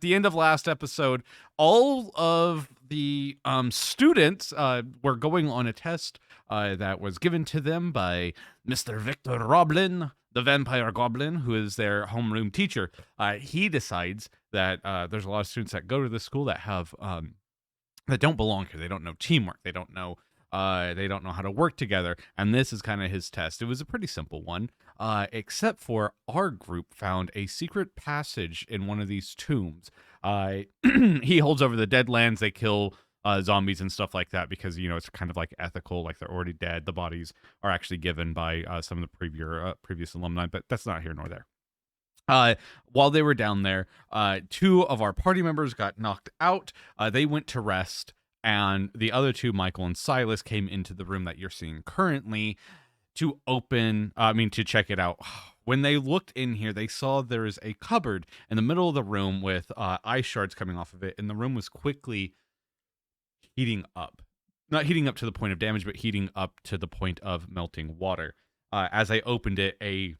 the end of last episode, all of the students were going on a test that was given to them by Mr. Victor Roblin, the vampire goblin, who is their homeroom teacher. He decides that there's a lot of students that go to this school that have that don't belong here. They don't know teamwork. They don't know how to work together. And this is kind of his test. It was a pretty simple one, except for our group found a secret passage in one of these tombs. He holds over the dead lands. They kill zombies and stuff like that because, it's kind of like ethical, like they're already dead. The bodies are actually given by some of the previous alumni, but that's not here nor there. While they were down there, two of our party members got knocked out. They went to rest, and the other two, Micheal and Sylus, came into the room that you're seeing currently to check it out. When they looked in here, they saw there is a cupboard in the middle of the room with ice shards coming off of it, and the room was quickly heating up. Not heating up to the point of damage, but heating up to the point of melting water. As I opened it, a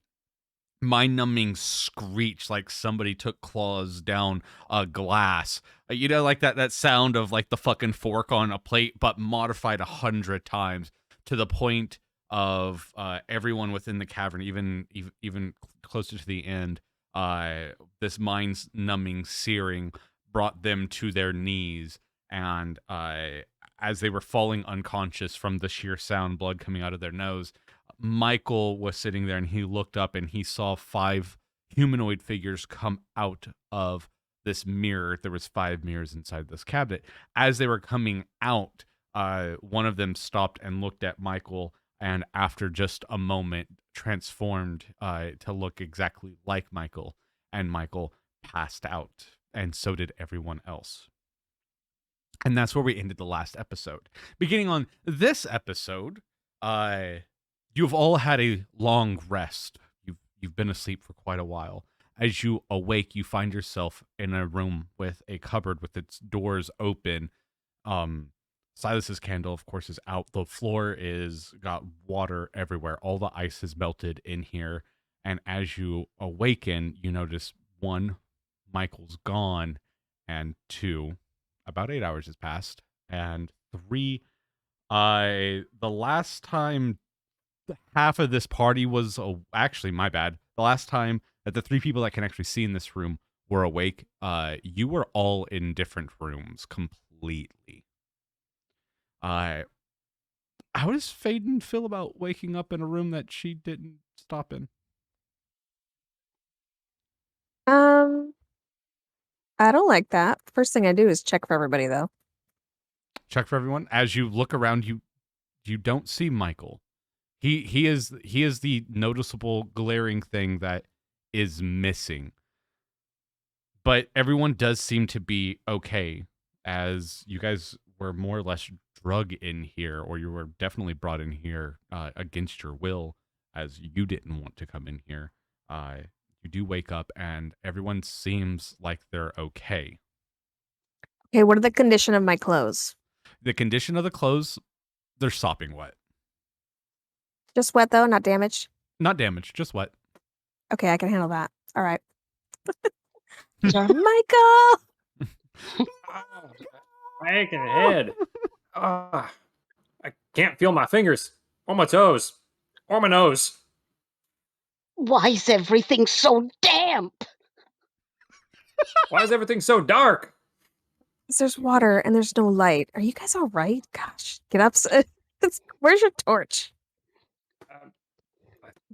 mind-numbing screech like somebody took claws down a glass. Like that sound of like the fucking fork on a plate, but modified 100 times to the point of everyone within the cavern, even closer to the end, this mind-numbing searing brought them to their knees, and as they were falling unconscious from the sheer sound, blood coming out of their nose, Micheal was sitting there and he looked up and he saw 5 humanoid figures come out of this mirror. There was 5 mirrors inside this cabinet. As they were coming out, one of them stopped and looked at Micheal, and after just a moment transformed to look exactly like Micheal, and Micheal passed out, and so did everyone else. And that's where we ended the last episode. Beginning on this episode, you've all had a long rest. You've been asleep for quite a while. As you awake, you find yourself in a room with a cupboard with its doors open. Sylus's candle, of course, is out. The floor is got water everywhere. All the ice is melted in here. And as you awaken, you notice 1, Michael's gone, and 2, about 8 hours has passed, and 3, the last time half of this party was actually, my bad. The last time that the 3 people that can actually see in this room were awake, you were all in different rooms completely. How does Faden feel about waking up in a room that she didn't stop in? I don't like that. First thing I do is check for everybody, though. Check for everyone. As you look around, you don't see Micheal. He is the noticeable glaring thing that is missing. But everyone does seem to be okay, as you guys were more or less drug in here, or you were definitely brought in here against your will, as you didn't want to come in here. You do wake up, and everyone seems like they're okay. Okay, what are the condition of my clothes? The condition of the clothes, they're sopping wet. Just wet, though, not damaged? Not damaged, just wet. Okay, I can handle that. All right. Micheal! My aching head. I can't feel my fingers, or my toes, or my nose. Why is everything so damp? Why is everything so dark? There's water and there's no light. Are you guys all right? Gosh, get up. Where's your torch?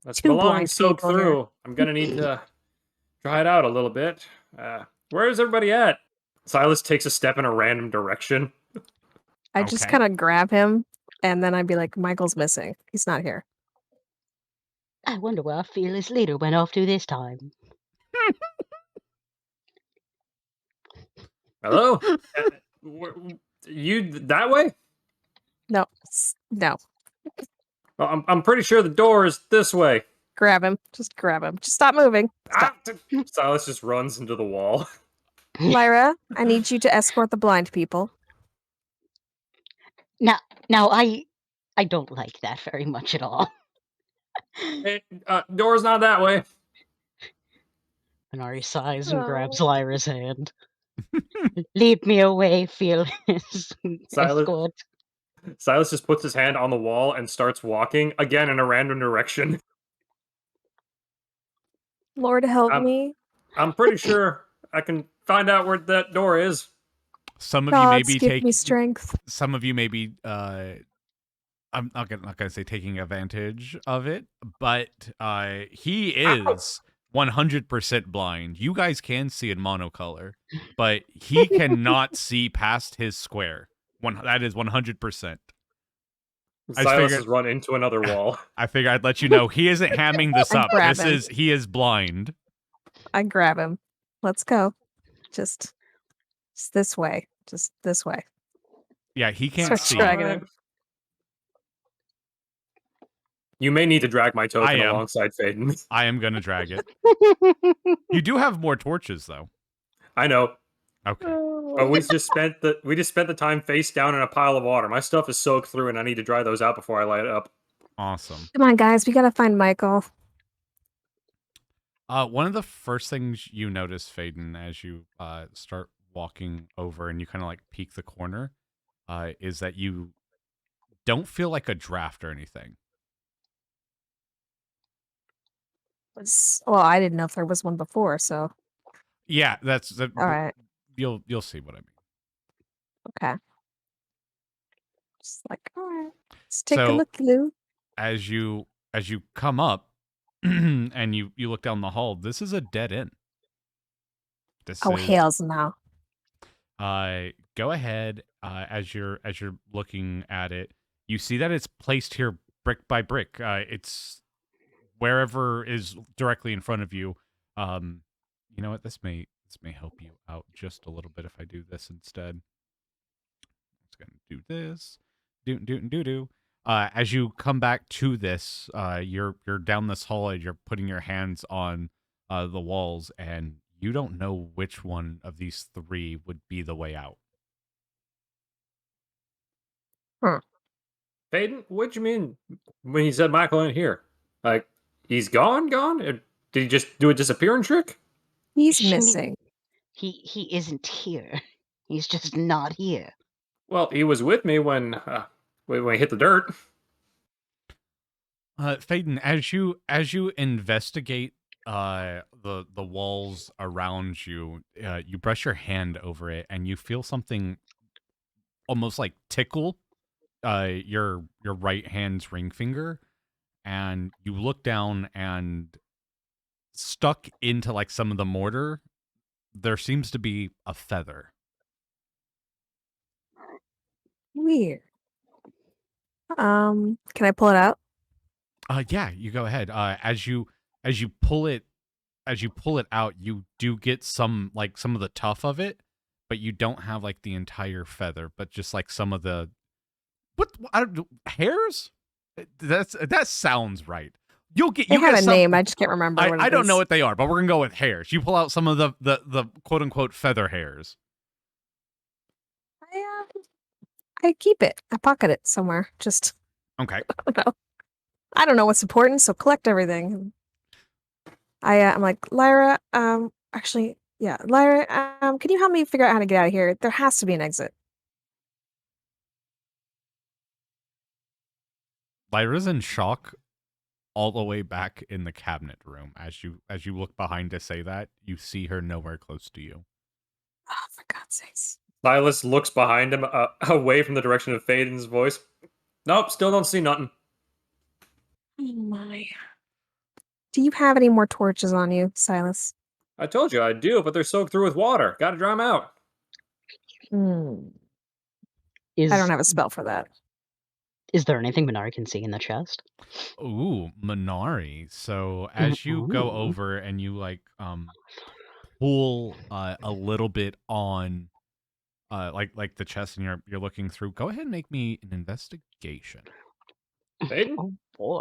That's Two belong blind soaked people through. here. I'm gonna need to dry it out a little bit. Where is everybody at? Sylus takes a step in a random direction. I just kind of grab him, and then I'd be like, Michael's missing. He's not here. I wonder where our fearless leader went off to this time. Hello? You that way? No. No. Well, I'm pretty sure the door is this way. Grab him. Just grab him. Just stop moving. Stop. Sylus just runs into the wall. Lyra, I need you to escort the blind people. Now, I don't like that very much at all. Door's not that way. Manari sighs and grabs Lyra's hand. Lead me away, fearless Silas, escort. Silas just puts his hand on the wall and starts walking, again in a random direction. Lord help I'm, me. I'm pretty sure I can find out where that door is. Some of you may Gods, be give me taking. strength. Some of you may be. I'm not gonna say taking advantage of it, but he is 100% blind. You guys can see in monocolor, but he cannot see past his square. That is 100%. I just Silas figured. has run into another wall. I figure I'd let you know he isn't hamming this I up. grab him. He is blind. I grab him. Let's go. Just this way. Just this way. Yeah, he can't Start see. dragging him. You may need to drag my I token am. alongside Faden. I am gonna drag it. You do have more torches, though. I know, Okay. but we just spent the time face down in a pile of water. My stuff is soaked through, and I need to dry those out before I light it up. Awesome. Come on, guys. We gotta find Michael. One of the first things you notice, Faden, as you start walking over and you kind of like peek the corner, is that you don't feel like a draft or anything. Well, I didn't know if there was one before, so Yeah, that's all right. You'll see what I mean. Okay. Just like, all right. Let's take a So- look, Lou. As you come up and you look down the hall, this is a dead end. This Oh, is hells no. go ahead. As you're looking at it, you see that it's placed here brick by brick. It's wherever is directly in front of you. You know what? This may help you out just a little bit if I do this instead. I'm just gonna do this. Do. As you come back to this, you're down this hall and you're putting your hands on the walls, and you don't know which one of these three would be the way out. Faden, what'd you mean when you said Michael ain't here? Like, he's gone? Or did he just do a disappearing trick? He's You mean- missing. He isn't here. He's just not here. Well, he was with me when we hit the dirt. Faden, as you investigate the walls around you, you brush your hand over it and you feel something almost like tickle your right hand's ring finger, and you look down, and stuck into like some of the mortar there seems to be a feather. Weird. Can I pull it out? Yeah, you go ahead. As you pull it out, you do get some of the tuff of it, but you don't have like the entire feather, but just like some of the I don't hairs. That sounds right. You They get have a some, name. I just can't remember. what I it don't know is. what they are, but we're gonna go with hairs. You pull out some of the quote unquote feather hairs. I keep it. I pocket it somewhere. Just Okay. I don't know what's important, so collect everything. I'm like, Lyra, actually, yeah, Lyra, can you help me figure out how to get out of here? There has to be an exit. Lyra's in shock all the way back in the cabinet room. As you look behind to say that, you see her nowhere close to you. Oh, for God's sakes. Silas looks behind him, away from the direction of Faden's voice. Nope, still don't see nothing. Oh my. Do you have any more torches on you, Silas? I told you I do, but they're soaked through with water. Gotta dry them out. Is I don't have a spell for that. Is there anything Manari can see in the chest? Ooh, Manari. So as you go Ooh. over and you pull a little bit on like the chest, and you're looking through, go ahead and make me an investigation. Faden? Oh boy.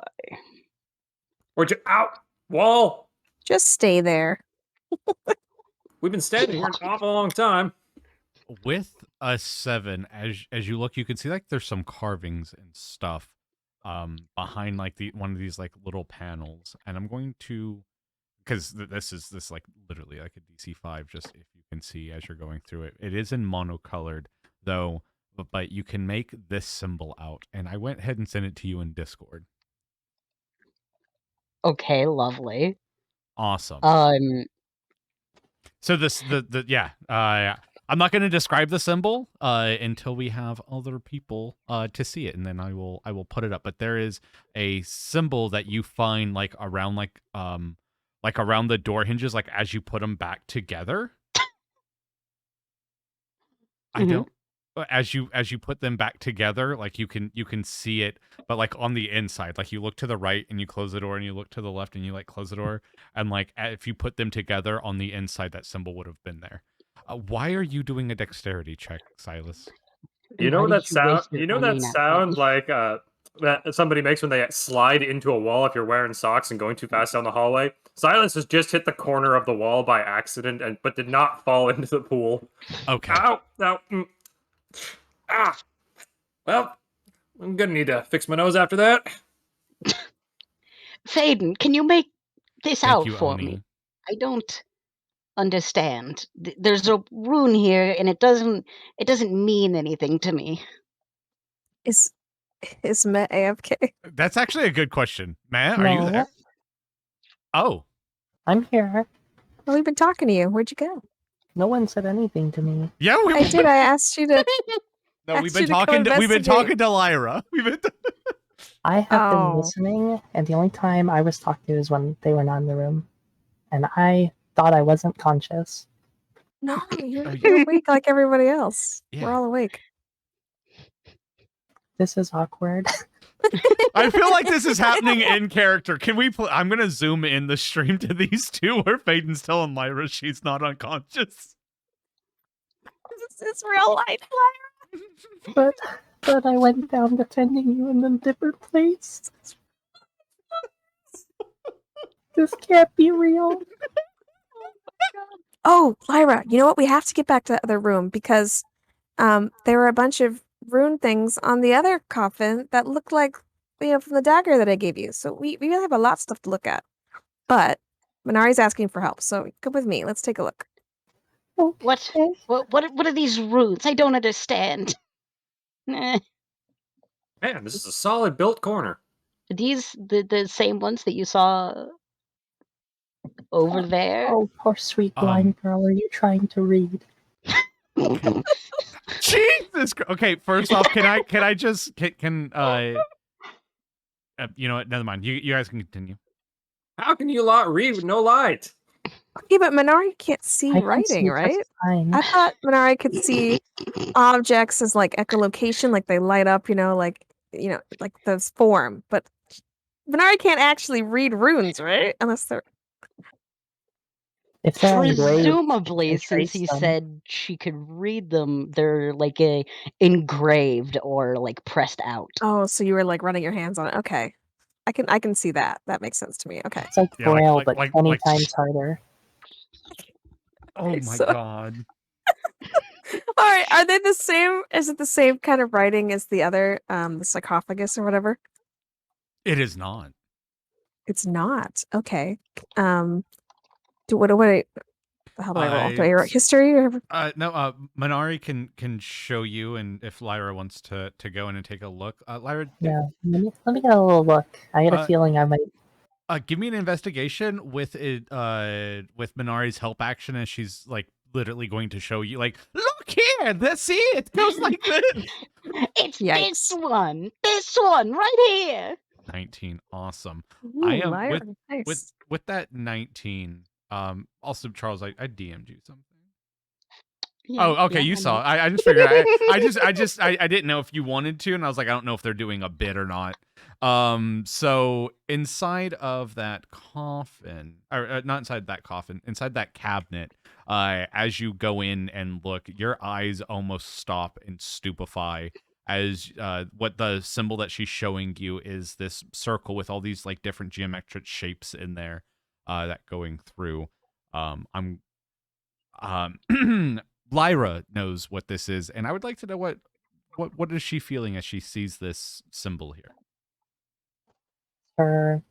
Where'd you out? Wall! Just stay there. We've been standing here an awful long time. With a 7, as you look, you can see like there's some carvings and stuff behind like one of these like little panels, and I'm going to, because this like literally like a DC 5, just if you can see as you're going through it. It is in monocolored, though, but you can make this symbol out. And I went ahead and sent it to you in Discord. Okay, lovely. Awesome. So I'm not going to describe the symbol until we have other people to see it, and then I will put it up. But there is a symbol that you find like around the door hinges, like as you put them back together. I don't. As you put them back together, like you can see it, but like on the inside, like you look to the right and you close the door, and you look to the left and you like close the door, and like if you put them together on the inside, that symbol would have been there. Why are you doing a dexterity check, Sylus? You know Why that did you sound? waste your You know money that on sound that? like that somebody makes when they slide into a wall if you're wearing socks and going too fast down the hallway. Silence has just hit the corner of the wall by accident, but did not fall into the pool. Okay. Ow! Ow! Ah! Well, I'm gonna need to fix my nose after that. Faden, can you make this Thank out you, for Oni. me? I don't understand. There's a rune here, and it doesn't mean anything to me. Is Met AFK? That's actually a good question. Matt, are you No. there? Oh, I'm here. Well, we've been talking to you. Where'd you go? No one said anything to me. yeah, I did. I asked you to. No, we've asked been you to come talking to investigate. Lyra. We've been. I have been Oh. listening, and the only time I was talked to is when they were not in the room. And I thought I wasn't conscious. No, Oh, you're awake like everybody else. Yeah. We're all awake. This is awkward. I feel like this is happening in character. Can we? I'm gonna zoom in the stream to these two where Faden's telling Lyra she's not unconscious. It's real life, but I went down defending you in a different place. This can't be real. Oh, Lyra, you know what? We have to get back to the other room because there were a bunch of rune things on the other coffin that looked like, from the dagger that I gave you. So we really have a lot of stuff to look at. But Manari's asking for help, so come with me. Let's take a look. What are these runes? I don't understand. Man, this is a solid built corner. Are these the same ones that you saw over there? Oh, poor sweet blind girl. Are you trying to read? Jesus. Okay, first off, can I just you know what? Never mind. You guys can continue. How can you lot read with no light? Okay, but Manari can't see I can writing, see right? just fine. I thought Manari could see objects as like echolocation, like they light up, like those form. But Manari can't actually read runes, right? Unless they're If they're engraved, Presumably, and since he trace them. said she could read them, they're like engraved or like pressed out. Oh, so you were like running your hands on it. Okay. I can see that. That makes sense to me. Okay. It's like Yeah, Braille, like- but like- 20 like- times harder. Oh Okay, my so- god. All right. Are they the same? Is it the same kind of writing as the other, the sarcophagus or whatever? It is not. It's not. Okay. What do I the hell do I roll? Do I write history or No, Manari can show you, and if Lyra wants to go in and take a look. Lyra, Yeah, let me get a little look. I get a feeling I might. give me an investigation with it with Manari's help action as she's like literally going to show you, like, look here, see, it goes like this. It's Yikes. this one right here. 19, awesome. Ooh, I am Lyra, nice. with that 19. Also, Charles, I DM'd you something. Yeah, Oh, okay, yeah, you I saw know. it. I just figured. I didn't know if you wanted to, and I was like, I don't know if they're doing a bit or not. So inside of that coffin, or not inside that coffin, inside that cabinet, as you go in and look, your eyes almost stop and stupefy as what the symbol that she's showing you is this circle with all these like different geometric shapes in there, that going through. Lyra knows what this is, and I would like to know what is she feeling as she sees this symbol here. Her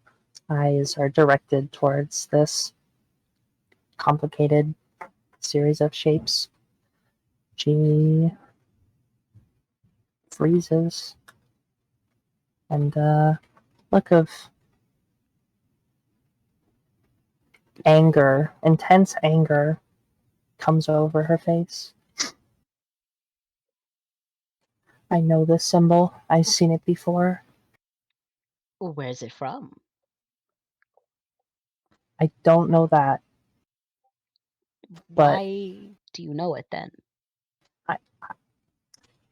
eyes are directed towards this complicated series of shapes. She freezes, and look of anger, intense anger, comes over her face. I know this symbol. I've seen it before. Where's it from? I don't know that. But why do you know it then?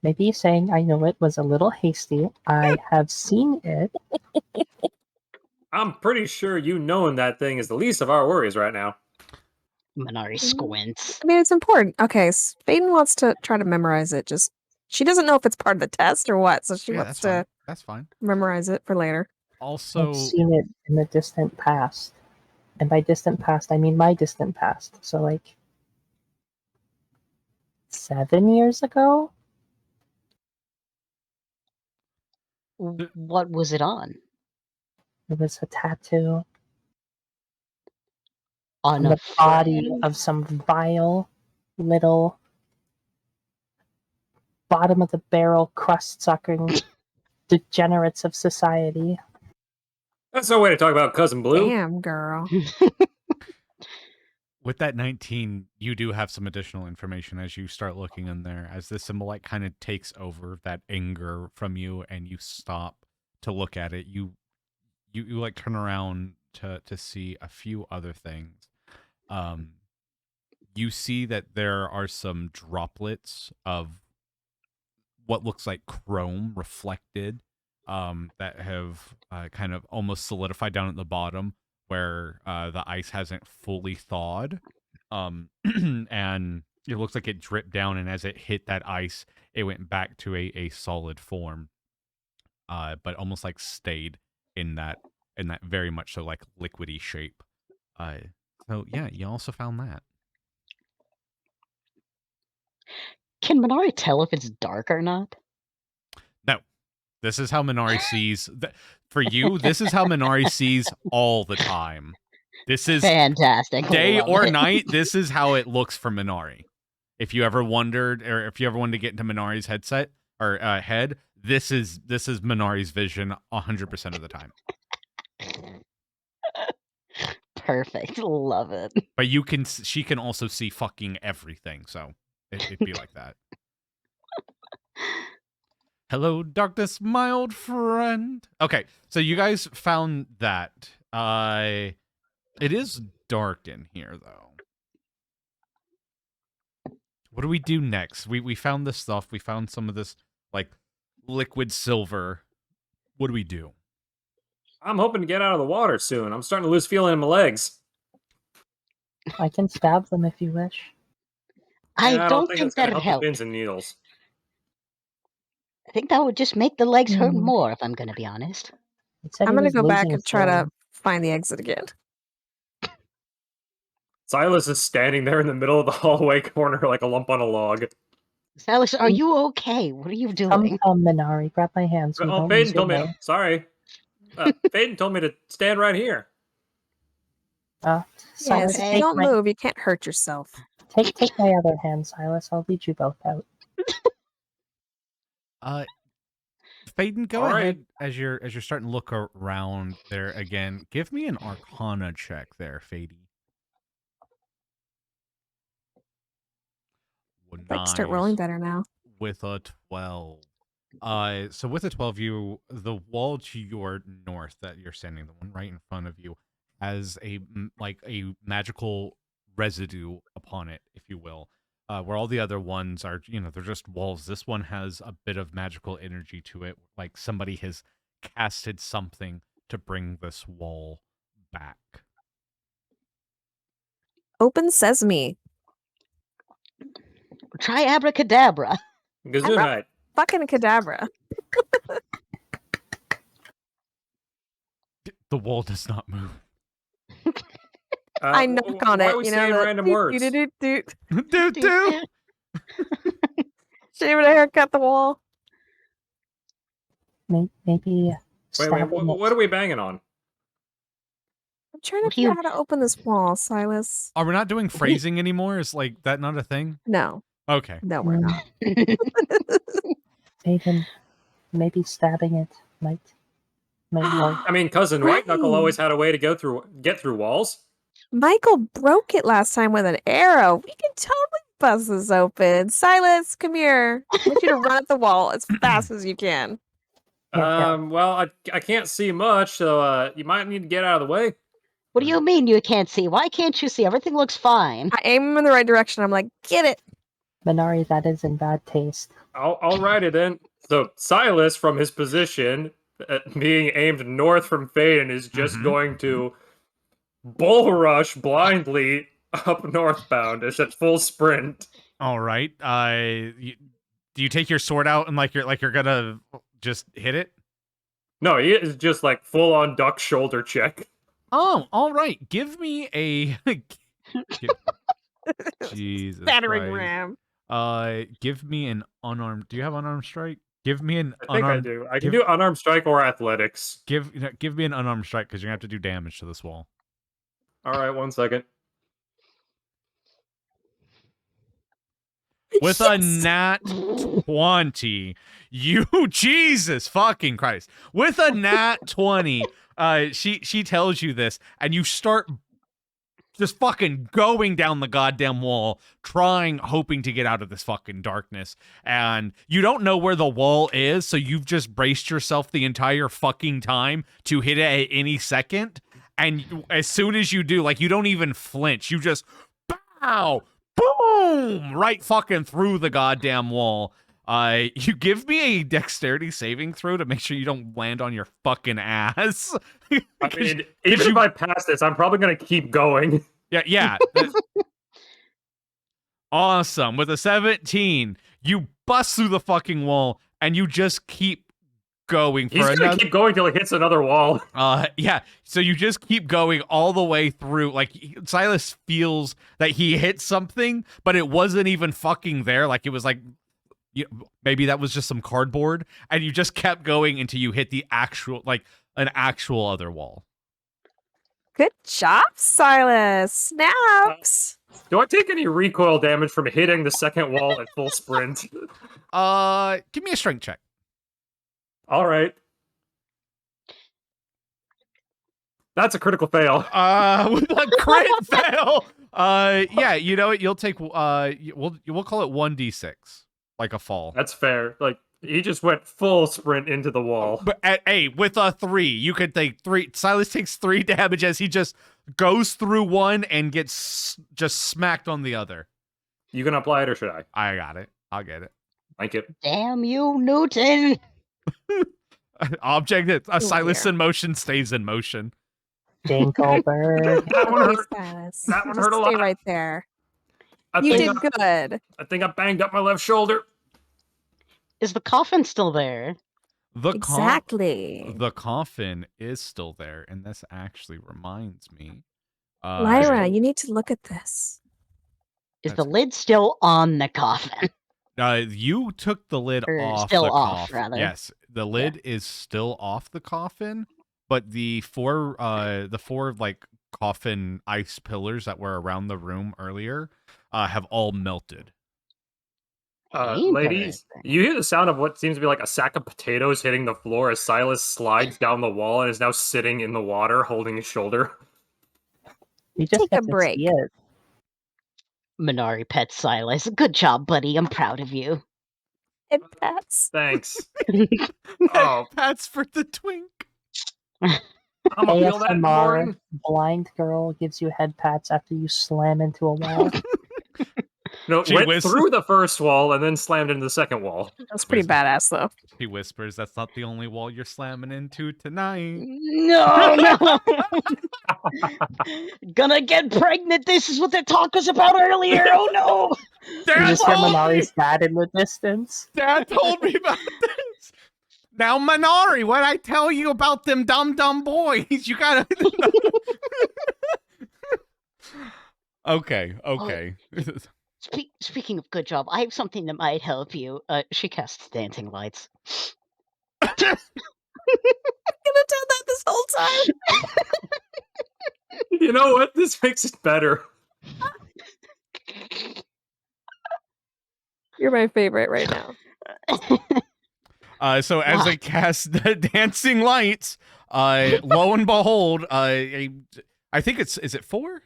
Maybe saying I know it was a little hasty. I have seen it. I'm pretty sure you knowing that thing is the least of our worries right now. Manari squints. I mean, it's important. Okay, Faden wants to try to memorize it. Just she doesn't know if it's part of the test or what, so she wants to That's fine. memorize it for later. Also, I've seen it in the distant past. And by distant past, I mean my distant past. So, like, 7 years ago? What was it on? It was a tattoo On on a the body friend? of some vile little bottom of the barrel crust sucking degenerates of society. That's no way to talk about Cousin Blue. Damn, girl. with that 19, you do have some additional information as you start looking in there, as the symbol like kind of takes over that anger from you, and you stop to look at it. You like turn around to see a few other things. You see that there are some droplets of what looks like chrome reflected, that have kind of almost solidified down at the bottom where the ice hasn't fully thawed. And it looks like it dripped down, and as it hit that ice, it went back to a solid form, but almost like stayed in that very much so like liquidy shape. So yeah, you also found that. Can Manari tell if it's dark or not? No, this is how Manari sees. For you, this is how Manari sees all the time. This is fantastic. Day Love or it. night, this is how it looks for Manari. If you ever wondered, or if you ever wanted to get into Manari's headset or head, this is Manari's vision 100% of the time. Perfect. Love it. But she can also see fucking everything, so it'd be like that. Hello, darkness, my old friend. Okay, so you guys found that. It is dark in here, though. What do we do next? We found this stuff. We found some of this, like, liquid silver. What do we do? I'm hoping to get out of the water soon. I'm starting to lose feeling in my legs. I can stab them if you wish. I Yeah, I don't think think that's going to that'd help help. the pins and needles. I think that would just make the legs hurt Hmm. more, if I'm going to be honest. It said I'm he gonna was go back losing and try to feeling. find the exit again. Sylus is standing there in the middle of the hallway corner like a lump on a log. Sylus, are you okay? What are you Come, doing? Minari, grab my hand so you Oh, don't lose Faden your told me. way. Sorry. Faden told me to stand right here. Silas, Yes, if you take don't my move, you can't hurt yourself. take my other hand, Silas. I'll lead you both out. Faden, go All right. ahead as you're starting to look around there again. Give me an Arcana check there, Faden. I'd like to start rolling better now. With a 12. So with a 12, the wall to your north that you're standing, the one right in front of you, has a magical residue upon it, if you will. Where all the other ones are, they're just walls. This one has a bit of magical energy to it, like somebody has casted something to bring this wall back. Open sesame. Try abracadabra. Gesundheit. Fucking cadabra. The wall does not move. I knock on why it. are we You saying know, random words? Doot. Do. Shave it, haircut the wall. Maybe Wait, stab him. what are we banging on? trying to What do figure you- out how to open this wall, Silas. Are we not doing phrasing anymore? Is like that not a thing? No, Okay. no, we're not. Faden, maybe stabbing it might work. I mean, cousin White Knuckle Right. always had a way to get through walls. Michael broke it last time with an arrow. We can totally bust this open. Silas, come here. I want you to run up the wall as fast as you can. Yeah. Well, I can't see much, so you might need to get out of the way. What do you mean you can't see? Why can't you see? Everything looks fine. I aim in the right direction. I'm like, get it. Manari, that is in bad taste. I'll write it in. So Silas, from his position, being aimed north from Faden, is just Mhm. going to bull rush blindly up northbound. It's at full sprint. All right. Do you take your sword out and like you're gonna just hit it? No, he is just like full on duck shoulder check. Oh, all right. Give me a. Jesus Battering Christ. ram. Give me an unarmed. Do you have unarmed strike? Give me an I think unarmed. I do. I can give- do unarmed strike or athletics. Give me an unarmed strike because you're gonna have to do damage to this wall. All right, 1 second. With a nat 20, you Jesus fucking Christ. With a nat 20, she tells you this, and you start just fucking going down the goddamn wall, hoping to get out of this fucking darkness. And you don't know where the wall is, so you've just braced yourself the entire fucking time to hit it at any second. And as soon as you do, like, you don't even flinch. You just, bow, boom, right fucking through the goddamn wall. You give me a dexterity saving throw to make sure you don't land on your fucking ass. I mean, even if I pass this, I'm probably gonna keep going. Yeah. Awesome. With a 17, you bust through the fucking wall and you just keep going for He's gonna another. keep going till he hits another wall. Yeah. So you just keep going all the way through. Like, Silas feels that he hit something, but it wasn't even fucking there. Like, it was like, maybe that was just some cardboard, and you just kept going until you hit the actual, like, an actual other wall. Good job, Silas. Snaps. Do I take any recoil damage from hitting the second wall at full sprint? Give me a strength check. All right. That's a critical fail. With a crit fail. Yeah, you know what? You'll take. We'll call it 1d6, like a fall. That's fair. Like, he just went full sprint into the wall. But with a 3, you could take 3. Silas takes 3 damage as he just goes through one and gets just smacked on the other. You gonna apply it or should I? I got it. I'll get it. Thank you. Damn you, Newton! Object. Silas dear. in motion stays in motion. Dinkelberg. That one Okay, hurt. Silas. That one Just hurt a stay lot. right there. I You think did good. I think I banged up my left shoulder. Is the coffin still there? Exactly. The coffin is still there, and this actually reminds me. Lyra, you need to look at this. Is That's the lid still on the coffin? You took the lid Or off still the off, coffin. rather. Yes, the lid is still off the coffin, but the four like coffin ice pillars that were around the room earlier have all melted. Ladies, you hear the sound of what seems to be like a sack of potatoes hitting the floor as Silas slides down the wall and is now sitting in the water holding his shoulder. You just Take get a to break. see it. Manari pets Silas. Good job, buddy. I'm proud of you. It pets. Thanks. Oh, That's for the twink. I'm gonna feel that ASMR, boring. blind girl gives you head pats after you slam into a wall. No, She went whistles. through the first wall and then slammed into the second wall. That's pretty badass, though. He whispers, "That's not the only wall you're slamming into tonight." No. Gonna get pregnant. This is what the talk was about earlier. Oh no. You Dad just hear told me. Manari's dad in the distance. Dad told me about this. Now, Manari, what I tell you about them dumb boys? You gotta. Okay. Speaking of good job, I have something that might help you. She casts dancing lights. I could have done that this whole time. You know what? This makes it better. You're my favorite right now. So as I cast the dancing lights, lo and behold, I think is it 4?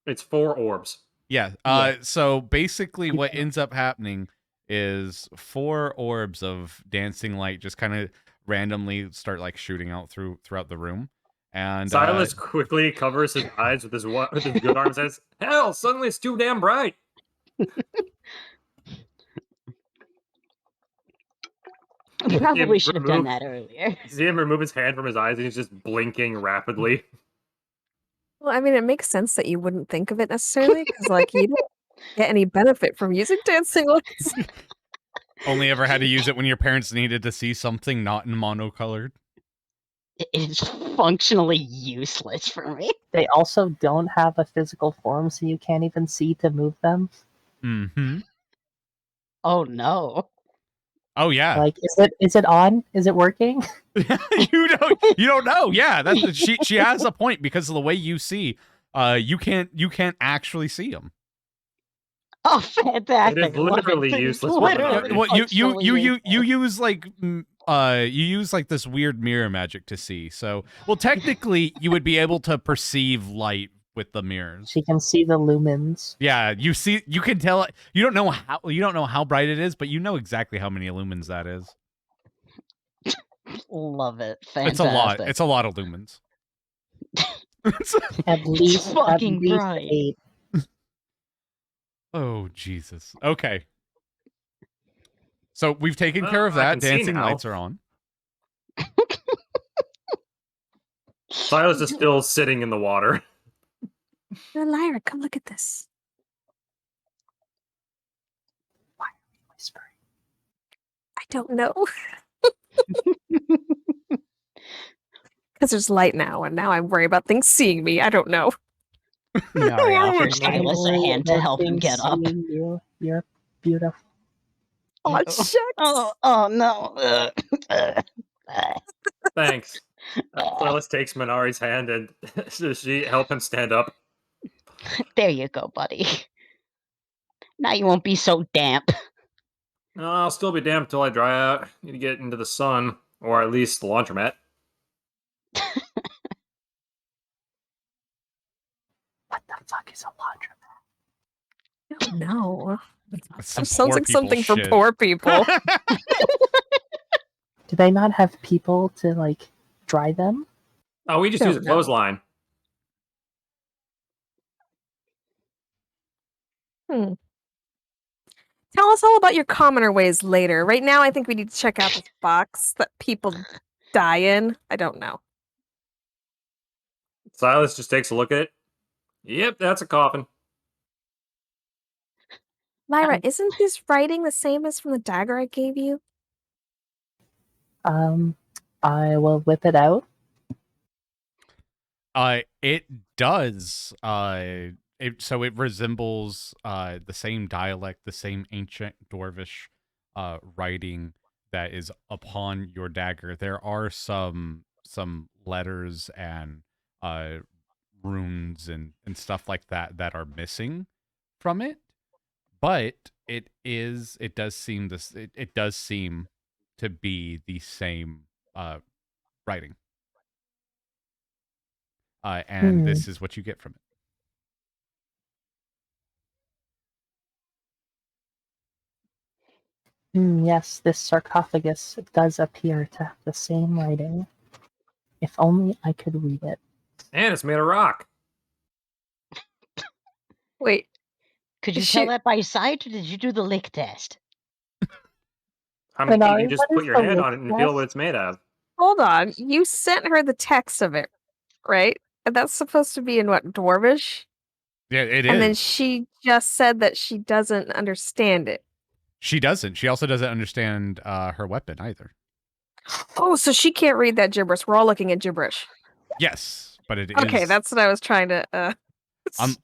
It's 4 orbs. Yeah. Yeah. So basically, what ends up happening is 4 orbs of dancing light just kind of randomly start like shooting out throughout the room, and Silas quickly covers his eyes with his good arm and says, "Hell, suddenly it's too damn bright." You probably should have done remove- that earlier. See him remove his hand from his eyes, and he's just blinking rapidly. Well, I mean, it makes sense that you wouldn't think of it necessarily because, like, you don't get any benefit from using dancing lights. only ever had to use it when your parents needed to see something not in monocolored. It is functionally useless for me. They also don't have a physical form, so you can't even see to move them. Mm-hmm. Oh no. Oh yeah. Like, is it on? Is it working? you don't know. Yeah, that's she has a point because of the way you see. You can't actually see them. Oh, fantastic! It is literally useless. Literally Well, you useless. use like you use like this weird mirror magic to see. So, well, technically, you would be able to perceive light with the mirrors. She can see the lumens. Yeah, you can tell. You don't know how bright it is, but you know exactly how many lumens that is. Love it. Fantastic. It's a lot. It's a lot of lumens. At least fucking bright. 8. Oh Jesus. Okay. So we've taken care of I that. can see Dancing now. lights are on. Silas is still sitting in the water. Lyra, come look at this. Why are we whispering? I don't know. Because there's light now, and now I worry about things seeing me. I don't know. Manari offers Don't Silas a hand to help him get up. You're beautiful. Oh, Ew. shucks. Oh no. Thanks. Silas takes Manari's hand and does she help him stand up? There you go, buddy. Now you won't be so damp. No, I'll still be damp until I dry out. Need to get into the sun, or at least the laundromat. What the fuck is a laundromat? I don't know. That's some Sounds poor like something people for shit. poor people. Do they not have people to, like, dry them? Oh, we just use a Don't know. clothesline. Tell us all about your commoner ways later. Right now, I think we need to check out this box that people die in. I don't know. Silas just takes a look at it. Yep, that's a coffin. Lyra, isn't this writing the same as from the dagger I gave you? I will whip it out. It does. So it resembles the same dialect, the same ancient Dwarvish writing that is upon your dagger. There are some letters and runes and stuff like that are missing from it, but it does seem to be the same writing. And this is what you get from it. Yes, this sarcophagus does appear to have the same writing. If only I could read it. And it's made of rock. Wait, Could you Is tell she- that by sight, or did you do the lick test? I mean, Manari, you just what put is your the hand lick on it and feel test? what it's made of. hold on. You sent her the text of it, right? And that's supposed to be in what, Dwarvish? Yeah, it is. And then she just said that she doesn't understand it. She doesn't. She also doesn't understand her weapon either. Oh, so she can't read that gibberish. We're all looking at gibberish. Yes, but it is. Okay, that's what I was trying to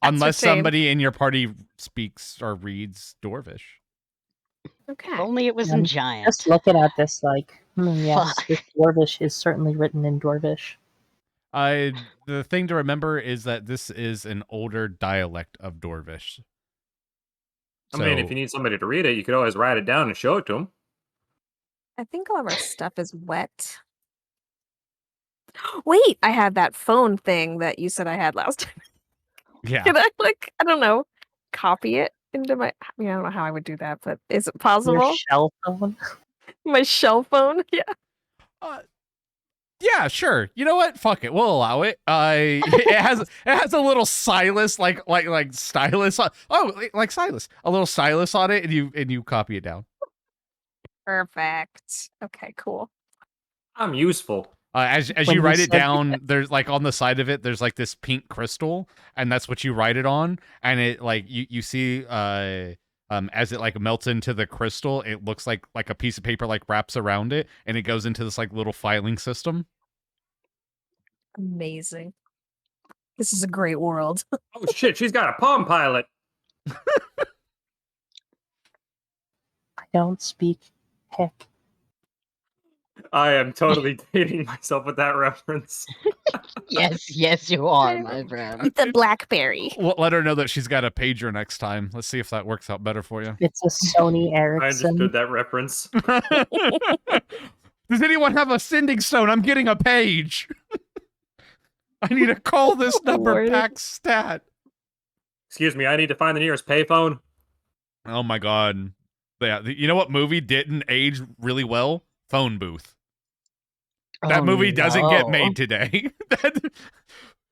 unless ascertain. somebody in your party speaks or reads Dwarvish. Okay. If only it was in giant. Just looking at this, like, yes, Fuck. this Dwarvish is certainly written in Dwarvish. The thing to remember is that this is an older dialect of Dwarvish. I mean, if you need somebody to read it, you could always write it down and show it to them. I think all of our stuff is wet. Wait, I had that phone thing that you said I had last time. Yeah. Can I, like, I don't know, copy it into my... I mean, I don't know how I would do that, but is it possible? Your shell phone? My shell phone? Yeah. Yeah, sure. You know what? Fuck it. We'll allow it. It has a little stylus, like stylus. Like stylus. A little stylus on it, and you copy it down. Perfect. Okay, cool. I'm useful. As When you you write it said- down, there's like on the side of it, there's like this pink crystal, and that's what you write it on. And it like you see as it like melts into the crystal, it looks like a piece of paper like wraps around it, and it goes into this like little filing system. Amazing. This is a great world. Oh shit, she's got a Palm Pilot. I don't speak hick. I am totally dating myself with that reference. Yes, you are, my friend. The Blackberry. Let her know that she's got a pager next time. Let's see if that works out better for you. It's a Sony I Ericsson. understood that reference. Does anyone have a sending stone? I'm getting a page. I need to call this number Lord. pack stat. Excuse me, I need to find the nearest payphone. Oh my god. Yeah, you know what movie didn't age really well? Phone Booth. That Oh, movie doesn't get no. made today.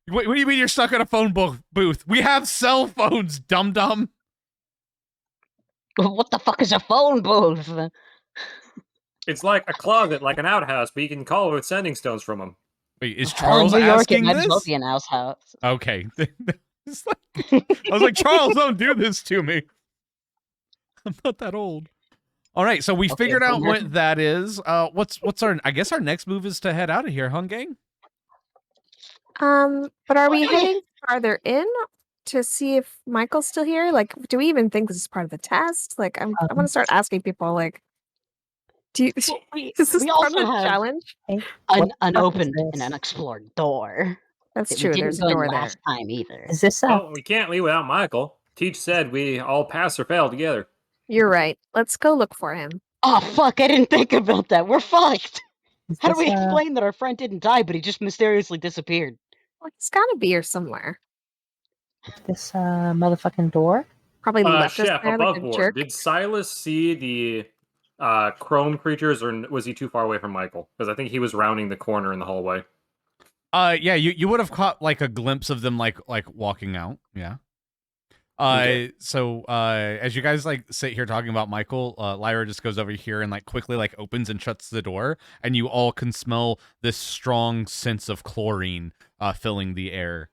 What do you mean you're stuck in a phone booth? We have cell phones, dum-dum. What the fuck is a phone booth? It's like a closet, like an outhouse, but you can call with sending stones from them. Wait, is Hell, Charles in New York, asking it might as well this? be an house. Okay. It's like- I was like, Charles, don't do this to me. I'm not that old. All right, so we Okay, figured out boomer. what that is. What's our? I guess our next move is to head out of here, huh, gang? But are we heading farther in to see if Michael's still here? Like, do we even think this is part of the test? Like, I want to start asking people, like, do you, is this we part of also the have challenge? Hey, what An the fuck is unopened and this? unexplored door. That's that true. We There's didn't a go in door there. last time either. Is this a Oh, we can't leave without Michael. Teach said we all pass or fail together. You're right. Let's go look for him. Oh fuck! I didn't think about that. We're fucked. is How do this we a- explain that our friend didn't die, but he just mysteriously disappeared? Well, he's got to be here somewhere. this motherfucking door? Probably left us Chef, there above like a board. jerk. Did Silas see the chrome creatures, or was he too far away from Michael? Because I think he was rounding the corner in the hallway. Yeah, you would have caught like a glimpse of them like walking out. Yeah. Okay. So as you guys like sit here talking about Michael, Lyra just goes over here and like quickly like opens and shuts the door, and you all can smell this strong sense of chlorine filling the air.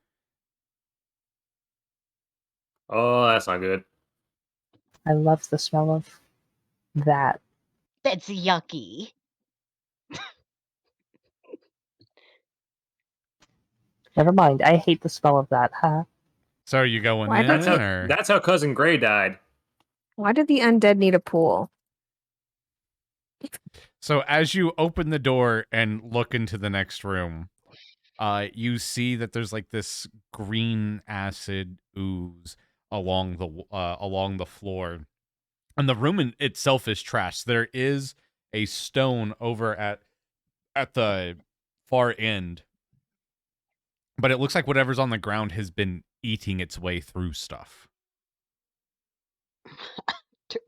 Oh, that's not good. I love the smell of that. That's yucky. Never mind. I hate the smell of that, huh? So are you going Why in? That's how Cousin Gray died. Why did the undead need a pool? So as you open the door and look into the next room, you see that there's like this green acid ooze along the floor, and the room in itself is trash. There is a stone over at the far end, but it looks like whatever's on the ground has been eating its way through stuff.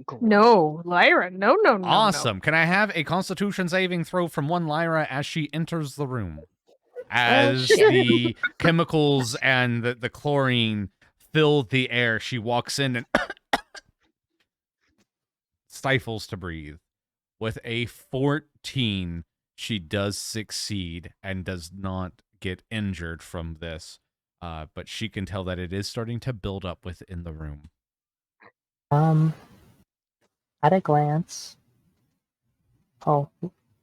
Gross. No, Lyra. No. Awesome. Can I have a Constitution saving throw from one Lyra as she enters the room? As shit. the chemicals and the chlorine fill the air, she walks in and stifles to breathe. With a 14, she does succeed and does not get injured from this. But she can tell that it is starting to build up within the room. At a glance. Oh,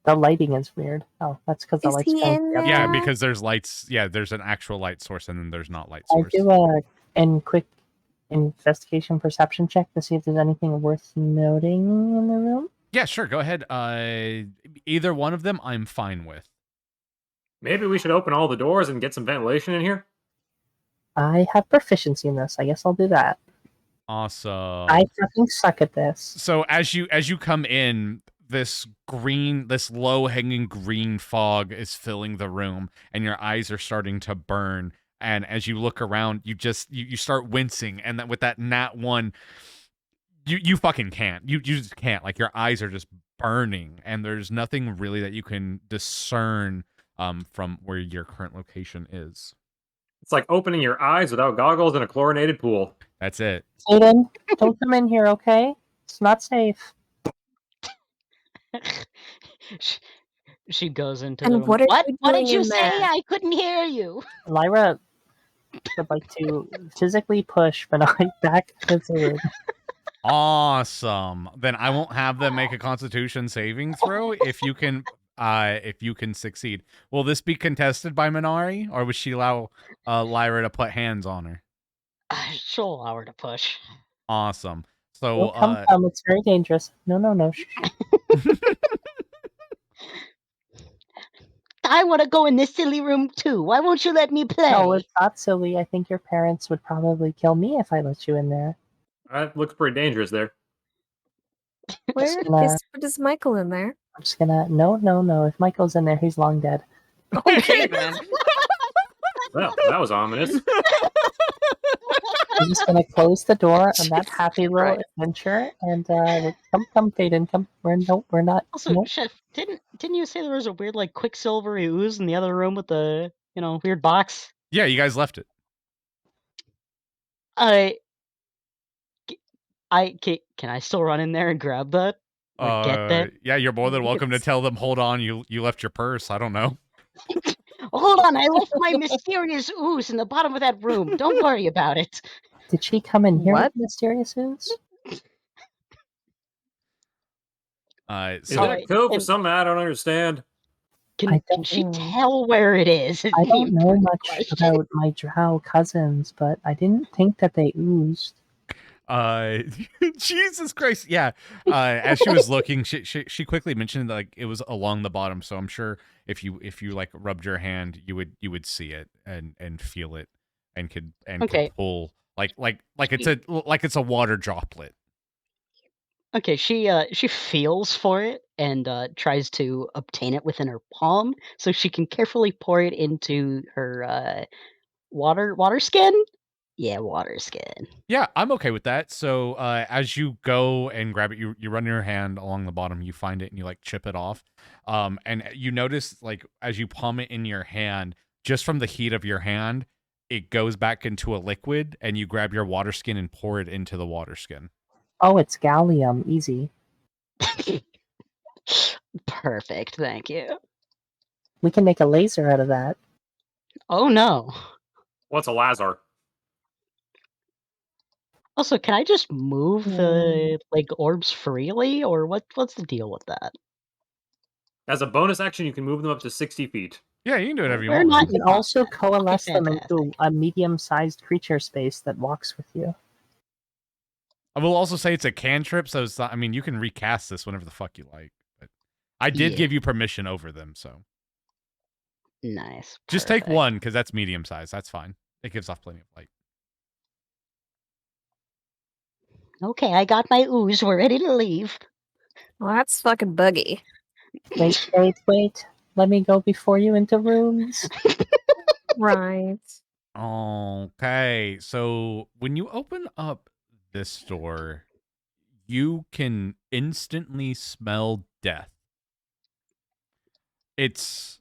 the lighting is weird. Oh, that's because the Is lights he don't. in Yep. there? Yeah, because there's lights. Yeah, there's an actual light source, and then there's not light I source. do a quick investigation perception check to see if there's anything worth noting in the room. Yeah, sure. Go ahead. Either one of them, I'm fine with. Maybe we should open all the doors and get some ventilation in here? I have proficiency in this. I guess I'll do that. Awesome. I fucking suck at this. So as you come in, this low hanging green fog is filling the room, and your eyes are starting to burn. And as you look around, you start wincing, and that with that nat one, you fucking can't. You just can't. Like your eyes are just burning, and there's nothing really that you can discern from where your current location is. It's like opening your eyes without goggles in a chlorinated pool. That's it. Faden, don't come in here, okay? It's not safe. She goes into And the room. what are you What doing did you in say? there? I couldn't hear you. Lyra would like to physically push Manari back into the room. Awesome. Then I won't have them make a Constitution saving throw if you can succeed. Will this be contested by Manari, or would she allow Lyra to put hands on her? She'll allow her to push. Awesome. So Oh, come, it's very dangerous. No. I want to go in this silly room too. Why won't you let me play? No, it's not silly. I think your parents would probably kill me if I let you in there. That looks pretty dangerous there. Where is Michael in there? I'm just gonna... No. If Michael's in there, he's long dead. Okay, man. Well, that was ominous. I'm just gonna close the door on that Jesus happy little Christ. adventure, and come, Faden, come. We're not. Also, Nope. Chef, didn't you say there was a weird like quicksilvery ooze in the other room with the weird box? yeah, you guys left it. Can I still run in there and grab that? Or get that? Yeah, you're more than welcome to Yes. tell them, hold on, you left your purse. I don't know. Hold on, I left my mysterious ooze in the bottom of that room. Don't worry about it. Did she come in here What? with mysterious ooze? Is So that code for something I don't understand? I Can don't she know. tell where it is? I don't know much question. about my drow cousins, but I didn't think that they oozed. Jesus Christ, yeah. As she was looking, she quickly mentioned that, like, it was along the bottom, so I'm sure if you like rubbed your hand, you would see it and feel it and could pull like it's a water droplet. Okay, she feels for it and tries to obtain it within her palm so she can carefully pour it into her water skin. Yeah, water skin. Yeah, I'm okay with that. So as you go and grab it, you run your hand along the bottom, you find it, and you like chip it off. And you notice, like, as you palm it in your hand, just from the heat of your hand, it goes back into a liquid, and you grab your water skin and pour it into the water skin. Oh, it's gallium. Easy. Perfect, thank you. We can make a laser out of that. Oh no. What's a Lazar? Also, can I just move the orbs freely, or what's the deal with that? As a bonus action, you can move them up to 60 feet. Yeah, you can do whatever you We're want. not- You can also coalesce them into fantastic. a medium-sized creature space that walks with you. I will also say it's a cantrip, so it's not, I mean, you can recast this whenever the fuck you like. But I did Yeah. give you permission over them, so Nice. just take perfect. one because that's medium size. That's fine. It gives off plenty of light. Okay, I got my ooze. We're ready to leave. Well, that's fucking buggy. Wait. Let me go before you into rooms. Right. Okay, so when you open up this door, you can instantly smell death. It's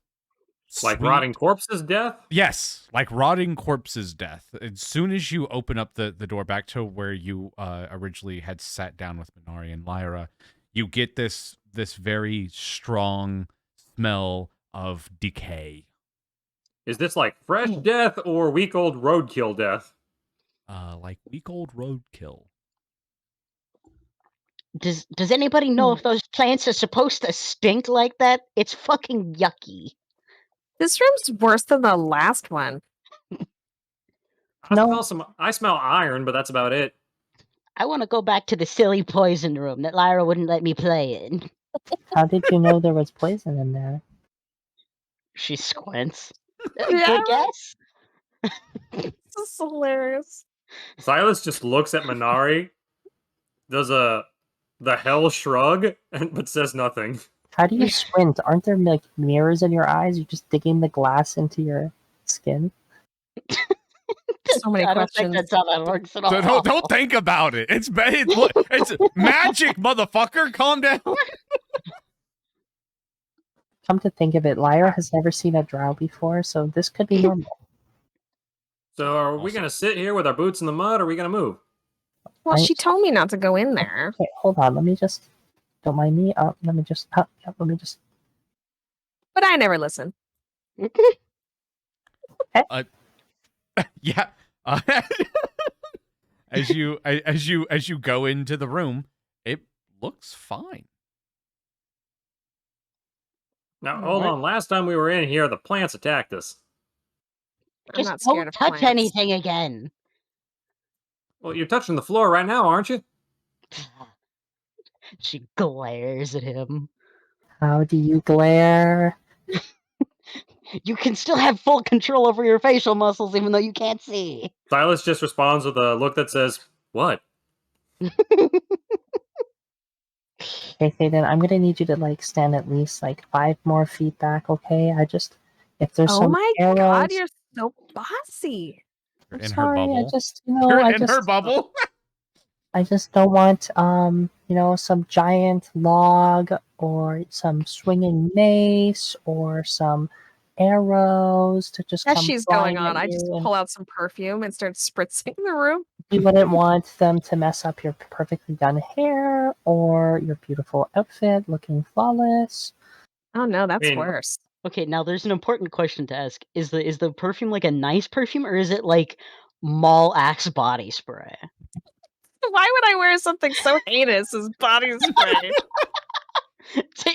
Like sweet. rotting corpses' death? Yes, like rotting corpses' death. As soon as you open up the door back to where you originally had sat down with Manari and Lyra, you get this very strong smell of decay. Is this like fresh death or week-old roadkill death? Like week-old roadkill. Does anybody know if those plants are supposed to stink like that? It's fucking yucky. This room's worse than the last one. I smell iron, but that's about it. I want to go back to the silly poison room that Lyra wouldn't let me play in. How did you know there was poison in there? She squints. Yeah, Good guess. this is hilarious. Silas just looks at Manari, does the hell shrug, but says nothing. How do you squint? Aren't there like mirrors in your eyes? You're just digging the glass into your skin. So many I don't think questions. that's how that works at all. Don't think about it. It's magic, motherfucker. Calm down. Come to think of it, Lyra has never seen a drow before, so this could be normal. So are we Awesome. gonna sit here with our boots in the mud, or are we gonna move? Well, I- she told me not to go in there. Okay, hold on. Let me just. Don't mind me. Let me just. Let me just. But I never listen. Yeah. As you go into the room, it looks fine. Now, hold on. Last time we were in here, the plants attacked us. I'm Just not scared don't of touch plants. anything again. Well, you're touching the floor right now, aren't you? She glares at him. How do you glare? You can still have full control over your facial muscles even though you can't see. Silas just responds with a look that says, "What?" Okay, Faden, I'm gonna need you to like stand at least like 5 more feet back, okay? If there's Oh some my arrows. god, you're so bossy. I'm In her sorry, bubble. I just You're in her bubble. I just don't want some giant log or some swinging mace or some arrows to just As come she's flying going on, at I just you, and pull out some perfume and start spritzing the room. you wouldn't want them to mess up your perfectly done hair or your beautiful outfit looking flawless. Oh no, that's mean- worse. Okay, now there's an important question to ask. Is the perfume like a nice perfume or is it like mall axe body spray? Why would I wear something so heinous as body spray?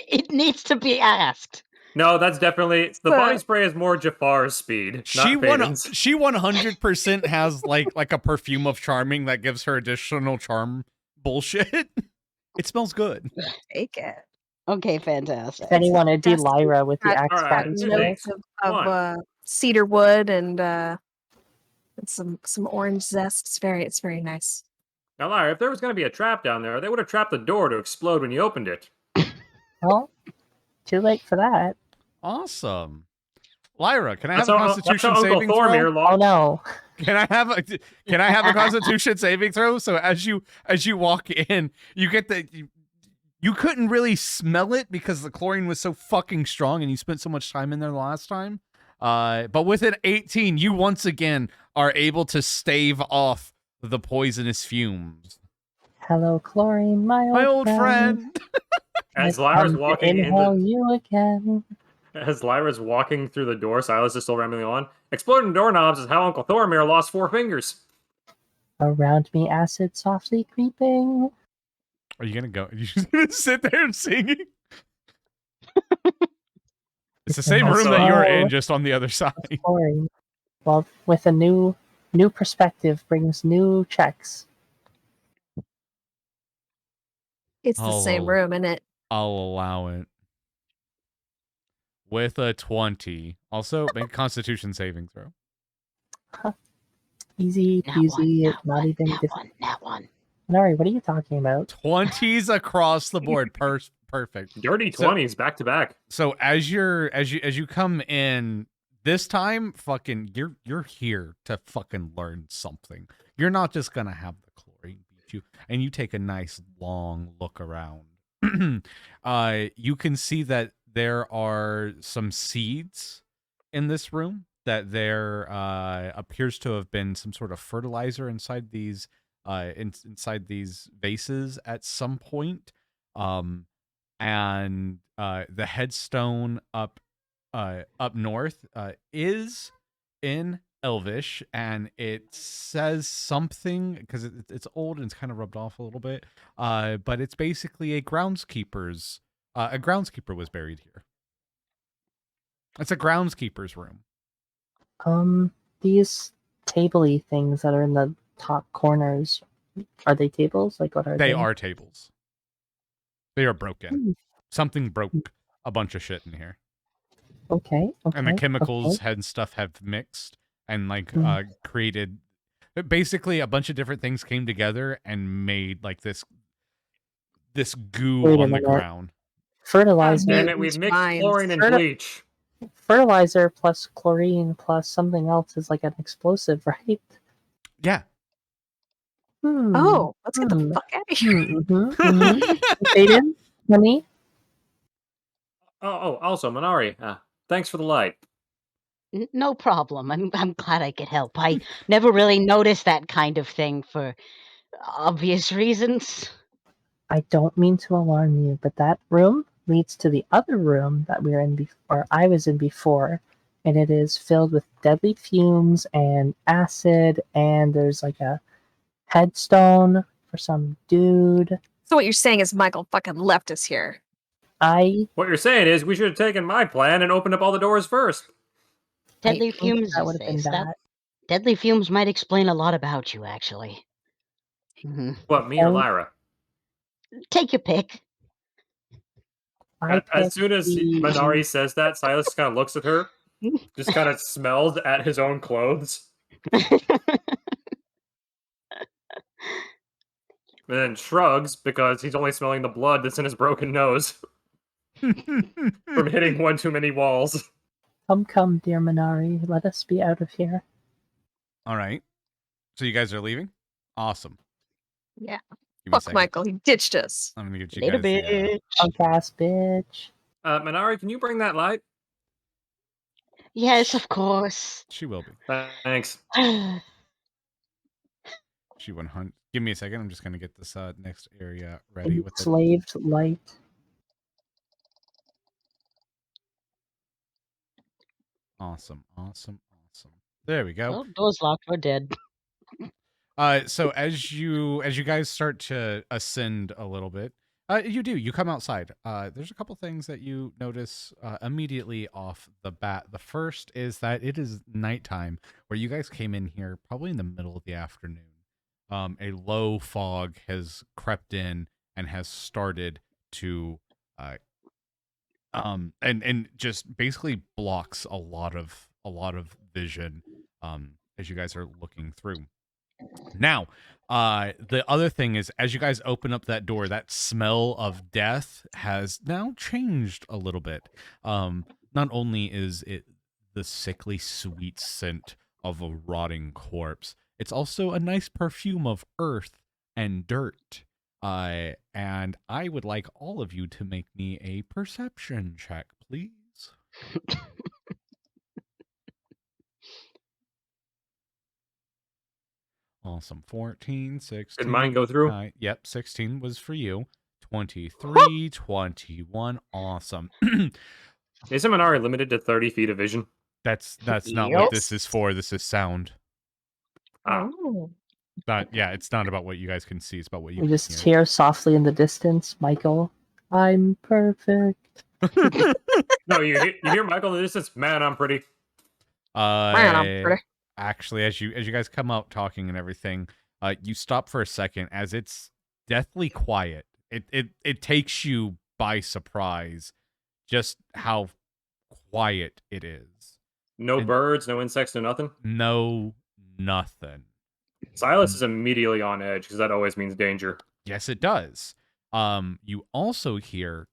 It needs to be asked. No, that's definitely the body So- spray is more Jafar's speed, She not Faden's. 100% has like a perfume of charming that gives her additional charm bullshit. It smells good. Take it. Okay, fantastic. If anyone would be Yes, Lyra with the got- axe Alright, body here's spray. the thing. Notes of One. cedar wood and some orange zest. It's very nice. Now, Lyra, if there was going to be a trap down there, they would have trapped the door to explode when you opened it. Well, too late for that. Awesome. Lyra, can I That's have a how Constitution Uncle saving Thormir throw? Oh lost. no. Can I have a Constitution saving throw? So as you walk in, you get you couldn't really smell it because the chlorine was so fucking strong and you spent so much time in there the last time. But with an 18, you once again are able to stave off the poisonous fumes. Hello, Chlorine, my old friend. As I've Lyra's come to walking in inhale the, you again. as Lyra's walking through the door, Silas is still rambling on. Exploding doorknobs is how Uncle Thormir lost 4 fingers. Around me, acid softly creeping. Are you gonna go? Are you just gonna sit there singing? It's the same room that you're in, just on the other side. Chlorine. Well, with a new perspective brings new checks. It's the same Oh. room, isn't it? I'll allow it. With a 20. Also, make a Constitution saving throw. Easy peasy, not even difficult. That one. Manari, what are you talking about? 20s across the board. Perfect. Dirty So- 20s back to back. So as you come in this time, fucking you're here to fucking learn something. You're not just gonna have the chlorine beat you. And you take a nice long look around. You can see that there are some seeds in this room, that there appears to have been some sort of fertilizer inside these inside these vases at some point. And the headstone up north is in Elvish, and it says something because it's old and it's kind of rubbed off a little bit. But it's basically a groundskeeper's. A groundskeeper was buried here. It's a groundskeeper's room. These tabley things that are in the top corners, are they tables? Like, what are they? They are tables. They are broken. Hmm. Something broke a bunch of shit in here. Okay. Okay. And the chemicals okay. and stuff have mixed and like Mm. created basically a bunch of different things came together and made like this goo Wait a on the minute. ground. God Fertilizer. damn it, we've Mutant mixed minds. chlorine and Ferti- bleach. Fertilizer plus chlorine plus something else is like an explosive, right? Yeah. Oh, let's get the fuck out of here. Faden, honey, Oh, also, Manari, thanks for the light. No problem. I'm glad I could help. I never really noticed that kind of thing for obvious reasons. I don't mean to alarm you, but that room leads to the other room that we were in before, I was in before, and it is filled with deadly fumes and acid, and there's like a headstone for some dude. So what you're saying is Michael fucking left us here. What you're saying is we should have taken my plan and opened up all the doors first. Deadly think fumes, that you would have say? been bad. Deadly fumes might explain a lot about you, actually. What, me or Oh. Lyra? Take your pick. I As picked soon as the- Manari says that, Sylus kind of looks at her, just kind of smells at his own clothes, and then shrugs because he's only smelling the blood that's in his broken nose from hitting one too many walls. Come, dear Manari, let us be out of here. All right. So you guys are leaving? Awesome. Yeah. Give me a Fuck second. Michael, he ditched us. I'm gonna get you Later, guys the, bitch. Punk ass bitch. Manari, can you bring that light? Yes, of course. she will be. Thanks. She 100. Give me a second. I'm just gonna get this next area ready with it. Enslaved light. Awesome. There we go. Well, door's locked. We're dead. So as you guys start to ascend a little bit, you come outside. There's a couple things that you notice immediately off the bat. The first is that it is nighttime, where you guys came in here probably in the middle of the afternoon. A low fog has crept in and has started to and just basically blocks a lot of vision as you guys are looking through. Now, the other thing is, as you guys open up that door, that smell of death has now changed a little bit. Not only is it the sickly sweet scent of a rotting corpse, it's also a nice perfume of earth and dirt. And I would like all of you to make me a perception check, please. Awesome. 14, 16. Did mine go through? Yep, 16 was for you. 23, 21. Awesome. Isn't Manari limited to 30 feet of vision? That's not what this is for. This is sound. Oh. Yeah, it's not about what you guys can see. It's about what you We can just hear softly in the distance, Michael, I'm perfect. No, you hear Michael in the distance. Man, I'm pretty. Man, I'm pretty. Actually, as you guys come out talking and everything, you stop for a second as it's deathly quiet. It takes you by surprise just how quiet it is. No birds, no insects, no nothing? No, nothing. Sylus is immediately on edge because that always means danger. Yes, it does. You also hear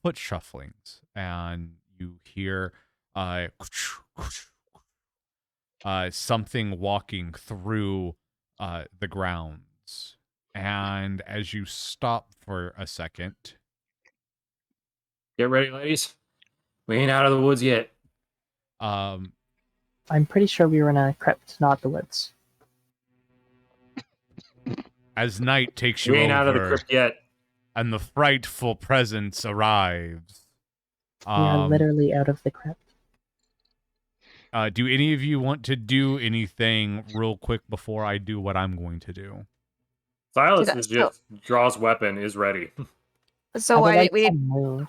foot shufflings, and you hear something walking through the grounds. And as you stop for a second, get ready, ladies. We ain't out of the woods yet. I'm pretty sure we were in a crypt, not the woods. As night takes you We ain't over, out of the crypt yet. And the frightful presence arrives. We are literally out of the crypt. Do any of you want to do anything real quick before I do what I'm going to do? Sylus is just draws weapon, is ready. So we move.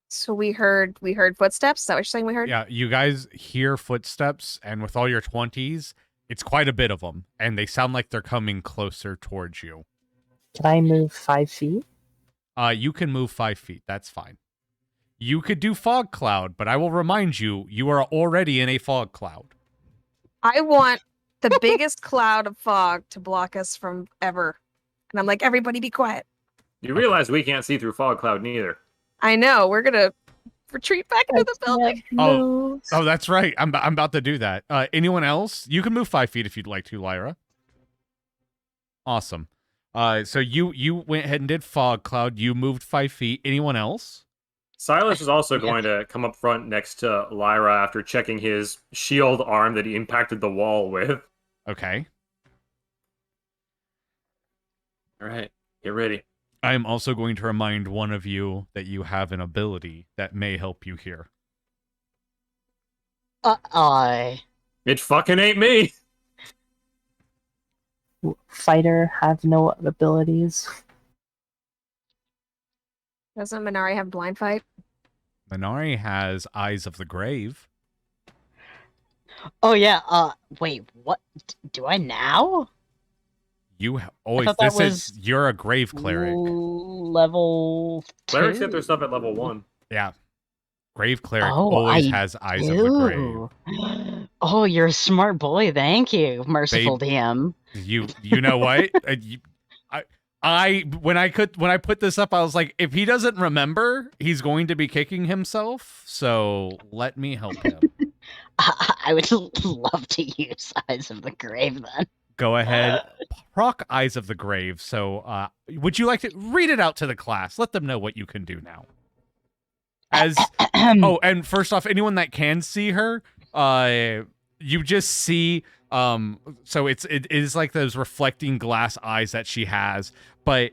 So we heard footsteps. Is that what you're saying? We heard. Yeah, you guys hear footsteps, and with all your 20s, it's quite a bit of them, and they sound like they're coming closer towards you. Can I move 5 feet? You can move 5 feet. That's fine. You could do fog cloud, but I will remind you, you are already in a fog cloud. I want the biggest cloud of fog to block us from ever. And I'm like, everybody be quiet. You realize we can't see through fog cloud neither. I know. We're going to retreat back into the building. Oh, that's right. I'm about to do that. Anyone else? You can move 5 feet if you'd like to, Lyra. Awesome. So you went ahead and did fog cloud. You moved 5 feet. Anyone else? Sylus is also going to come up front next to Lyra after checking his shield arm that he impacted the wall with. Okay. All right, get ready. I am also going to remind one of you that you have an ability that may help you here. It fucking ain't me! Fighter have no abilities. Doesn't Manari have blind fight? Manari has Eyes of the Grave. Oh yeah. Wait. What? Do I now? You always. thought that This is you're a grave cleric. Level 2? Clerics get their stuff at level 1. Yeah. Grave cleric Oh, always I has Eyes of the Grave. do. Oh, you're a smart boy. Thank you, merciful DM. You know what? When I put this up, I was like, if he doesn't remember, he's going to be kicking himself. So let me help him. I would love to use Eyes of the Grave then. Go ahead, proc Eyes of the Grave. So, would you like to read it out to the class? Let them know what you can do now. As oh, and first off, anyone that can see her, you just see. So it is like those reflecting glass eyes that she has, but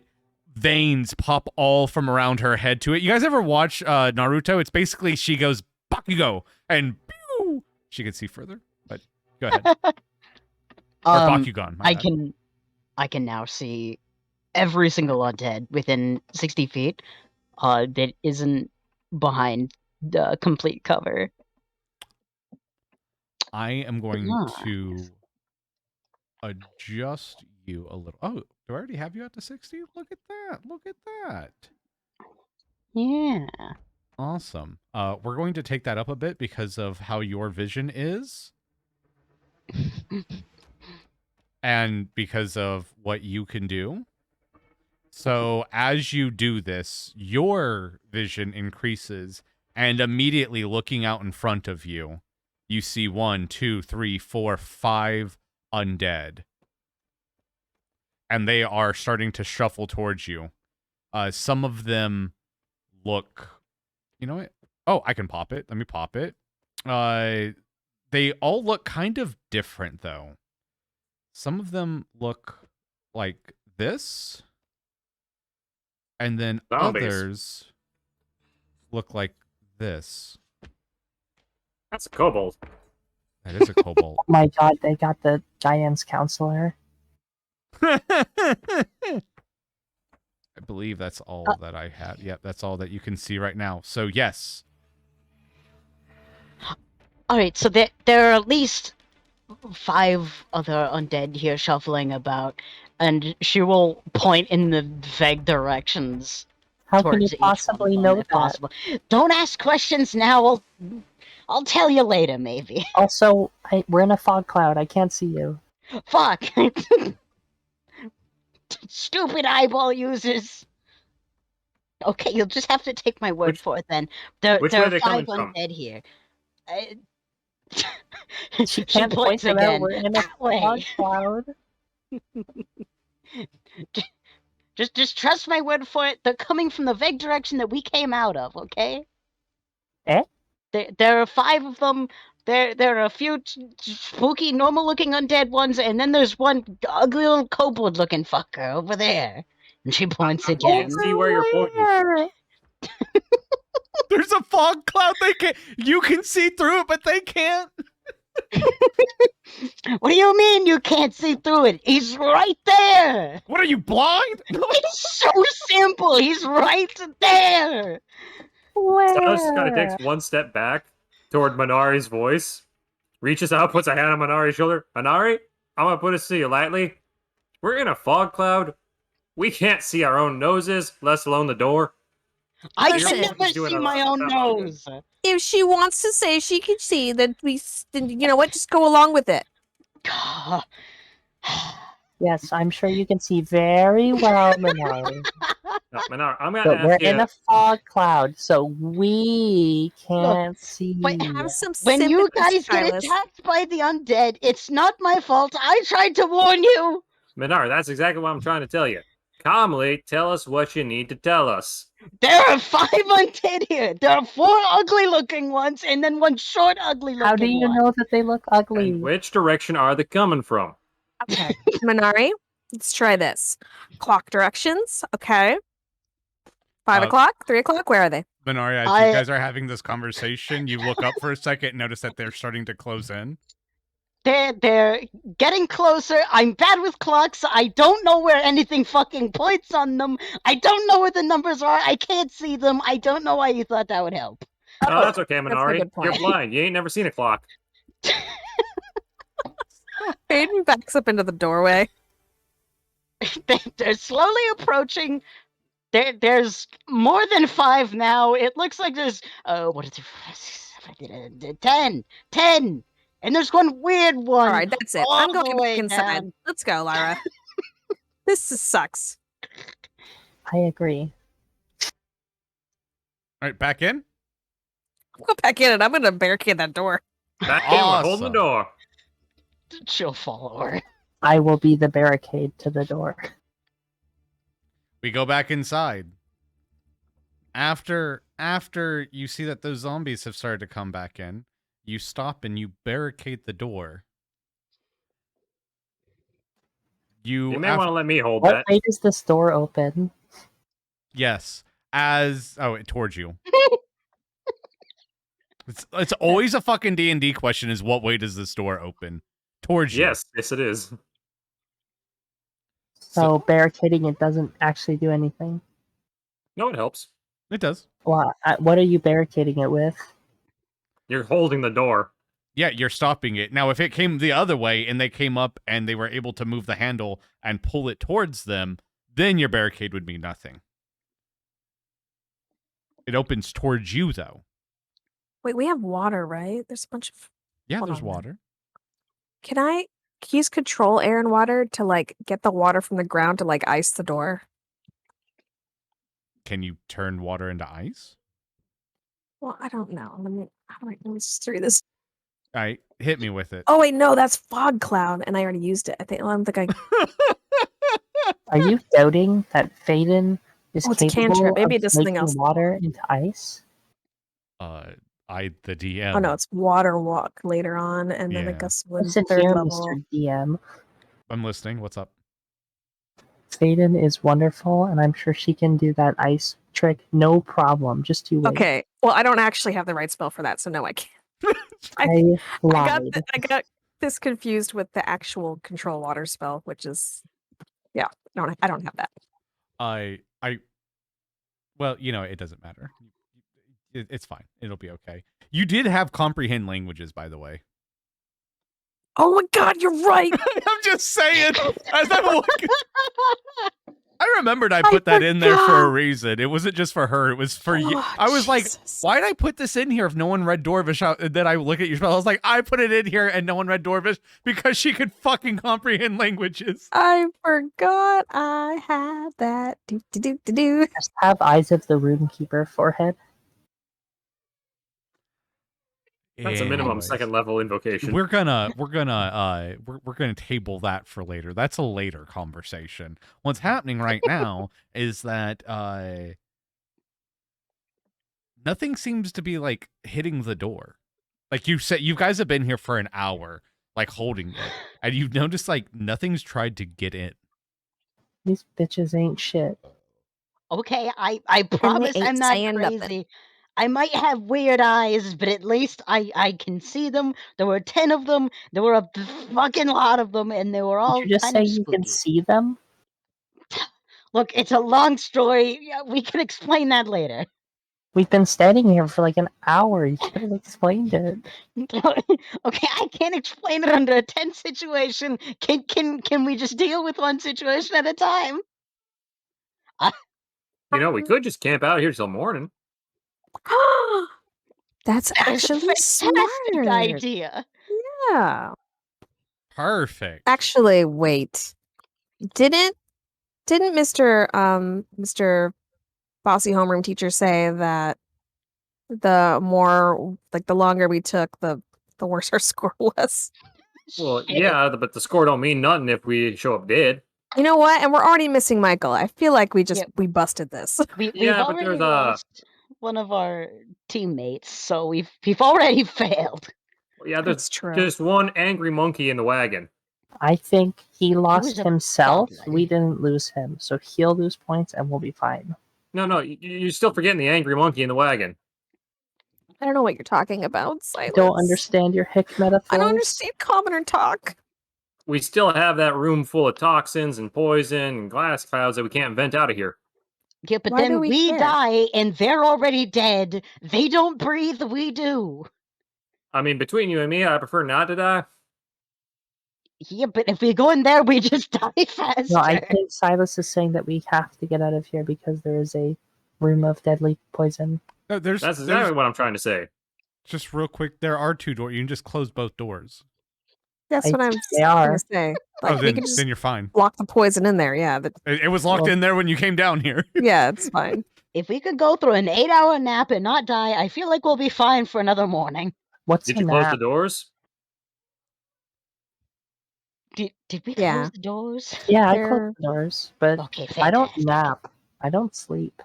veins pop all from around her head to it. You guys ever watch Naruto? It's basically she goes Bakugo and pew! She can see further. But go ahead. Or Bakugan. I can now see every single undead within 60 feet that isn't behind the complete cover. I am going to adjust you a little. Oh, do I already have you out to 60? Look at that. Look at that. Yeah. Awesome. We're going to take that up a bit because of how your vision is. And because of what you can do. So as you do this, your vision increases, and immediately looking out in front of you, you see 1, 2, 3, 4, 5 undead. And they are starting to shuffle towards you. Some of them look... You know what? Oh, I can pop it. Let me pop it. They all look kind of different, though. Some of them look like this. And then Zombies. others look like this. That's a kobold. That is a kobold. Oh my god, they got the Giant's Counselor. I believe that's all that I had. Yep, that's all that you can see right now. So, yes. Alright, so there are at least 5 other undead here shuffling about, and she will point in the vague directions. How can you towards each possibly one know of them, that? if possible. Don't ask questions now. I'll tell you later, maybe. Also, we're in a fog cloud. I can't see you. Fuck. Stupid eyeball users. Okay, you'll just have to take my word for it then. There Which way are are they 5 coming from? undead here. She She can't points point them out. again. We're in a That way. fog cloud. Just trust my word for it. They're coming from the vague direction that we came out of, okay? Eh? There are 5 of them. There are a few spooky, normal-looking undead ones, and then there's one ugly little kobold-looking fucker over there. And she points I again. can't see where you're pointing. There's a fog cloud. You can see through it, but they can't. What do you mean you can't see through it? He's right there! What are you, blind? It's so simple! He's right there! Sylus just kind of takes one step back toward Manari's voice, reaches out, puts a hand on Manari's shoulder. Manari, I'm gonna put it to you lightly. We're in a fog cloud. We can't see our own noses, let alone the door. I Your Listen. can voice never is doing see a my lot- own that's not good. nose. If she wants to say she can see, then then you know what? Just go along with it. Yes, I'm sure you can see very well, Manari. No, Manari, I'm gonna But we're ask in you. a fog cloud, so we can't see. but Have some when you sympathy, guys get Silas. attacked by the undead, it's not my fault. I tried to warn you. Minar, that's exactly what I'm trying to tell you. Calmly tell us what you need to tell us. There are 5 undead here. There are 4 ugly-looking ones, and then 1 short, ugly-looking How do you one. know that they look ugly? And which direction are they coming from? Okay, Manari, let's try this. Clock directions. Okay. 5 o'clock, 3 o'clock. Where are they? Manari, as you guys are having this conversation, you look up for a second and notice that they're starting to close in. They're getting closer. I'm bad with clocks. I don't know where anything fucking points on them. I don't know where the numbers are. I can't see them. I don't know why you thought that would help. Oh, that's okay, a Minari. good point. You're blind. You ain't never seen a clock. Faden backs up into the doorway. They're slowly approaching. There's more than 5 now. It looks like there's what is it? 10. And there's one weird one. All right, that's it. all I'm the going way back inside. down. Let's go, Lyra. Sucks. I agree. All right, back in. I'll go back in and I'm gonna barricade that door. Back in, we're holding the Awesome. door. She'll follow her. I will be the barricade to the door. We go back inside. After you see that those zombies have started to come back in, you stop and you barricade the door. You may want to let me hold What that. way does this door open? Yes, towards you. It's always a fucking D&D question: is what way does this door open? Towards you. Yes, it is. So barricading it doesn't actually do anything. No, it helps. It does. Well, what are you barricading it with? You're holding the door. Yeah, you're stopping it. Now, if it came the other way and they came up and they were able to move the handle and pull it towards them, then your barricade would mean nothing. It opens towards you, though. Wait, we have water, right? There's a bunch of. Yeah, Hold there's on then. water. Can I use control air and water to like get the water from the ground to like ice the door? Can you turn water into ice? Well, I don't know. Let me just read this. All right, hit me with it. Oh wait, no, that's fog cloud, and I already used it. I don't think I. Are you doubting that Faden is Oh, it's a capable cantrip. Maybe of it does something making else. water into ice? The DM. Oh no, it's water walk later on, and then Yeah. it goes with Listen third here, level. Mr. DM. I'm listening. What's up? Faden is wonderful, and I'm sure she can do that ice trick no problem. Just you wait. Okay, well, I don't actually have the right spell for that, so no, I can't. I I lied. got this confused with the actual control water spell, which is, yeah, I don't have that. Well, it doesn't matter. It's fine. It'll be okay. You did have comprehend languages, by the way. Oh my god, you're right. I'm just saying. As I'm looking, I remembered I put that in there for a forgot. reason. It wasn't just for her. It was for you. Oh, I was like, Jesus. why did I put this in here if no one read Dwarvish out? And then I look at your spell. I was like, I put it in here and no one read Dwarvish because she could fucking comprehend languages. I forgot I had that. Do. Just have Eyes of the Runekeeper forehead. That's a minimum Anyways. second level invocation. We're gonna table that for later. That's a later conversation. What's happening right now is that nothing seems to be like hitting the door. Like you said, you guys have been here for an hour, like holding it, and you've noticed like nothing's tried to get in. These bitches ain't shit. Okay, I promise ain't I'm not saying crazy. nothing. I might have weird eyes, but at least I can see them. There were 10 of them. There were a fucking lot of them, and they were all Did you just kind say of you spooky. can see them? Look, it's a long story. Yeah, we can explain that later. We've been standing here for like an hour. You could have explained it. Okay, I can't explain it under a tense situation. Can we just deal with one situation at a time? You know, we could just camp out here till morning. That's That's a actually fantastic smart. idea. Yeah. Perfect. Actually, wait. Didn't Mr. Bossy homeroom teacher say that the longer we took, the worse our score was? Well, Shit. yeah, but the score don't mean nothing if we show up dead. You know what? And we're already missing Michael. I feel like we Yep. we busted this. We've Yeah, but already there's lost one of our teammates, so we've already failed. yeah, That's there's true. just one angry monkey in the wagon. I think he was lost a himself. goblin. We didn't lose him, so he'll lose points and we'll be fine. No, you're still forgetting the angry monkey in the wagon. I don't know what you're talking about, Silas. Don't understand your hick metaphors? I don't understand commoner talk. We still have that room full of toxins and poison and glass clouds that we can't vent out of here. Yeah, but Why do then we we care? die and they're already dead. They don't breathe, we do. I mean, between you and me, I prefer not to die. Yeah, but if we go in there, we just die faster. No, I think Silas is saying that we have to get out of here because there is a room of deadly poison. No, That's exactly what I'm trying to say. just real quick. There are 2 doors. You can just close both doors. That's I what I'm think they gonna are. say. Oh, Like we then, can just then you're fine. lock the poison in there. Yeah, It was locked Well- in there when you came down here. yeah, it's fine. If we could go through an 8-hour nap and not die, I feel like we'll be fine for another morning. What's Did a you close nap? the doors? Did we Yeah. close the doors? Yeah, I They're- closed the doors, but Okay, I don't fantastic. nap. I don't sleep.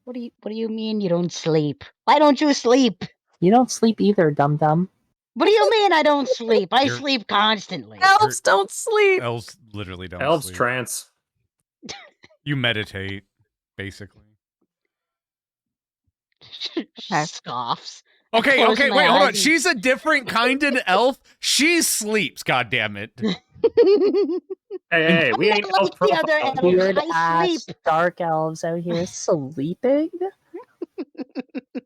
What do you mean you don't sleep? Why don't you sleep? You don't sleep either, dum-dum. What do you mean I don't sleep? I You're- sleep constantly. Elves don't sleep. Elves literally don't Elves sleep. trance. You meditate, basically. Okay. Scoffs. Okay, close okay, my wait, hold on. eyes and- She's a different kind of elf. She sleeps, goddammit. Hey, we ain't Like elf the other profile. elves. Weird I ass sleep. dark elves out here sleeping.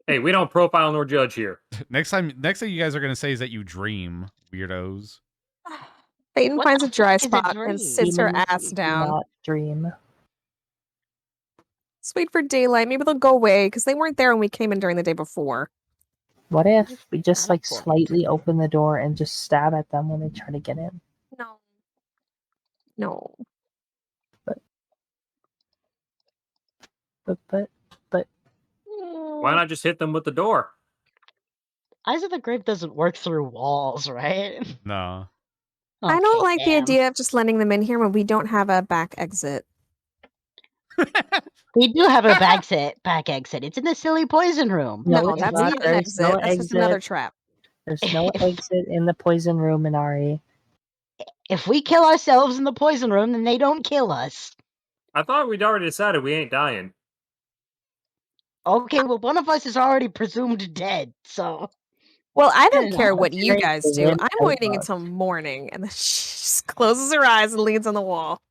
Hey, we don't profile nor judge here. Next thing you guys are gonna say is that you dream, weirdos. Peyton What finds the a dry fuck is a spot dream? and sits her Demons ass do down. Not dream. Let's wait for daylight. Maybe they'll go away because they weren't there when we came in during the day before. What if we just like Teleport. slightly open the door and just stab at them when they try to get in? No. No. But Why not just hit them with the door? Eyes of the Grave doesn't work through walls, right? No. I don't Okay, like the damn. idea of just letting them in here when we don't have a back exit. We do have a back exit. It's in the silly poison room. No, No, it's that's not. not an There's exit. no That's just another exit. trap. There's no If- exit in the poison room, Manari. If we kill ourselves in the poison room, then they don't kill us. I thought we'd already decided we ain't dying. Okay, well, one of us is already presumed dead, so. Well, I don't Good care enough. what you Drink guys the do. wind I'm out waiting of us. until morning, and then she just closes her eyes and leans on the wall.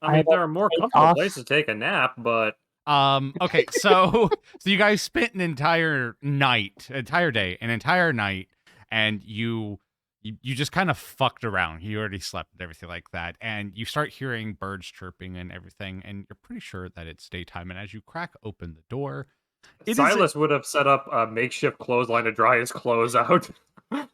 I mean, there are more take comfortable off. places to take a nap, but Okay, so you guys spent an entire day, and you just kind of fucked around. You already slept and everything like that, and you start hearing birds chirping and everything, and you're pretty sure that it's daytime. And as you crack open the door, it is Silas would have set up a makeshift clothesline to dry his clothes out.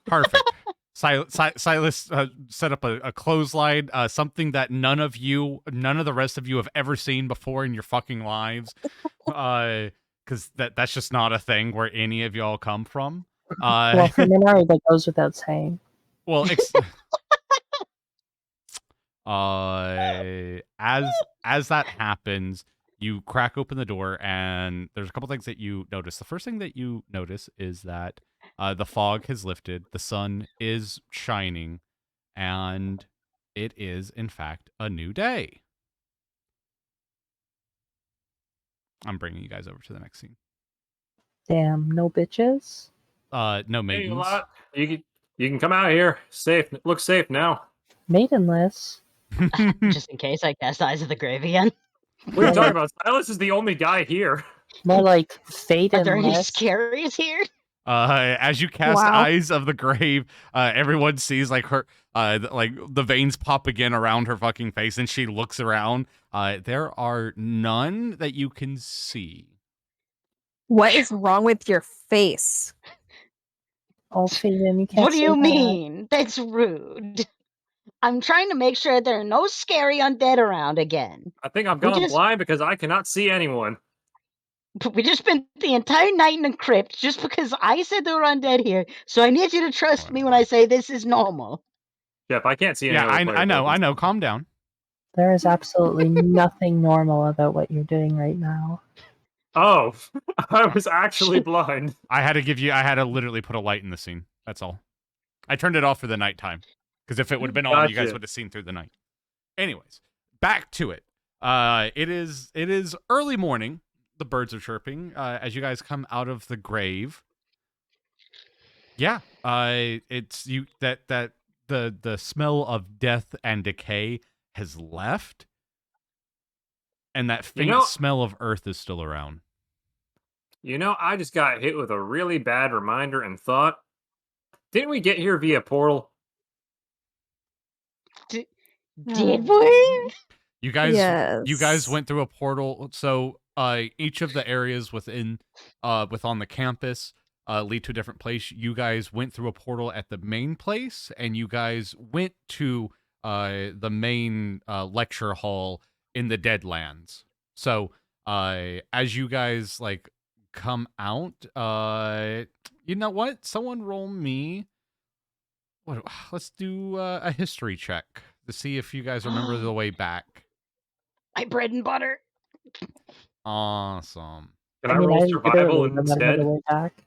perfect. Silas set up a clothesline, something that none of the rest of you have ever seen before in your fucking lives, because that's just not a thing where any of y'all come from. Well, for Manari, that goes without saying. Well, as that happens, you crack open the door, and there's a couple things that you notice. The first thing that you notice is that the fog has lifted, the sun is shining, and it is, in fact, a new day. I'm bringing you guys over to the next scene. Damn, no bitches. No Hey, maidens. lot. You can come out here. Safe. Look safe now. Maidenless. Just in case I cast Eyes of the Grave again. What are you talking about? Silas is the only guy here. More like Are there any Faden-less. scaries here? As you cast Wow. Eyes of the Grave, everyone sees like her, like the veins pop again around her fucking face, and she looks around. There are none that you can see. What is wrong with your face? Oh, Faden, you can't What do say you that. mean? That's rude. I'm trying to make sure there are no scary undead around again. I think I've We gone just- blind because I cannot see anyone. We just spent the entire night in the crypt just because I said there were undead here, so I need you to trust me when I say this is normal. Jeff, I can't see any Yeah, other player I know. tokens. Calm down. There is absolutely nothing normal about what you're doing right now. Oh, I was actually blind. I had to literally put a light in the scene. That's all. I turned it off for the nighttime because if it would have been on, you guys Gotcha. would have seen through the night. Anyways, back to it. It is early morning. The birds are chirping as you guys come out of the grave. Yeah, it's you that the smell of death and decay has left, and that faint smell of earth is still around. You know, I just got hit with a really bad reminder and thought. Didn't we get here via portal? Did we? You guys Yes. went through a portal. So each of the areas within on the campus lead to a different place. You guys went through a portal at the main place, and you guys went to the main lecture hall in the Deadlands. So as you guys like come out, you know what? Someone roll me. Let's do a history check to see if you guys remember the way back. My bread and butter. Awesome. Can I roll survival literally remember instead? the way back.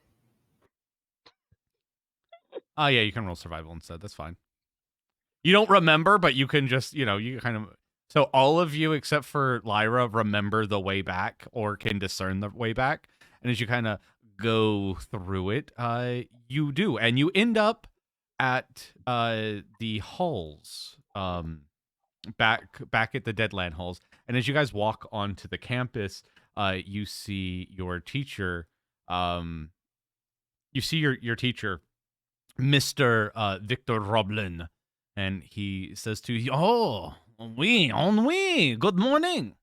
Oh, yeah, you can roll survival instead. That's fine. You don't remember, but you can just, you kind of... So all of you, except for Lyra, remember the way back or can discern the way back. And as you kind of go through it, you do. And you end up at the halls, back at the Deadland halls. And as you guys walk onto the campus, you see your teacher. You see your teacher, Mr. Victor Roblin, and he says to you, "Oh, oui, good morning.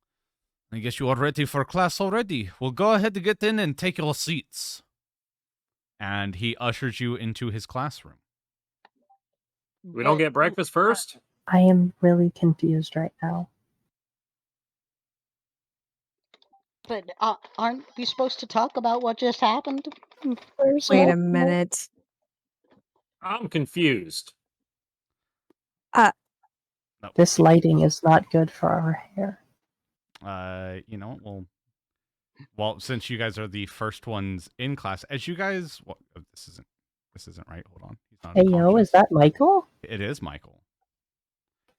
I guess you are ready for class already. Well, go ahead and get in and take your seats." And he ushers you into his classroom. We don't get breakfast first? I am really confused right now. But aren't we supposed to talk about what just happened? Wait a minute. I'm confused. This lighting is not good for our hair. Well, since you guys are the first ones in class, as you guys, this isn't right. Hold on. He's not Hey, yo, is that Michael? It is Michael.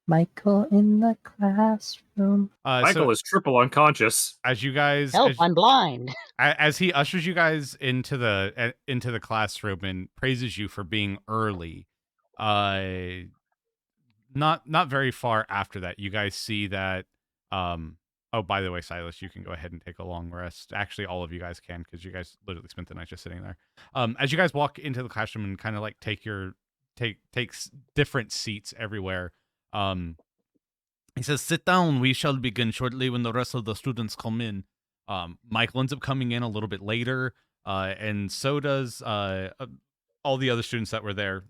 Michael in the classroom. Michael is triple unconscious. As you guys, Help! I'm blind. As he ushers you guys into the classroom and praises you for being early, not very far after that, you guys see that. Oh, by the way, Sylus, you can go ahead and take a long rest. Actually, all of you guys can, because you guys literally spent the night just sitting there. As you guys walk into the classroom and kind of like take different seats everywhere. He says, "Sit down. We shall begin shortly when the rest of the students come in." Michael ends up coming in a little bit later, and so does all the other students that were there.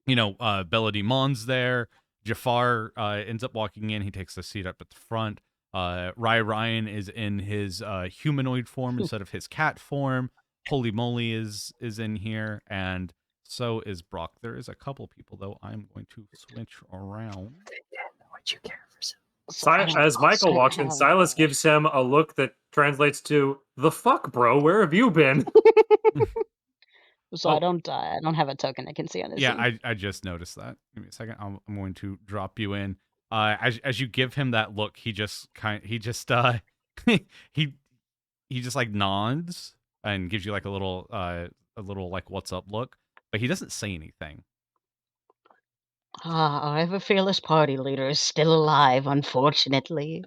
Belody Mon's there. Jafar ends up walking in. He takes a seat up at the front. Ryan is in his humanoid form instead of his cat form. Holy Moly is in here, and so is Brock. There is a couple people, though. I'm going to switch around. Would you care for As Michael walks in, Sylus gives him a look that translates to, "The fuck, bro? Where have you been?" So I don't have a token I can see on this. Yeah, I just noticed that. Give me a second. I'm going to drop you in. As you give him that look, he just he just like nods and gives you like a little like what's up look, but he doesn't say anything. I have a fearless party leader is still alive, unfortunately.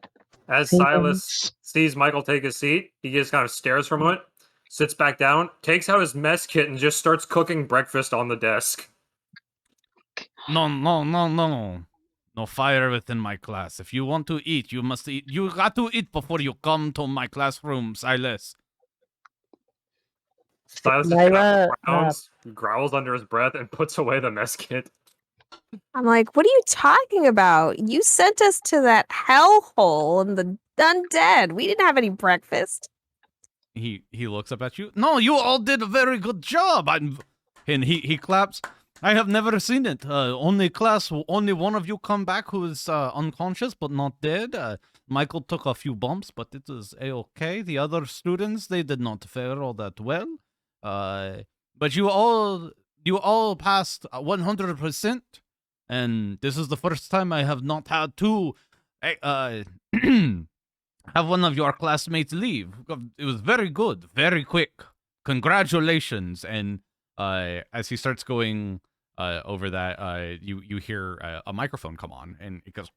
As Sylus sees Michael take his seat, he just kind of stares for a moment. sits back down, takes out his mess kit, and just starts cooking breakfast on the desk. No, no, no, no. No fire within my class. If you want to eat, you must eat. You got to eat before you come to my classroom, Sylus. Sylus just Lyra, growls under his breath, and puts away the mess kit. I'm like, what are you talking about? You sent us to that hellhole and the undead. We didn't have any breakfast. He looks up at you. No, you all did a very good job. And he claps. I have never seen it. Only one of you come back who is unconscious but not dead. Michael took a few bumps, but it was a-okay. The other students, they did not fare all that well. But you all passed 100%. And this is the first time I have not had to have one of your classmates leave. It was very good, very quick. Congratulations. And as he starts going over that, you hear a microphone come on, and it goes.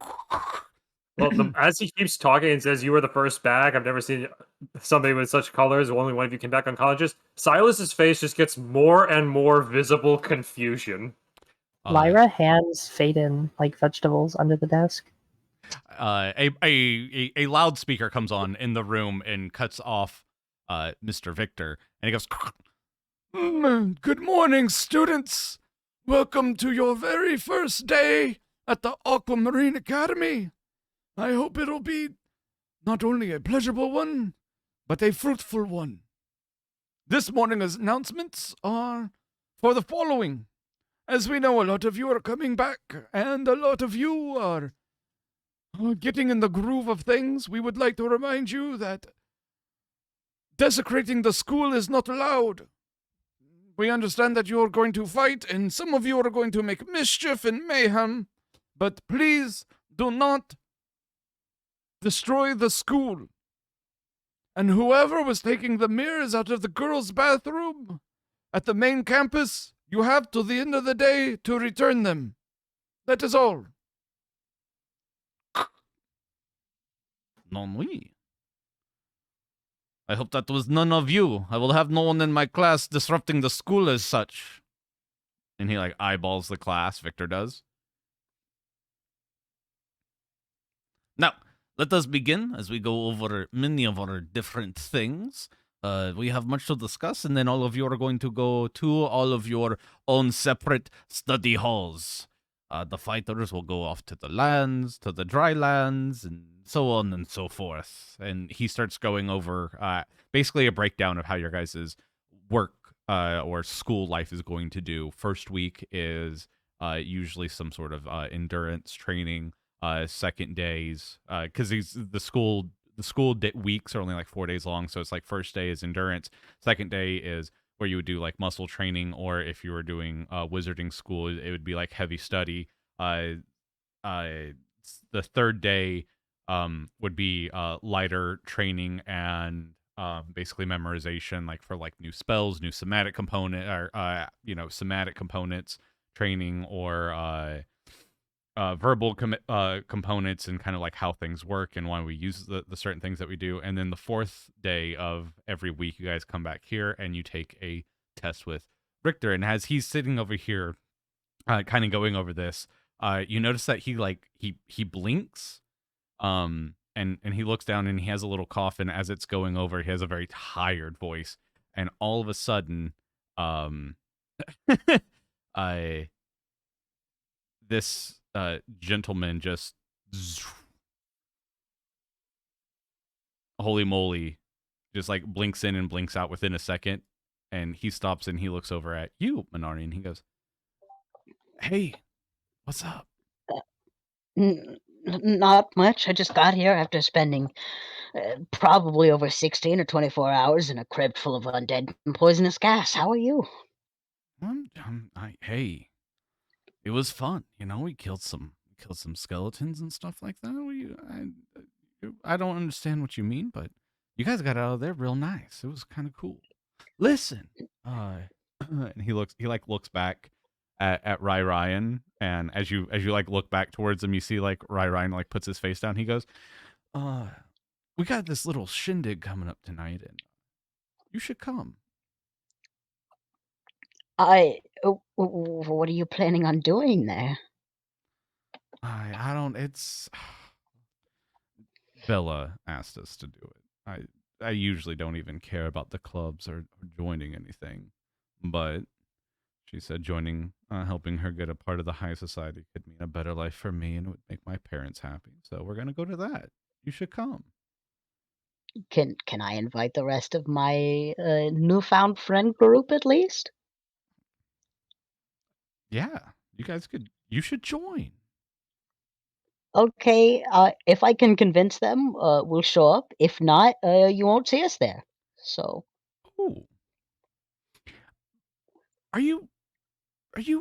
Well, as he keeps talking and says, "You were the first back. I've never seen somebody with such colors. Only one of you came back unconscious." Silas's face just gets more and more visible confusion. Lyra hands Faden like vegetables under the desk. A loudspeaker comes on in the room and cuts off Mr. Victor, and he goes, "Good morning, students. Welcome to your very first day at the Aquamarine Academy. I hope it'll be not only a pleasurable one, but a fruitful one. This morning's announcements are for the following. As we know, a lot of you are coming back, and a lot of you are getting in the groove of things. We would like to remind you that desecrating the school is not allowed. We understand that you are going to fight, and some of you are going to make mischief and mayhem, but please do not destroy the school. And whoever was taking the mirrors out of the girls' bathroom at the main campus, you have to the end of the day to return them. That is all." Non oui. I hope that was none of you. I will have no one in my class disrupting the school as such. And he eyeballs the class, Victor does. Now, let us begin as we go over many of our different things. We have much to discuss, and then all of you are going to go to all of your own separate study halls. The fighters will go off to the lands, to the dry lands, and so on and so forth. And he starts going over basically a breakdown of how your guys' work or school life is going to do. First week is usually some sort of endurance training. Second days, because the school weeks are only 4 days long, so it's first day is endurance, second day is where you would do muscle training, or if you were doing wizarding school, it would be heavy study. The third day would be lighter training and basically memorization, for new spells, new somatic component, or somatic components training, or verbal components, and kind of how things work and why we use the certain things that we do. And then the fourth day of every week, you guys come back here and you take a test with Richter. And as he's sitting over here, kind of going over this, you notice that he blinks, and he looks down and he has a little cough. And as it's going over, he has a very tired voice. And all of a sudden, this gentleman just, holy moly, just blinks in and blinks out within a second, and he stops and he looks over at you, Manari, and he goes, "Hey, what's up?" Not much. I just got here after spending probably over 16 or 24 hours in a crypt full of undead and poisonous gas. How are you? Hey, it was fun. We killed some skeletons and stuff like that. I don't understand what you mean, but you guys got out of there real nice. It was kind of cool. Listen, and he looks back at Ryan, and as you look back towards him, you see Ryan puts his face down. He goes, "We got this little shindig coming up tonight, and You should come. What are you planning on doing there? I don't. It's Bella asked us to do it. I usually don't even care about the clubs or joining anything, but she said joining, helping her get a part of the high society could mean a better life for me and it would make my parents happy. So we're gonna go to that. You should come. Can I invite the rest of my newfound friend group at least? Yeah, you guys could. You should join. Okay, if I can convince them, we'll show up. If not, you won't see us there. So, Ooh. Are you you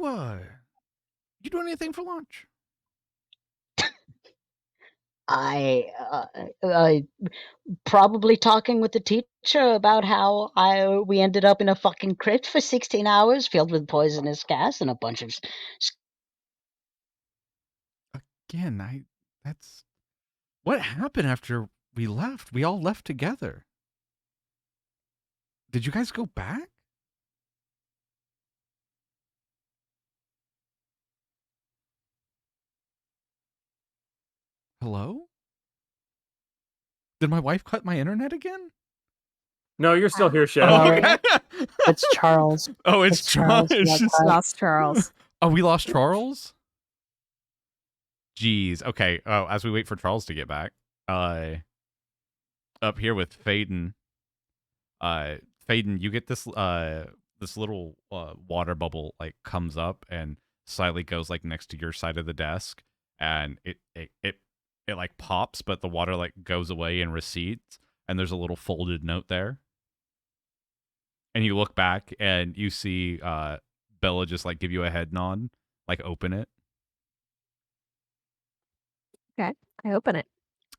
doing anything for lunch? I probably talking with the teacher about how we ended up in a fucking crypt for 16 hours filled with poisonous gas and a bunch of Again, that's what happened after we left. We all left together. Did you guys go back? Hello? Did my wife cut my internet again? No, you're still here, Shed. Oh, No. okay. It's Charles. Oh, it's It's Charles. Charles. Yeah, Charles. Lost Charles. Oh, we lost Charles? Jeez. Okay. Oh, as we wait for Charles to get back, up here with Faden. Faden, you get this this little water bubble like comes up and slightly goes like next to your side of the desk, and it like pops, but the water like goes away and recedes, and there's a little folded note there. And you look back and you see Bella just like give you a head nod, like open it. I open it.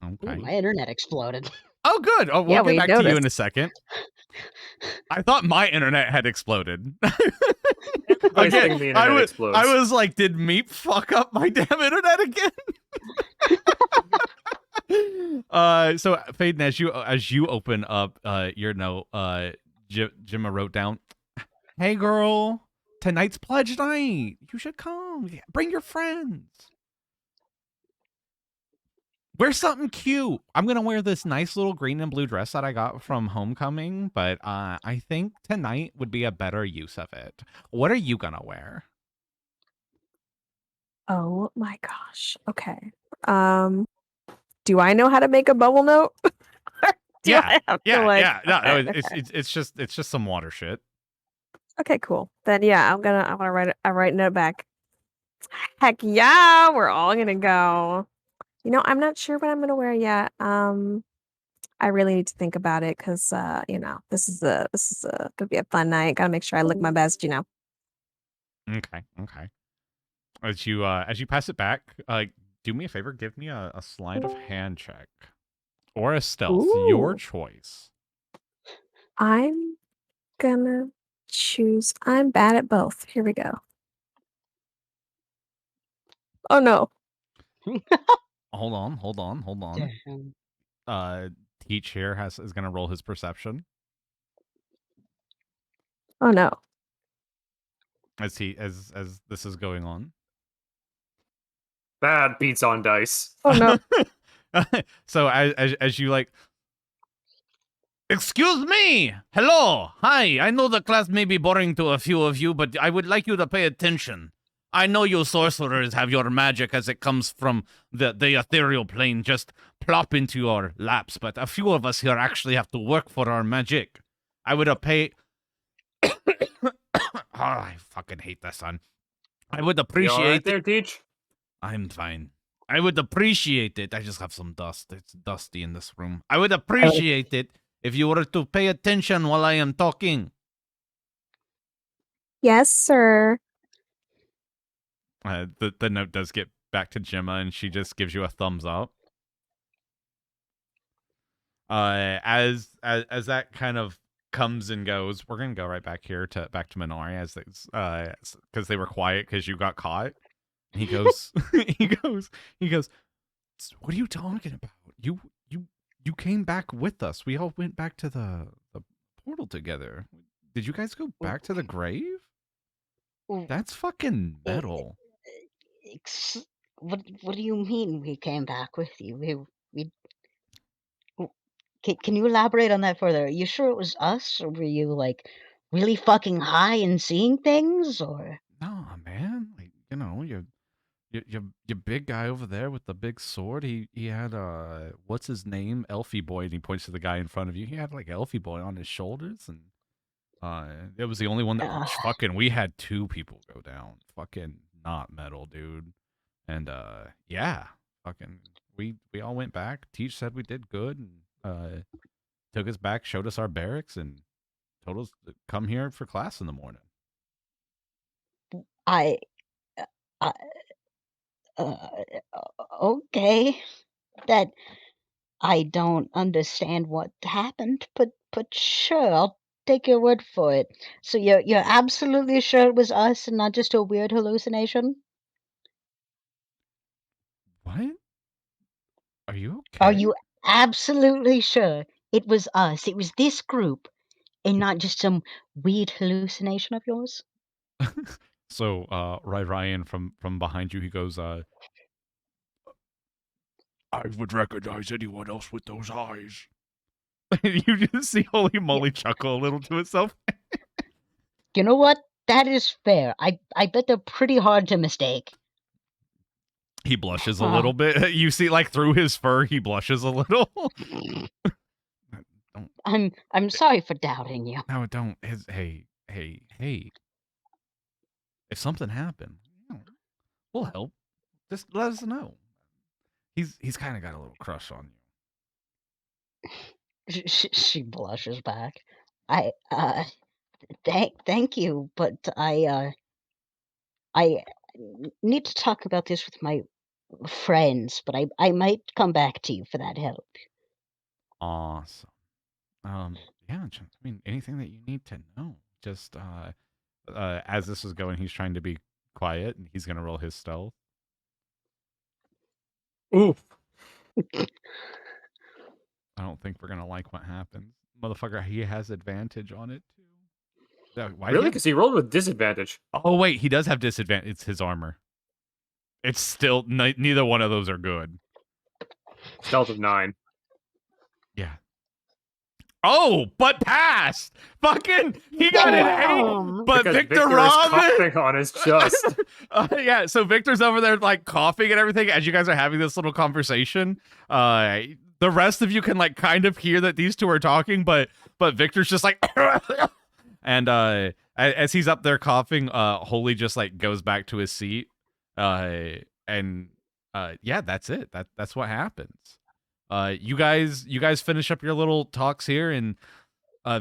Ooh, Okay. my internet exploded. Oh, good. Oh, we'll Yeah, get we back to you in noticed. a second. I thought my internet had exploded. Everybody's Again, thinking the internet explodes. I was like, did Meep fuck up my damn internet again? So Faden, as you open up your note, Jimma wrote down, "Hey girl, tonight's pledge night. You should come. Bring your friends. Wear something cute. I'm gonna wear this nice little green and blue dress that I got from homecoming, but I think tonight would be a better use of it. What are you gonna wear?" Oh my gosh. Okay. Do I know how to make a bubble note? Do Yeah, I have to, Yeah, like, yeah. No, okay, no, it's just some water shit. okay, cool. Then yeah, I'm gonna write it. I'm writing it back. Heck yeah, we're all gonna go. You know, I'm not sure what I'm gonna wear yet. I really need to think about it because you know, this is gonna be a fun night. Gotta make sure I look my best, you know. Okay. As you pass it back, do me a favor, give me a sleight of hand check or a stealth, your Ooh. choice. I'm gonna choose. I'm bad at both. Here we go. Oh no. Hold on. Damn. Teach here is gonna roll his perception Oh no. as this is going on. Bad beats on dice. Oh no. So as you like, excuse me, hello, hi. I know the class may be boring to a few of you, but I would like you to pay attention. I know you sorcerers have your magic as it comes from the ethereal plane just plop into your laps, but a few of us here actually have to work for our magic. I would pay. I fucking hate this, son. I would You appreciate all right it. there, Teach? I'm fine. I would appreciate it. I just have some dust. It's dusty in this room. I would appreciate it if you were to pay attention while I am talking. Yes, sir. The note does get back to Gemma, and she just gives you a thumbs up. As that kind of comes and goes, we're gonna go right back here to Manari as because they were quiet because you got caught. And he goes, he goes, "What are you talking about? You came back with us. We all went back to the portal together. Did you guys go back to the grave? W- That's fucking eh, metal. ex- what do you mean we came back with you? We can you elaborate on that further? Are you sure it was us, or were you like really fucking high and seeing things, or? No, man. Like, your big guy over there with the big sword. He had what's his name? Elfie boy, and he points to the guy in front of you. He had like Elfie boy on his shoulders, and it was the only one that fucking. We had 2 people go down. Fucking not metal, dude. And yeah, fucking. We all went back. Teach said we did good, and took us back, showed us our barracks, and told us to come here for class in the morning. I, I uh, okay. That I don't understand what happened, but sure, I'll take your word for it. So you're absolutely sure it was us and not just a weird hallucination? What? Are you Are okay? you absolutely sure it was us? It was this group and not just some weird hallucination of yours? So, Ryan from behind you, he goes, I would recognize anyone else with those eyes. You just see Holy Moly chuckle a little to himself. You know what? That is fair. I bet they're pretty hard to mistake. He blushes a little bit. You see, like, through his fur, he blushes a little. I'm sorry for doubting you. No, don't. Hey. If something happened, we'll help. Just let us know. He's kind of got a little crush on you. She blushes back. Thank you, but I need to talk about this with my friends, but I might come back to you for that help. Awesome. Yeah, I mean, anything that you need to know. Just, as this is going, he's trying to be quiet, and he's gonna roll his stealth. Oof. I don't think we're gonna like what happens. Motherfucker, he has advantage on it, too. Why Really? Because he rolled with disadvantage. Oh, wait, he does have disadvantage. It's his armor. It's still, neither one of those are good. Stealth of 9. Yeah. Oh, but passed! Fucking, he got an 8, but Because Victor is Robin! coughing on his chest. Yeah, so Victor's over there, like, coughing and everything as you guys are having this little conversation. The rest of you can, like, kind of hear that these 2 are talking, but Victor's just like... And as he's up there coughing, Holy just, like, goes back to his seat. Yeah, that's it. That's what happens. You guys finish up your little talks here, and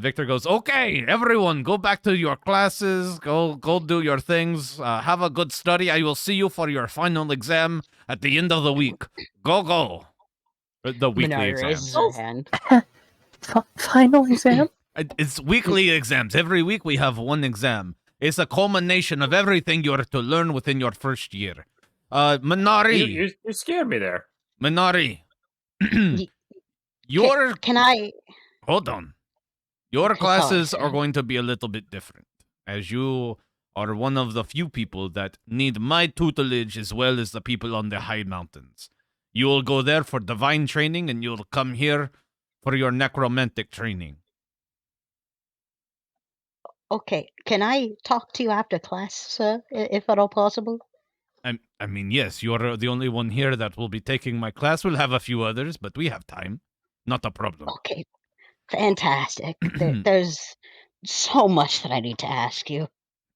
Victor goes, "Okay, everyone, go back to your classes. Go do your things. Have a good study. I will see you for your final exam at the end of the week. Go. The weekly Manari exams. raises her hand. Final exam? It's weekly exams. Every week we have one exam. It's a culmination of everything you are to learn within your first year. Manari, You scared me there. Manari, Y- your Can I? hold on. Your Sorry, classes are sir. going to be a little bit different, as you are one of the few people that need my tutelage as well as the people on the high mountains. You will go there for divine training, and you'll come here for your necromantic training. Okay, can I talk to you after class, sir, if at all possible? I mean, yes, you're the only one here that will be taking my class. We'll have a few others, but we have time. Not a problem. Okay, fantastic. There's so much that I need to ask you.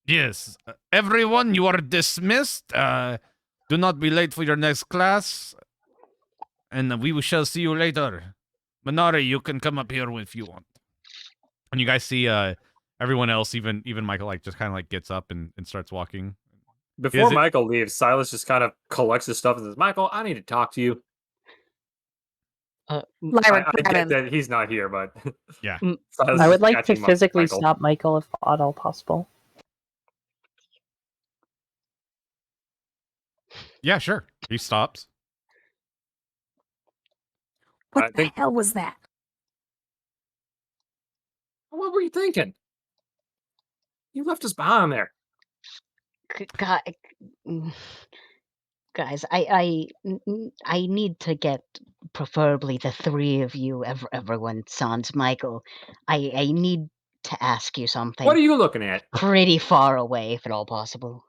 Yes, everyone, you are dismissed. Do not be late for your next class, and we shall see you later. Manari, you can come up here if you want. And you guys see everyone else, even Michael, like just kind of like gets up and starts walking. Before Michael leaves, Sylus just kind of collects his stuff and says, "Michael, I need to talk to you." Lyra, I grab get him. that he's not here, but Yeah. Sylus I is would like to catching physically Michael. stop Michael if at all possible. Yeah, sure. He stops. What the hell was that? What What were you thinking? You left us behind there. Guys, I need to get preferably the three of you, everyone, sans Michael. I need to ask you something. What are you looking at? Pretty far away, if at all possible.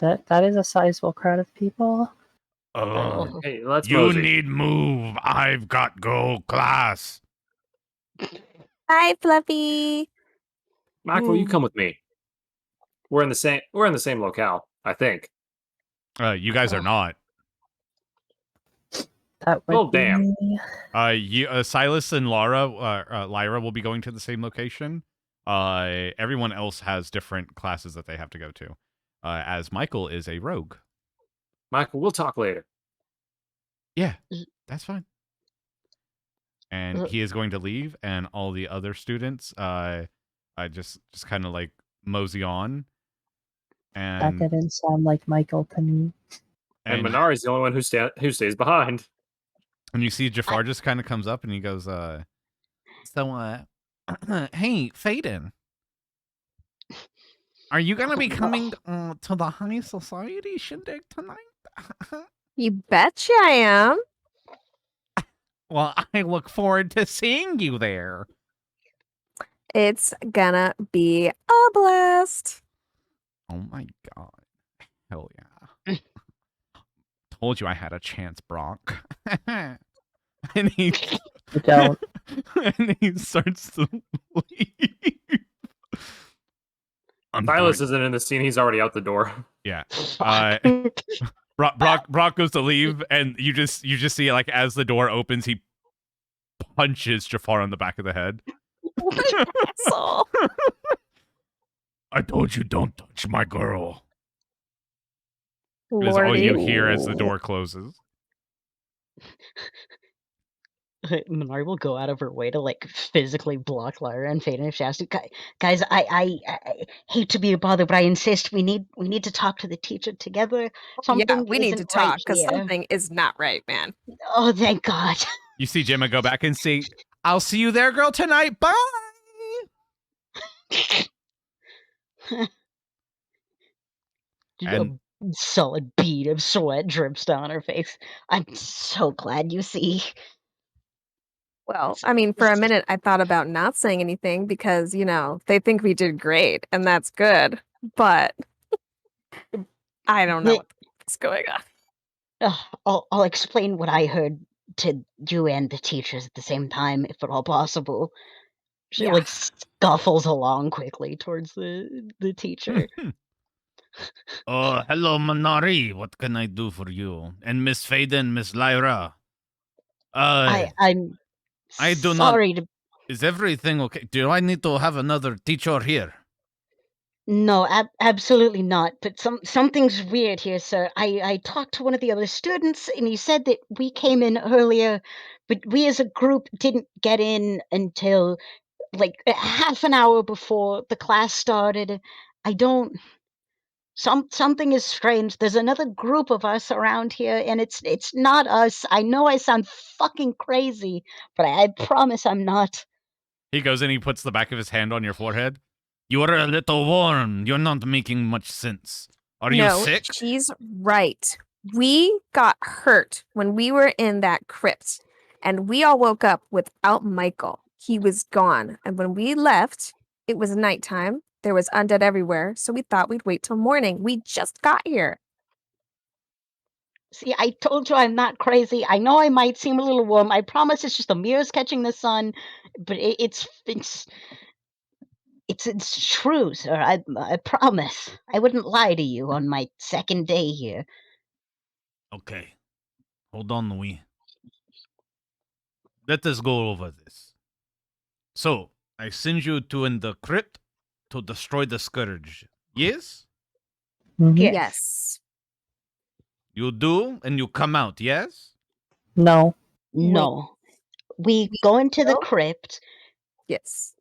That is a sizable crowd of people. Oh, Hey, let's you mosey. need move. I've got go class. Hi, Fluffy. Michael, you come with me. We're in the same locale, I think. You guys are not. That would Oh, be damn. me. Sylus and Lyra will be going to the same location. Everyone else has different classes that they have to go to. As Michael is a rogue. Michael, we'll talk later. Yeah, that's fine. And he is going to leave, and all the other students, just kind of like mosey on. That And didn't sound like Michael to me. And Manari's the only one who stays behind. And you see Jafar just kind of comes up and he goes, hey, Faden, are you going to be coming to the high society shindig tonight? You betcha I am. Well, I look forward to seeing you there. It's gonna be a blast. Oh my god. Hell yeah. Told you I had a chance, Brock. and he You don't. and he starts to leave. Sylus isn't in the scene, he's already out the door. Yeah. Brock goes to leave, and you just see, like, as the door opens, he punches Jafar on the back of the head. So I told you, don't touch my girl. Is all you hear as the door closes. Manari will go out of her way to like physically block Lyra and Faden if she has to. Guys, I hate to be a bother, but I insist we need to talk to the teacher together. Something we need to isn't talk right because here. something is not right, man. Oh, thank God. You see Gemma go back and say, I'll see you there, girl, tonight. Bye. And A solid bead of sweat drips down her face. I'm so glad you see. Well, I mean, for a minute, I thought about not saying anything because, they think we did great, and that's good. But I don't know what's going on. I'll explain what I heard to you and the teachers at the same time, if at all possible. She Yeah. like scuffles along quickly towards the teacher. Oh, hello, Manari. What can I do for you? And Miss Faden, Miss Lyra. I'm I do sorry not. Is everything okay? Do I need to have another teacher here? No, absolutely not. But something's weird here, sir. I talked to one of the other students, and he said that we came in earlier, but we as a group didn't get in until like half an hour before the class started. I don't. Something is strange. There's another group of us around here, and it's not us. I know I sound fucking crazy, but I promise I'm not. He goes and he puts the back of his hand on your forehead. You are a little warm. You're not making much sense. Are you sick? She's right. We got hurt when we were in that crypt, and we all woke up without Michael. He was gone, and when we left, it was nighttime. There was undead everywhere, so we thought we'd wait till morning. We just got here. See, I told you I'm not crazy. I know I might seem a little warm. I promise it's just the mirrors catching the sun, but it's true, sir. I promise. I wouldn't lie to you on my second day here. Okay. Hold on, Louis. Let us go over this. So, I send you to in the crypt to destroy the scourge. Yes? Mhm. Yes. You do, and you come out, yes? No. No. We go into the crypt. Yes.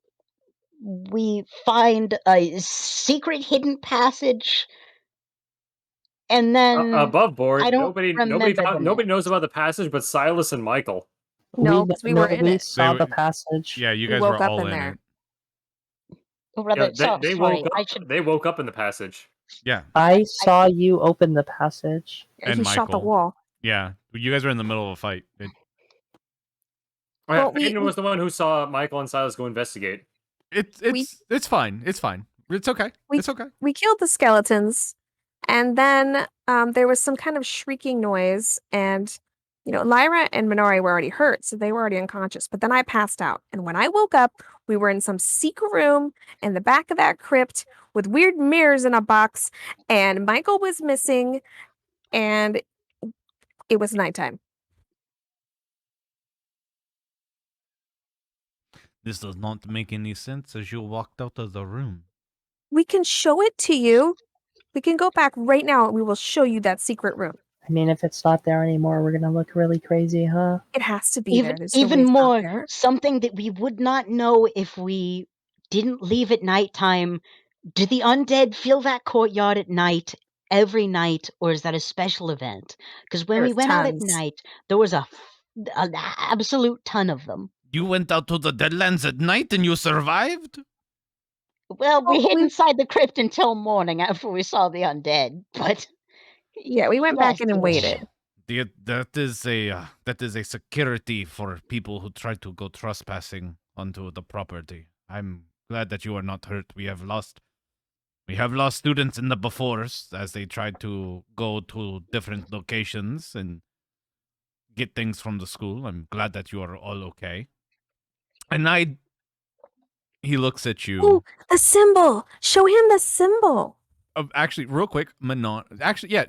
We find a secret hidden passage, and then Above board, I don't remember nobody knows about the passage but Sylus and Michael. No, because we were in we it. saw They the were- passage. Yeah, you We guys woke were up all in in there. it. Or rather, They sorry, woke up. I should. They woke up in the passage. Yeah, I saw you open the passage. and he shot the Michael. wall. Yeah, you guys were in the middle of a fight. Oh, yeah, Well, Faden was the one who saw Michael and Silas go investigate. It's fine. It's fine. It's okay. It's okay. We killed the skeletons, and then there was some kind of shrieking noise, and Lyra and Manari were already hurt, so they were already unconscious. But then I passed out, and when I woke up, we were in some secret room in the back of that crypt with weird mirrors in a box, and Michael was missing, and it was nighttime. This does not make any sense as you walked out of the room. We can show it to you. We can go back right now, and we will show you that secret room. I mean, if it's not there anymore, we're gonna look really crazy, huh? It has to be there. There's no way Even it's not more, there. something that we would not know if we didn't leave at nighttime. Do the undead feel that courtyard at night every night, or is that a special event? Because when we There's went out at tons. night, there was an absolute ton of them. You went out to the Deadlands at night and you survived? Well, we Oh, hid we- inside the crypt until morning after we saw the undead, but Yeah, we went back yes, in and waited. That is a security for people who try to go trespassing onto the property. I'm glad that you are not hurt. We have lost students in the befores as they tried to go to different locations and get things from the school. I'm glad that you are all okay. And he looks at you. Oh, the symbol. Show him the symbol. Actually, real quick,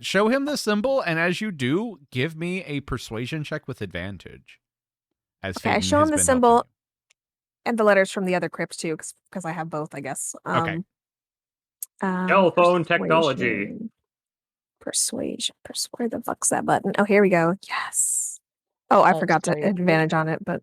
show him the symbol, and as you do, give me a persuasion check with advantage. As Okay, I Faden show has him the been symbol helping and the letters from the other crypts too, because I have both, I guess. Okay. Telephone technology. Persuasion. Where the fuck's that button? Oh, here we go. Yes. Oh, I forgot to sorry, advantage on it, but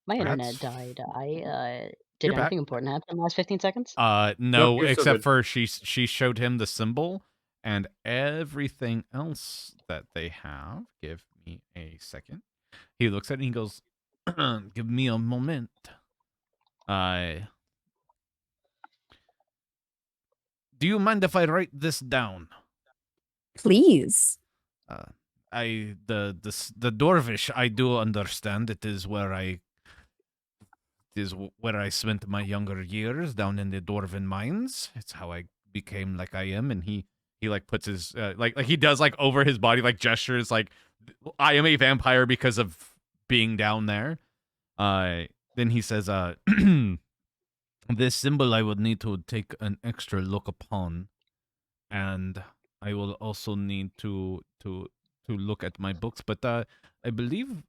my That's- internet died. Did You're back. anything important happen in the last 15 seconds? No, Nope, you're still except good. for she showed him the symbol and everything else that they have. Give me a second. He looks at it and he goes, "Give me a moment." Do you mind if I write this down? please. The Dwarvish, I do understand. It is where I spent my younger years, down in the Dwarven mines. It's how I became like I am. And he like puts his like he does like over his body like gestures like I am a vampire because of being down there. Then he says, this symbol I would need to take an extra look upon, and I will also need to look at my books. But I believe,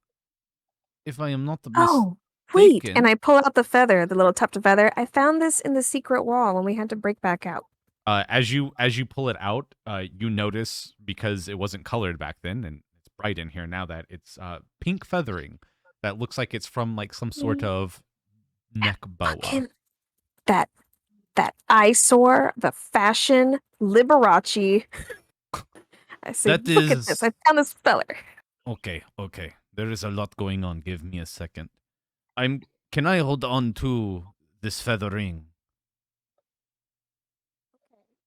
if I am not Oh, wait. mistaken, And I pull out the feather, the little tufted feather. I found this in the secret wall when we had to break back out. as you pull it out, you notice, because it wasn't colored back then, and it's bright in here now, that it's pink feathering that looks like it's from like some sort of neck boa. Fucking that eyesore, the fashion Liberace. I said, That look at is- this. I found this feather. Okay. There is a lot going on. Give me a second. Can I hold on to this feathering?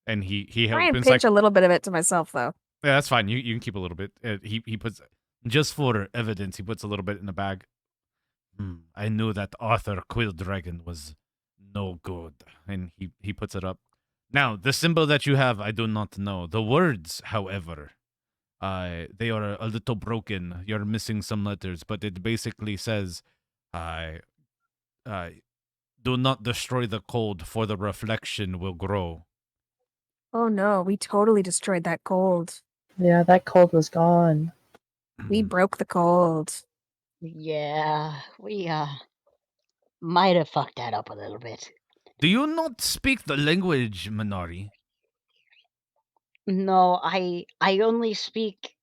And he Try and opens pinch like, a little bit of it to myself, though. yeah, that's fine. You can keep a little bit. He puts, just for evidence, he puts a little bit in the bag. I knew that Arthur Quilldragon was no good, and he puts it up. Now, the symbol that you have, I do not know. The words, however, they are a little broken. You're missing some letters, but it basically says, do not destroy the cold, for the reflection will grow. Oh no, we totally destroyed that cold. Yeah, that cold was gone. We broke the cold. Yeah, we might have fucked that up a little bit. Do you not speak the language, Manari? No, I only speak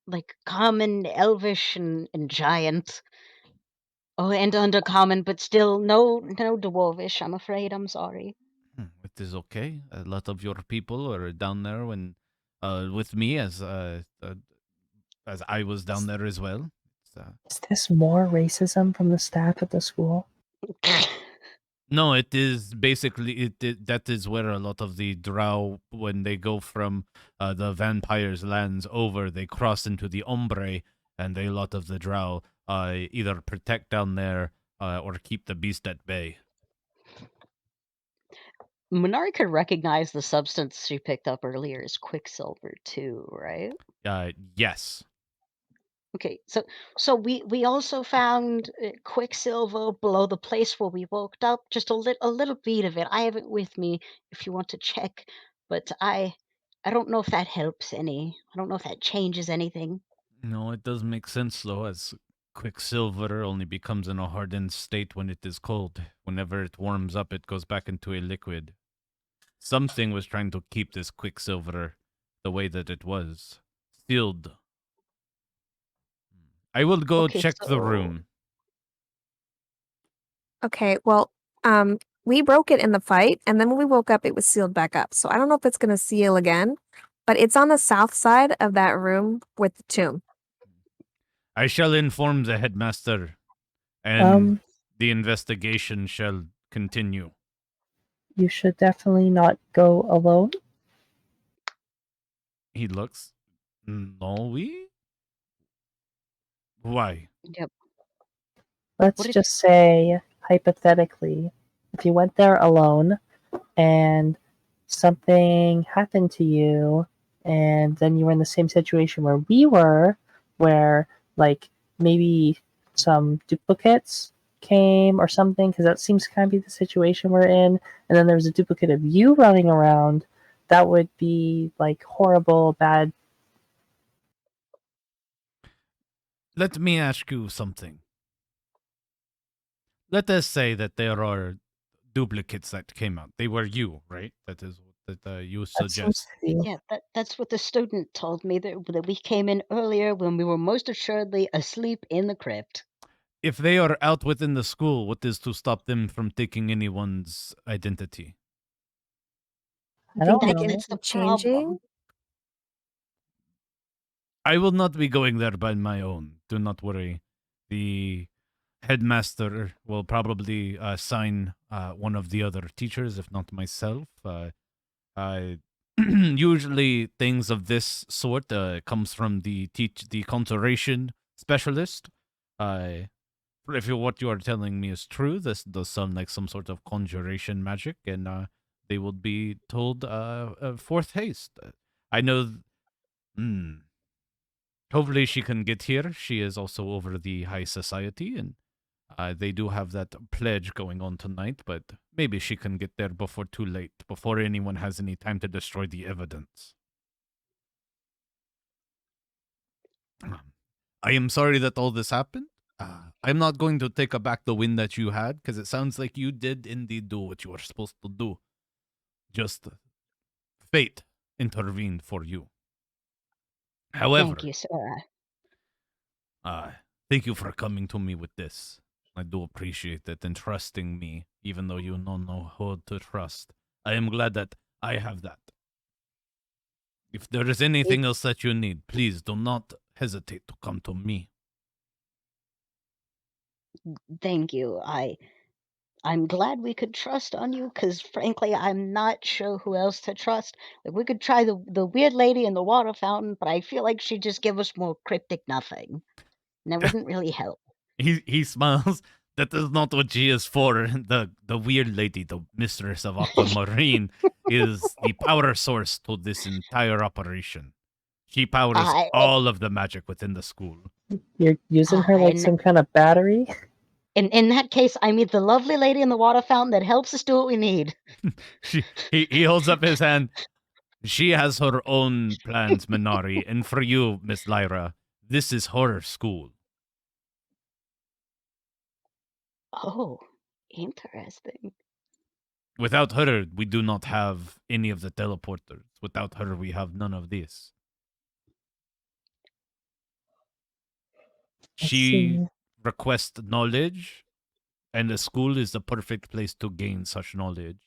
like common, elvish, and giant. Oh, and undercommon, but still no dwarvish. I'm afraid. I'm sorry. It is okay. A lot of your people are down there when, with me as I was down there as well. Is this more racism from the staff at the school? No, it is basically that is where a lot of the drow, when they go from the vampires' lands over, they cross into the ombre, and a lot of the drow either protect down there or keep the beast at bay. Manari could recognize the substance she picked up earlier as quicksilver too, right? Yes. Okay, so we also found quicksilver below the place where we woke up. Just a little bit of it. I have it with me if you want to check, but I don't know if that helps any. I don't know if that changes anything. No, it does make sense though, as quicksilver only becomes in a hardened state when it is cold. Whenever it warms up, it goes back into a liquid. Something was trying to keep this quicksilver the way that it was, sealed. I will go Okay, check the so room. Okay, well, we broke it in the fight, and then when we woke up, it was sealed back up. So I don't know if it's gonna seal again, but it's on the south side of that room with the tomb. I shall inform the headmaster, and Um, the investigation shall continue. you should definitely not go alone. He looks. No, we? Why? yep. Let's What if just say, hypothetically, if you went there alone and something happened to you, and then you were in the same situation where we were, where, like, maybe some duplicates came or something, because that seems to kind of be the situation we're in, and then there was a duplicate of you running around, that would be, like, horrible, bad. Let me ask you something. Let us say that there are duplicates that came out. They were you, right? That is what you That seems suggest. to be. Yeah, that's what the student told me that we came in earlier when we were most assuredly asleep in the crypt. If they are out within the school, what is to stop them from taking anyone's identity? I don't Thinking know. That's the and changing. problem. I will not be going there by my own. Do not worry. The headmaster will probably assign one of the other teachers, if not myself. Usually, things of this sort comes from the conjuration specialist. Uh, if what you are telling me is true, this does sound like some sort of conjuration magic, and they will be told forth haste. I know. Hmm. Hopefully, she can get here. She is also over the high society, and they do have that pledge going on tonight. But maybe she can get there before too late, before anyone has any time to destroy the evidence. I am sorry that all this happened. I'm not going to take back the win that you had, because it sounds like you did indeed do what you were supposed to do. Just fate intervened for you. Thank However, you, sir. uh, thank you for coming to me with this. I do appreciate it and trusting me, even though you don't know who to trust. I am glad that I have that. If there is anything else that you need, please do not hesitate to come to me. Thank you. I'm glad we could trust on you because, frankly, I'm not sure who else to trust. Like, we could try the weird lady in the water fountain, but I feel like she'd just give us more cryptic nothing, and that wouldn't really help. He smiles. That is not what she is for. The weird lady, the mistress of Aquamarine, is the power source to this entire operation. She powers I all of the magic within the school. You're using her like in some kind of battery? in that case, I mean the lovely lady in the water fountain that helps us do what we need. He holds up his hand. She has her own plans, Manari, and for you, Miss Lyra, this is her school. Oh, interesting. Without her, we do not have any of the teleporters. Without her, we have none of this. I She see. requests knowledge, and the school is the perfect place to gain such knowledge.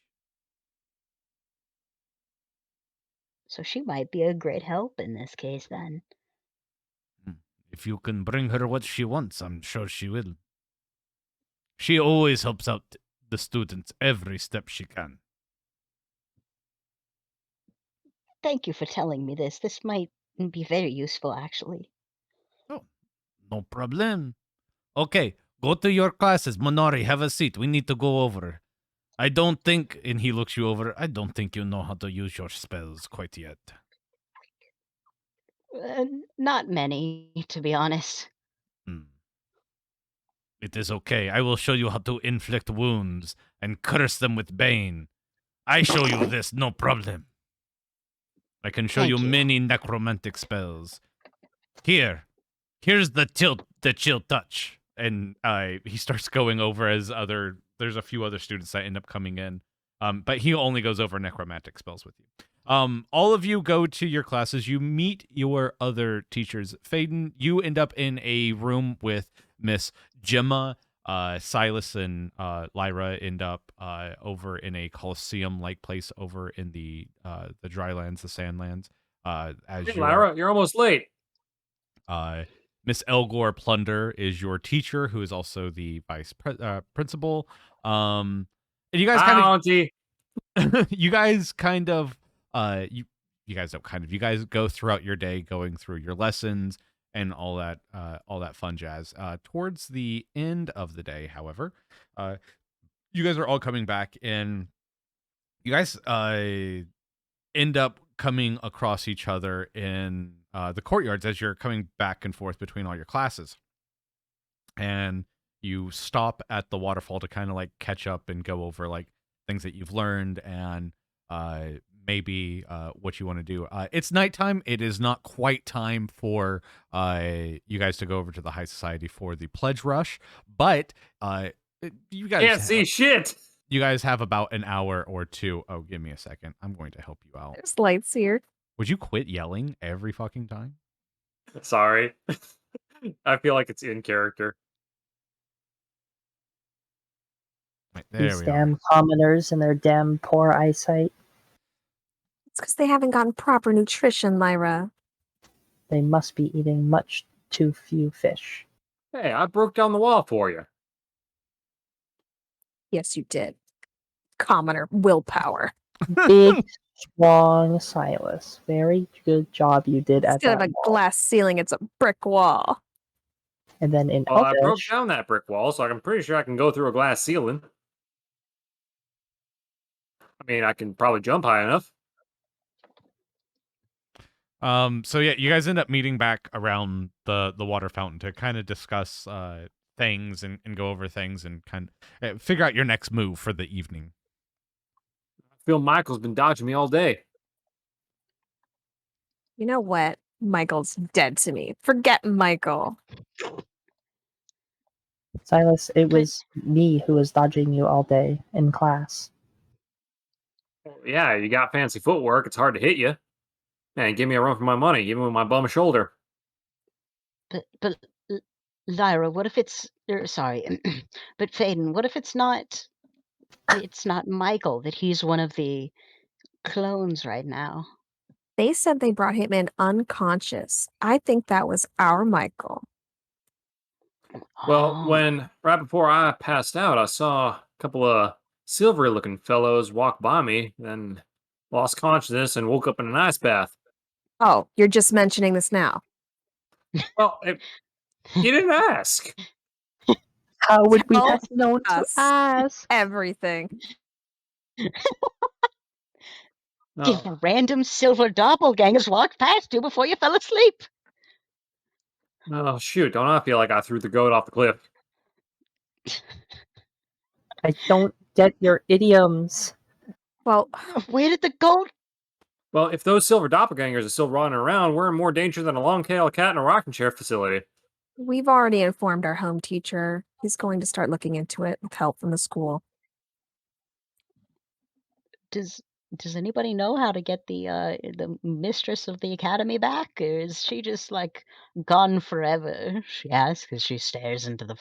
So she might be a great help in this case then. If you can bring her what she wants, I'm sure she will. She always helps out the students every step she can. Thank you for telling me this. This might be very useful, actually. Oh, no problem. Okay, go to your classes. Manari, have a seat. We need to go over. I don't think, and he looks you over, I don't think you know how to use your spells quite yet. Not many, to be honest. It is okay. I will show you how to inflict wounds and curse them with bane. I show you this, no problem. I can show Thank you you. many necromantic spells. Here's the chill touch. And he starts going over as there's a few other students that end up coming in. But he only goes over necromantic spells with you. All of you go to your classes. You meet your other teachers. Faden, you end up in a room with Miss Gemma. Sylus and Lyra end up over in a Colosseum-like place over in the drylands, the sandlands. Hey, Lyra, you're almost late. Miss Elgore Plunder is your teacher, who is also the vice principal. And you guys you guys kind of you guys don't kind of, you guys go throughout your day going through your lessons and all that fun jazz. Towards the end of the day, however, you guys are all coming back, and you guys end up coming across each other in the courtyards as you're coming back and forth between all your classes. And you stop at the waterfall to kind of like catch up and go over like things that you've learned and maybe what you want to do. It's nighttime. It is not quite time for you guys to go over to the High Society for the pledge rush, but you guys can't see shit. You guys have about an hour or two. Oh, give me a second. I'm going to help you out. There's lights here. Would you quit yelling every fucking time? Sorry. I feel like it's in character. Right, there These we damn are. commoners and their damn poor eyesight. It's because they haven't gotten proper nutrition, Lyra. They must be eating much too few fish. Hey, I broke down the wall for you. Yes, you did. Commoner willpower. Big, strong Sylus. Very good job you did at Instead that of a wall. glass ceiling, it's a brick wall. And then in Well, I broke Elvish, down that brick wall, so I'm pretty sure I can go through a glass ceiling. I mean, I can probably jump high enough. So yeah, you guys end up meeting back around the water fountain to kind of discuss things and go over things and kind of figure out your next move for the evening. I feel Michael's been dodging me all day. You know what? Michael's dead to me. Forget Michael. Sylus, it was me who was dodging you all day in class. Yeah, you got fancy footwork. It's hard to hit you. Man, give me a run for my money, even with my bum shoulder. But Lyra, what if it's sorry, but Faden, what if it's not Michael, that he's one of the clones right now? They said they brought him in unconscious. I think that was our Michael. Well, Oh. right before I passed out, I saw a couple of silvery looking fellows walk by me, then lost consciousness and woke up in an ice bath. Oh, you're just mentioning this now. Well, you didn't ask. How would we Tell have known to us. ask? Everything. No. Random silver doppelgangers walked past you before you fell asleep. Oh, shoot. Don't I feel like I threw the goat off the cliff? I don't get your idioms. Well, Where did the goat? Well, if those silver doppelgangers are still running around, we're in more danger than a long-tailed cat in a rocking chair facility. we've already informed our home teacher. He's going to start looking into it with help from the school. Does anybody know how to get the mistress of the academy back, or is she just like gone forever? She asks as she stares into the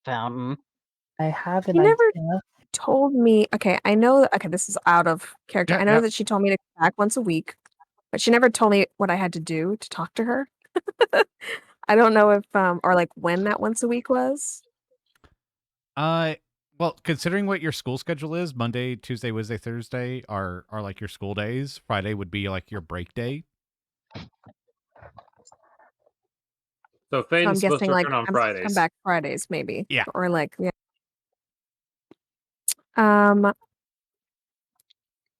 fountain. I have an You never idea. told me. Okay, I know. Okay, this is out of character. Yeah, I know yeah. that she told me to come back once a week, but she never told me what I had to do to talk to her. I don't know if or like when that once a week was. Well, considering what your school schedule is, Monday, Tuesday, Wednesday, Thursday are like your school days. Friday would be like your break day. So So Faden's I'm supposed guessing to like return on I'm supposed to come Fridays. back Fridays maybe. Yeah. Or like yeah.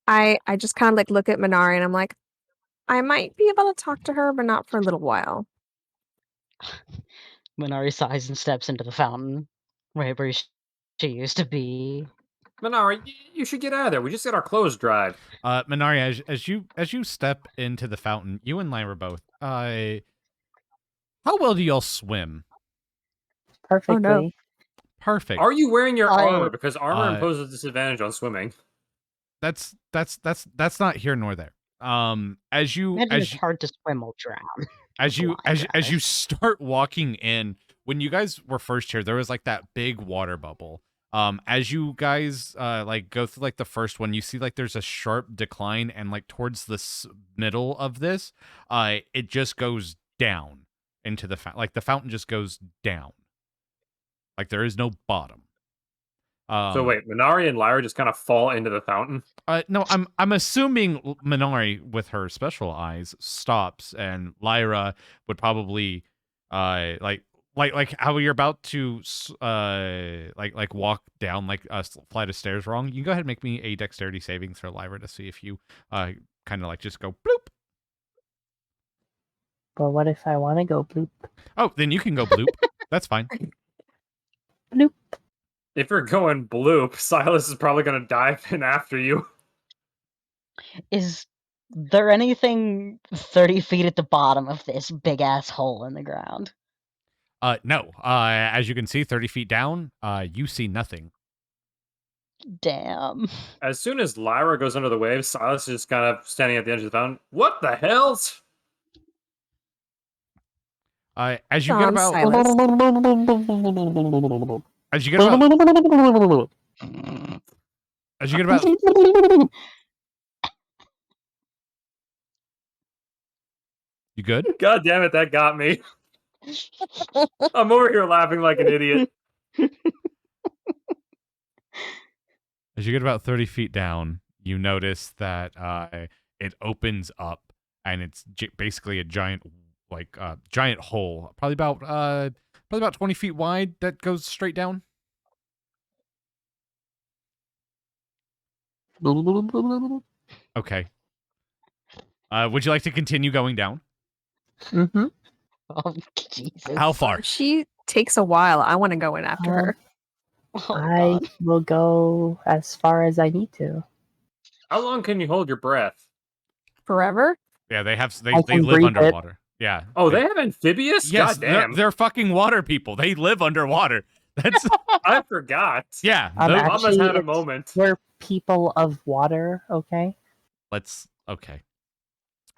I just kind of like look at Manari and I'm like, I might be able to talk to her, but not for a little while. Manari sighs and steps into the fountain, right where she used to be. Manari, you should get out of there. We just got our clothes dried. Manari, as you step into the fountain, you and Lyra both. How well do y'all swim? Perfectly. Perfect. Are you wearing your I- armor? Because armor Uh, imposes a disadvantage on swimming. That's not here nor there. As you Imagine it's hard to swim while drown. as you Blind as you guys. start walking in, when you guys were first here, there was like that big water bubble. As you guys like go through like the first one, you see like there's a sharp decline, and like towards the middle of this, it just goes down into the like the fountain just goes down. Like there is no bottom. So wait, Manari and Lyra just kind of fall into the fountain? No, I'm assuming Manari with her special eyes stops, and Lyra would probably like how you're about to like walk down like a flight of stairs wrong. You can go ahead and make me a dexterity saving throw, Lyra, to see if you kind of like just go bloop. But what if I want to go bloop? Oh, then you can go bloop. That's fine. Bloop. If you're going bloop, Sylus is probably going to dive in after you. Is there anything 30 feet at the bottom of this big ass hole in the ground? No. As you can see, 30 feet down, you see nothing. Damn. As soon as Lyra goes under the waves, Sylus is just kind of standing at the edge of the fountain. What the hell's? As you So get I'm about Silas. as you get about as you get about you good? God damn it, that got me. I'm over here laughing like an idiot. As you get about 30 feet down, you notice that it opens up, and it's basically a giant giant hole, probably about 20 feet wide, that goes straight down. Okay. Would you like to continue going down? Mm-hmm. Oh, Jesus. How far? She takes a while. I want to go in after her. Oh, I God. will go as far as I need to. How long can you hold your breath? Forever? Yeah, they I can live breathe underwater. Yeah. Oh, they have amphibious? Yes, God damn. they're fucking water people. They live underwater. That's I forgot. yeah. Actually, Mama's had a it's- moment. We're people of water, okay? Okay.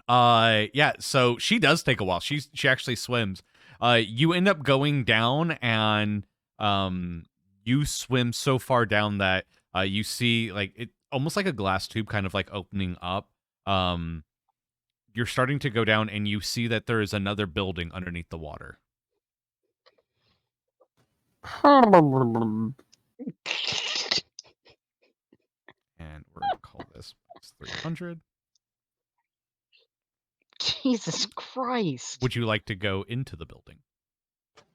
Yeah, so she does take a while. She actually swims. You end up going down, and you swim so far down that you see like it almost like a glass tube kind of like opening up. You're starting to go down, and you see that there is another building underneath the water. And we're gonna call this 300. Jesus Christ. Would you like to go into the building?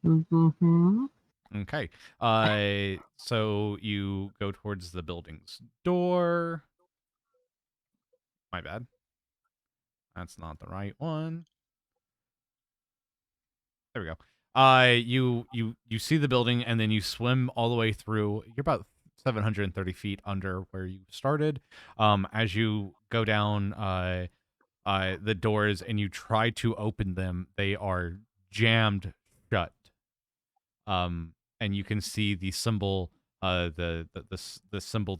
Mm-hmm. Okay. So you go towards the building's door. My bad. That's not the right one. There we go. You see the building, and then you swim all the way through. You're about 730 feet under where you started. As you go down the doors and you try to open them, they are jammed shut. And you can see the symbol, the symbol,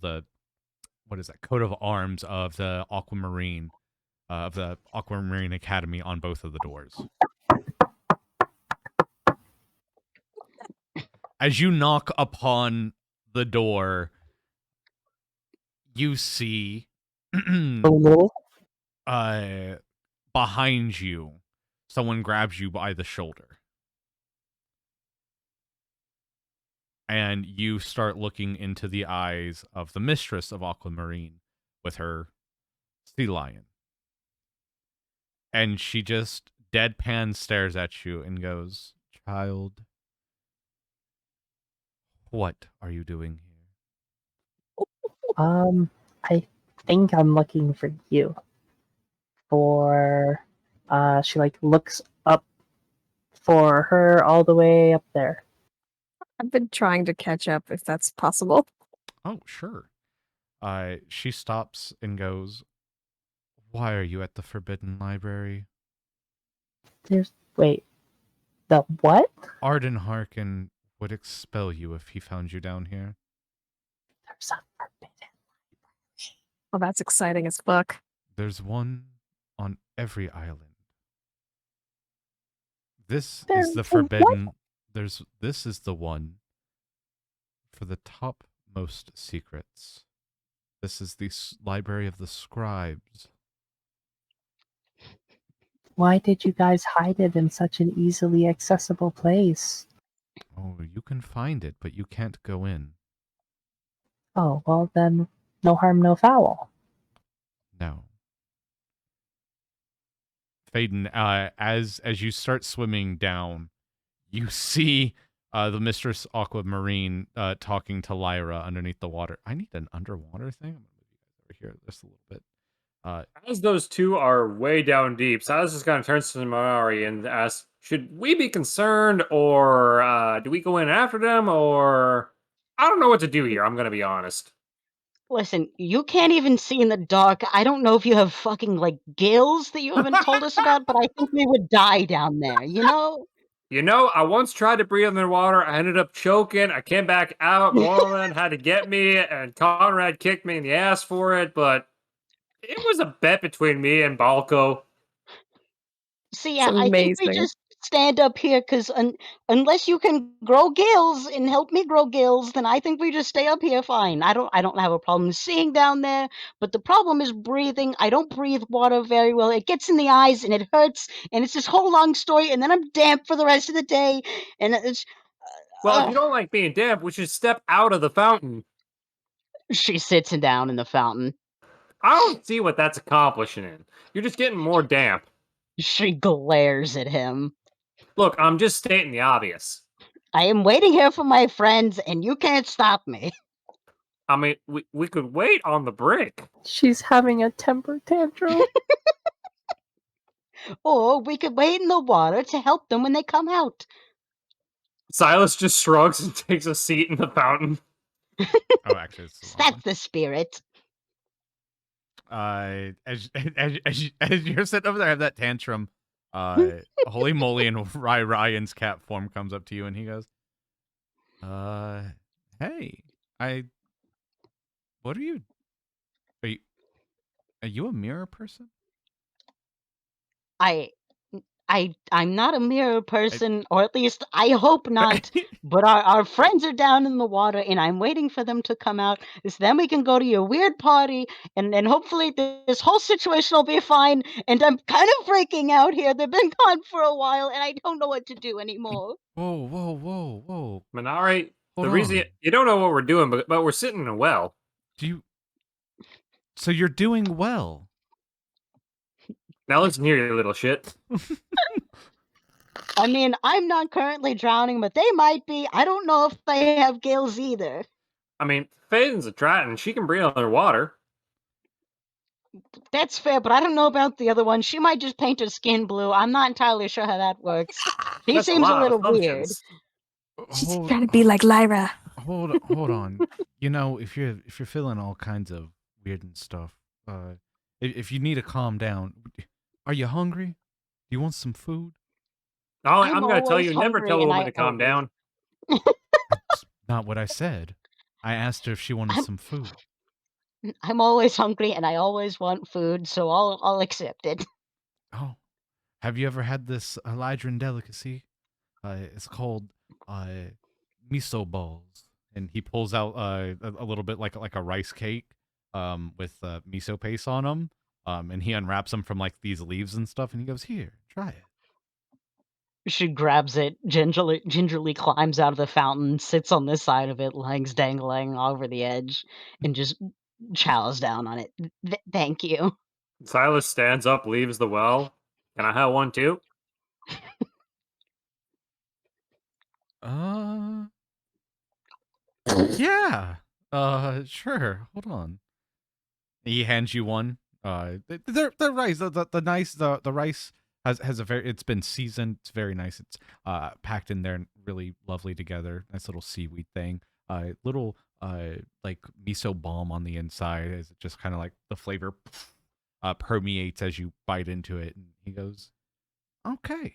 what is that, coat of arms of the Aquamarine Academy on both of the doors. As you knock upon the door, you see behind you, someone grabs you by the shoulder. and you start looking into the eyes of the mistress of Aquamarine with her sea lion. And she just deadpan stares at you and goes, "Child, what are you doing here?" I think I'm looking for you. For she like looks up for her all the way up there. I've been trying to catch up if that's possible. Oh, sure. She stops and goes, "Why are you at the Forbidden Library?" Wait, the what? Arden Harkin would expel you if he found you down here. There's a forbidden. Well, that's exciting as fuck. There's one on every island. This There's is the a what? forbidden. This is the one for the topmost secrets. This is the library of the scribes. Why did you guys hide it in such an easily accessible place? Oh, you can find it, but you can't go in. Oh, well then, no harm, no foul. No. Faden, as you start swimming down, you see the Mistress Aquamarine talking to Lyra underneath the water. I need an underwater thing. I'm gonna move you guys over here just a little bit. As those two are way down deep, Silas just kind of turns to Manari and asks, "Should we be concerned, or do we go in after them, or I don't know what to do here. I'm gonna be honest." Listen, you can't even see in the dark. I don't know if you have fucking, like, gills that you haven't told us about, but I think we would die down there, you know? You know, I once tried to breathe underwater. I ended up choking. I came back out. Morland had to get me, and Conrad kicked me in the ass for it. But it was a bet between me and Balco. So, It's yeah, I think we amazing. just stand up here, 'cause unless you can grow gills and help me grow gills, then I think we just stay up here fine. I don't have a problem seeing down there, but the problem is breathing. I don't breathe water very well. It gets in the eyes, and it hurts, and it's this whole long story, and then I'm damp for the rest of the day, and it's Well, if you don't like being damp, we should step out of the fountain. She's sitting down in the fountain. I don't see what that's accomplishing. You're just getting more damp. She glares at him. Look, I'm just stating the obvious. I am waiting here for my friends, and you can't stop me. I mean, we could wait on the brick. She's having a temper tantrum. Or we could wait in the water to help them when they come out. Silas just shrugs and takes a seat in the fountain. Oh, actually, it's the wrong That's one. the spirit. As you're sitting over there, have that tantrum. Holy moly, and Ryan's cat form comes up to you, and he goes, "Hey, what are you? Are you, are you a mirror person?" I'm not a mirror person, or at least I hope not. But our friends are down in the water, and I'm waiting for them to come out. So then we can go to your weird party, and hopefully this whole situation will be fine. And I'm kind of freaking out here. They've been gone for a while, and I don't know what to do anymore. Whoa! Manari, Hold the reason on. you don't know what we're doing, but we're sitting in a well. Do you? So you're doing well. Now listen here, you little shit. I mean, I'm not currently drowning, but they might be. I don't know if they have gills either. I mean, Faden's a Triton. She can breathe underwater. That's fair, but I don't know about the other one. She might just paint her skin blue. I'm not entirely sure how that works. She That's seems a lot of little weird. assumptions. She's Hold, trying to be like Lyra. hold on. You know, if you're feeling all kinds of weird and stuff, if you need to calm down, are you hungry? Do you want some food? I'm going to tell always you, never hungry, tell a and woman I to calm always- down. That's not what I said. I asked her if she wanted I'm- some food. I'm always hungry, and I always want food, so I'll accept it. Oh, have you ever had this Elydran delicacy? It's called miso balls, and he pulls out a little bit like a rice cake, with miso paste on them, and he unwraps them from like these leaves and stuff, and he goes, "Here, try it." She grabs it, gingerly climbs out of the fountain, sits on this side of it, legs dangling over the edge, and just chows down on it. Thank you. Silas stands up, leaves the well. Can I have one too? Yeah. Sure. Hold on. He hands you one. The rice, the nice, the rice has a very. It's been seasoned. It's very nice. It's packed in there and really lovely together. Nice little seaweed thing. Little like miso balm on the inside. Is just kind of like the flavor permeates as you bite into it. And he goes, "Okay,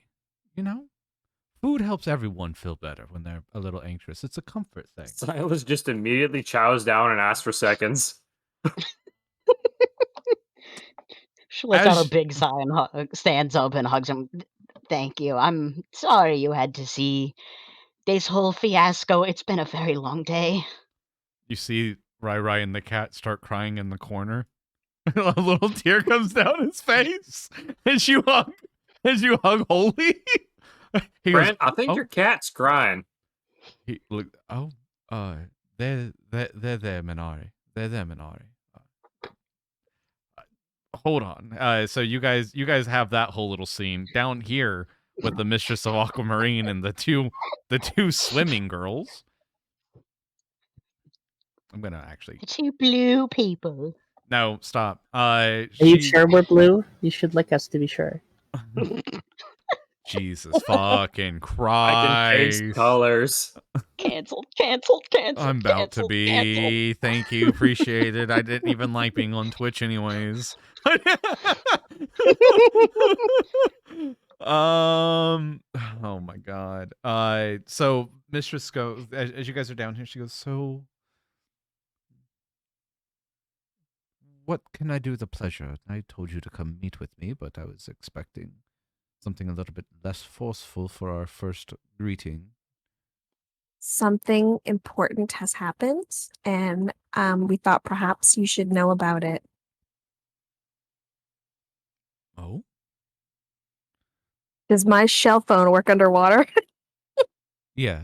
you know, food helps everyone feel better when they're a little anxious. It's a comfort thing." Silas just immediately chows down and asks for seconds. She lets out a As big sigh and stands up and hugs him. Thank you. I'm sorry you had to see this whole fiasco. It's been a very long day. you see Rai and the cat start crying in the corner, a little tear comes down his face as you hug Holy. He goes, Brent, I think "Oh." your cat's crying. He look. "Oh, they're there, Manari. They're there, Manari. Hold on. So you guys have that whole little scene down here with the Mistress of Aquamarine and the two swimming girls. I'm gonna actually The two blue people. no stop. Are you sure we're blue? You should lick us to be sure. Jesus fucking I can change Christ. colors. Canceled. I'm about to be. Thank you. Appreciate it. I didn't even like being on Twitch anyways. Oh my god. So Mistress goes as you guys are down here, she goes, "So what can I do the pleasure? I told you to come meet with me, but I was expecting something a little bit less forceful for our first greeting." Something important has happened, and we thought perhaps you should know about it. Oh? Does my shell phone work underwater? Yes.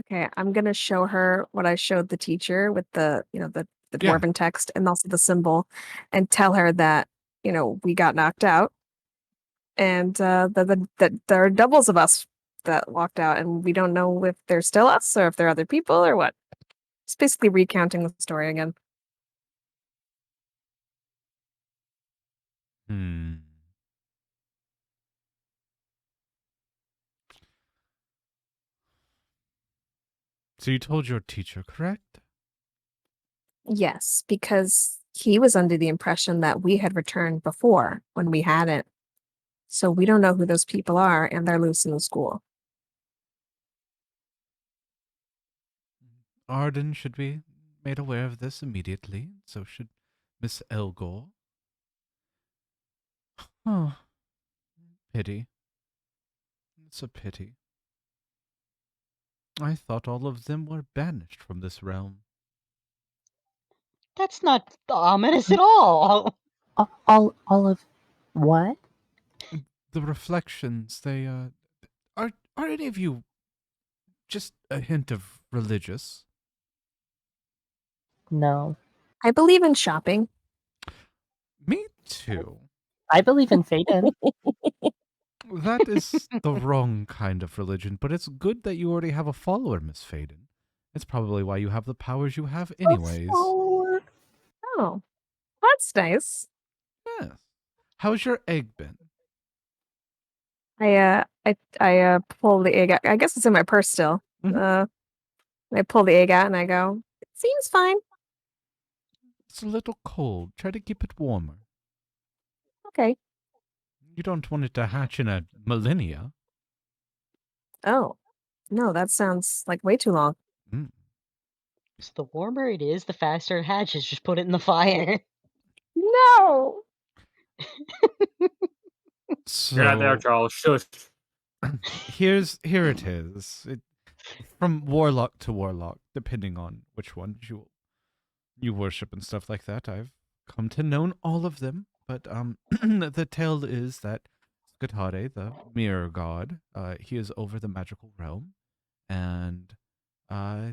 Okay, I'm gonna show her what I showed the teacher with the, the Yeah. dwarven text and also the symbol, and tell her that, we got knocked out, and that there are doubles of us that walked out, and we don't know if they're still us or if they're other people or what. It's basically recounting the story again. Hmm. So you told your teacher, correct? Yes, because he was under the impression that we had returned before when we hadn't. So we don't know who those people are, and they're loose in the school. Arden should be made aware of this immediately. So should Miss Elgor. Oh, pity. It's a pity. I thought all of them were banished from this realm. That's not ominous at all. All of what? The reflections, they are any of you just a hint of religious? No. I believe in shopping. Me too. I believe in Faden. That is the wrong kind of religion, but it's good that you already have a follower, Miss Faden. It's probably why you have the powers you have anyways. Oh, that's nice. Yes. How's your egg been? I pull the egg out. I guess it's in my purse still. Mhm. I pull the egg out and I go, it seems fine. It's a little cold. Try to keep it warmer. Okay. You don't want it to hatch in a millennia. Oh, no, that sounds like way too long. Mm. So the warmer it is, the faster it hatches. Just put it in the fire. No. You're not there, So Charles. Shush. here it is. From warlock to warlock, depending on which one you worship and stuff like that. I've come to know all of them, but the tale is that Thewhitehatter, the mirror god. He is over the magical realm, and uh,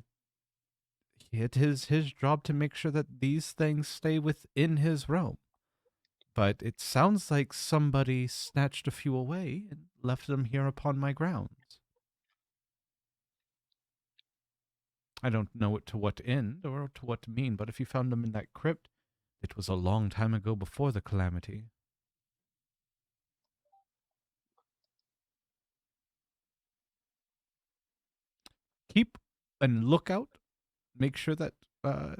it is his job to make sure that these things stay within his realm. But it sounds like somebody snatched a few away and left them here upon my grounds. I don't know to what end or to what mean, but if you found them in that crypt, it was a long time ago before the calamity. Keep a lookout. Make sure that I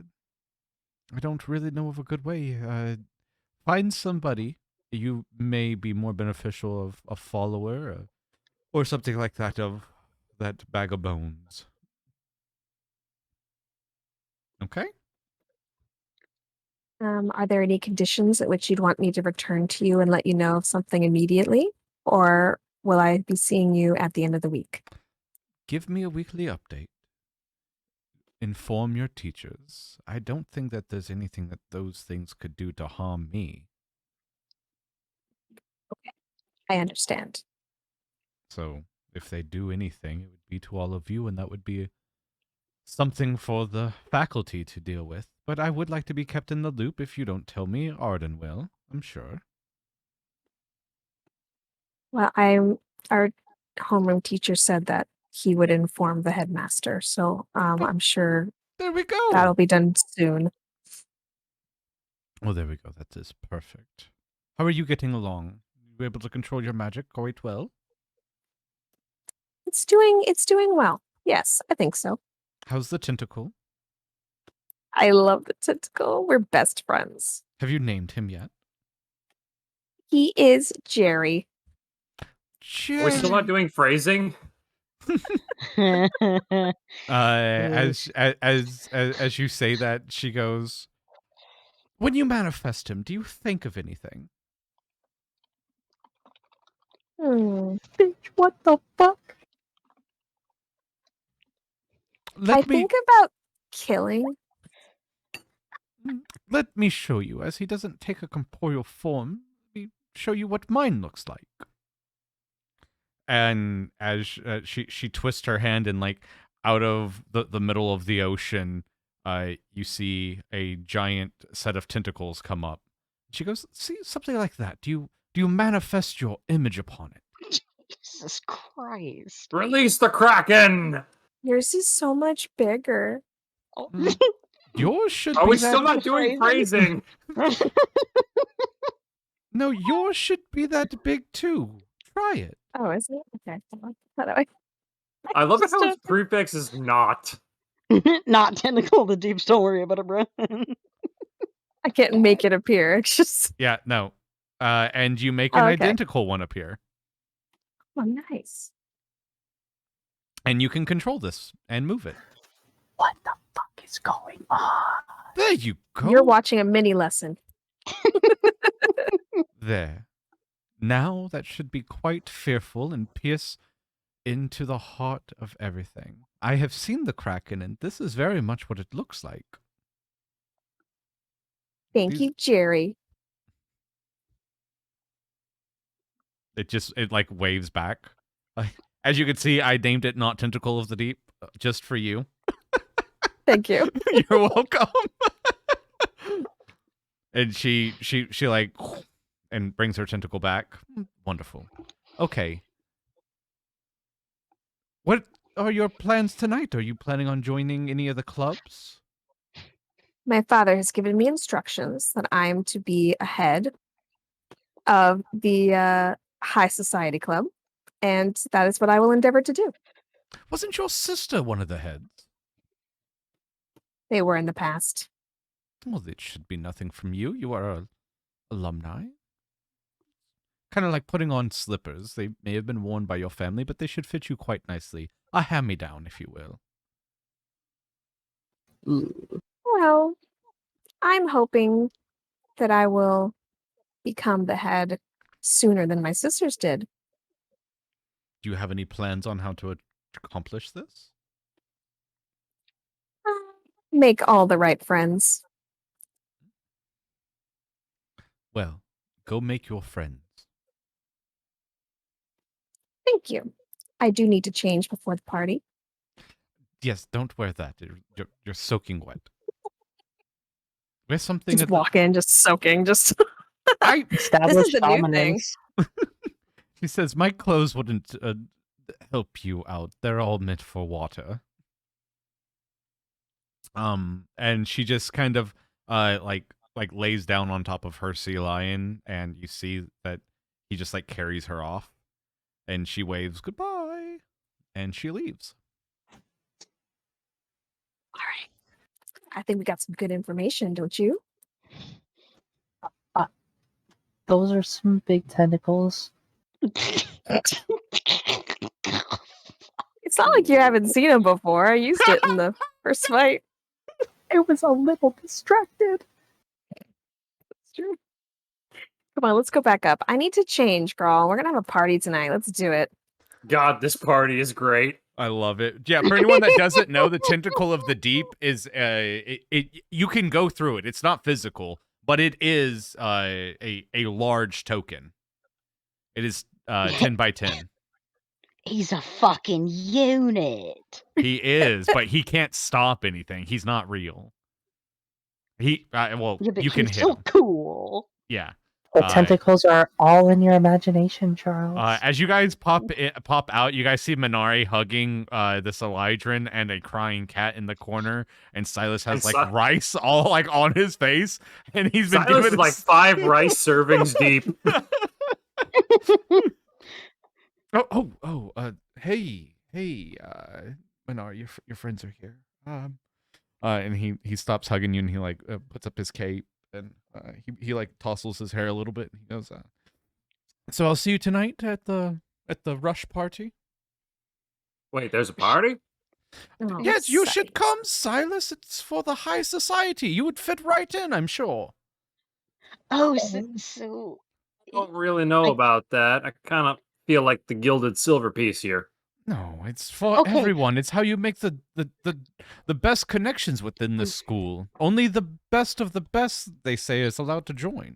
don't really know of a good way. Find somebody you may be more beneficial of a follower or something like that of that bag of bones. Okay? Are there any conditions at which you'd want me to return to you and let you know of something immediately? Or will I be seeing you at the end of the week? Give me a weekly update. Inform your teachers. I don't think that there's anything that those things could do to harm me. I understand. So if they do anything, it would be to all of you, and that would be something for the faculty to deal with. But I would like to be kept in the loop. If you don't tell me, Arden will, I'm sure. Well, our homeroom teacher said that he would inform the headmaster, so I'm sure There we go. that'll be done soon. Oh, there we go. That is perfect. How are you getting along? You able to control your magic quite well? It's doing well. Yes, I think so. How's the tentacle? I love the tentacle. We're best friends. Have you named him yet? He is Jerry. Are we still not doing phrasing? As you say that, she goes, when you manifest him, do you think of anything? Bitch, what the fuck? I think about killing. Let me show you, as he doesn't take a corporeal form. Let me show you what mine looks like. And as she twists her hand and like out of the middle of the ocean, you see a giant set of tentacles come up. She goes, see, something like that. Do you manifest your image upon it? Jesus Christ. Release the Kraken! Yours is so much bigger. Oh. Yours should Are be we that... still not doing phrasing? No, yours should be that big too. Try it. Oh, is it? Okay. How do I? I love it just how don't- its prefix is not. Not tentacle the deeps, don't worry about it, bro. I can't make it appear. It's just Yeah, no. And you make an okay. identical one appear. Oh, nice. And you can control this and move it. What the fuck is going on? There you go. You're watching a mini lesson. There. Now that should be quite fearful and pierce into the heart of everything. I have seen the Kraken, and this is very much what it looks like. Thank you, Jerry. It like waves back. As you can see, I named it not Tentacle of the Deep, just for you. Thank you. You're welcome. And she like and brings her tentacle back. Wonderful. Okay. What are your plans tonight? Are you planning on joining any of the clubs? My father has given me instructions that I am to be a head of the High Society Club, and that is what I will endeavor to do. Wasn't your sister one of the heads? They were in the past. Well, it should be nothing from you. You are a alumni. Kind of like putting on slippers. They may have been worn by your family, but they should fit you quite nicely. A hand-me-down, if you will. Well, I'm hoping that I will become the head sooner than my sisters did. Do you have any plans on how to accomplish this? Make all the right friends. Well, go make your friends. Thank you. I do need to change before the party. Yes, don't wear that. You're soaking wet. Wear something Just at walk in, just soaking, just. I. Establish the new thing. dominance. He says, my clothes wouldn't help you out. They're all meant for water. And she just kind of like lays down on top of her sea lion, and you see that he just like carries her off, and she waves goodbye, and she leaves. All right. I think we got some good information, don't you? Those are some big tentacles. It's not like you haven't seen him before. I used it in the first fight. It was a little distracted. It's true. Come on, let's go back up. I need to change, girl. We're gonna have a party tonight. Let's do it. God, this party is great. I love it. Yeah, for anyone that doesn't know, the tentacle of the deep is you can go through it. It's not physical, but it is a large token. It is 10 by 10. He's a fucking unit. He is, but he can't stop anything. He's not real. He well, Yeah, but you can he's hit so him. cool. Yeah. The tentacles are all in your imagination, Charles. As you guys pop out, you guys see Manari hugging this Elydrin and a crying cat in the corner, and Sylus has And like rice all like on his face, and he's been Sylus given is like 5 rice servings deep. Hey, Manari, your friends are here. And he stops hugging you, and he like puts up his cape, and he like tousles his hair a little bit, and he goes, so I'll see you tonight at the rush party. Wait, there's a party? Oh, Yes, you should Sylus. come, Sylus. It's for the high society. You would fit right in, I'm sure. Oh, so I don't really know about that. I kind of feel like the gilded silver piece here. No, it's for Okay. everyone. It's how you make the best connections within this school. Only the best of the best, they say, is allowed to join.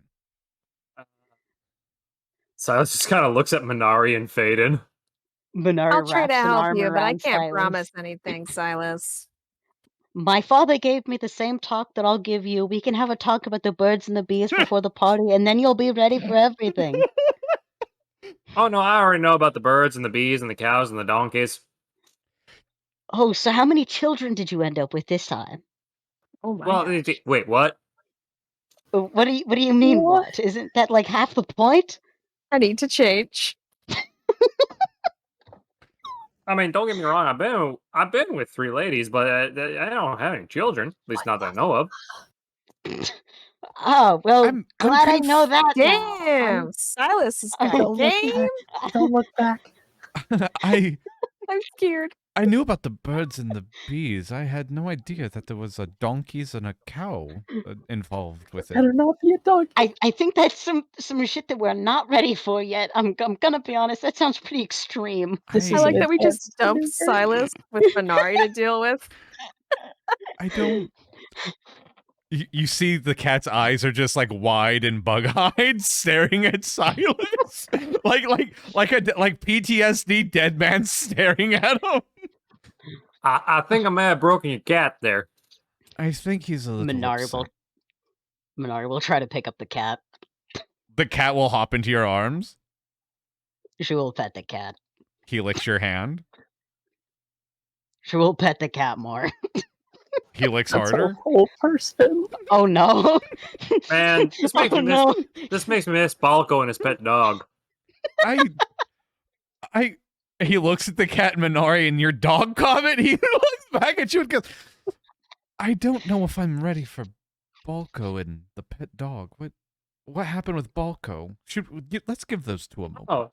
Sylus just kind of looks at Manari and Faden. Manari I'll try to wraps an help arm you, but I around can't Sylus. promise anything, Sylus. My father gave me the same talk that I'll give you. We can have a talk about the birds and the bees before the party, and then you'll be ready for everything. Oh no, I already know about the birds and the bees and the cows and the donkeys. Oh, so how many children did you end up with this time? Oh my Well, gosh. wait, what? What do you mean what? Isn't that like half the point? I need to change. I mean, don't get me wrong. I've been with 3 ladies, but I don't have any children. At least not that I know of. Oh, well, I'm glad I know that now. Damn, Sylus has got Don't look game. back. Don't look back. I scared. knew about the birds and the bees. I had no idea that there was a donkeys and a cow involved with it. Better not be a donkey. I think that's some shit that we're not ready for yet. I'm gonna be honest. That sounds pretty extreme. This I is like an that we just advanced dumped maneuver. Sylus with Manari to deal with. I don't. You see the cat's eyes are just like wide and bug-eyed, staring at Sylus, like PTSD dead man staring at him. I think I may have broken your cat there. I think he's a little upset. Manari will try to pick up the cat. The cat will hop into your arms. She will pet the cat. He licks your hand. She will pet the cat more. He licks That's harder. a whole person. Oh no! Man, this makes me miss. no. This makes me miss Balco and his pet dog. He looks at the cat and Manari and your dog comment. He looks back at you and goes, I don't know if I'm ready for Balco and the pet dog. What happened with Balco? Let's give those two a moment. Oh,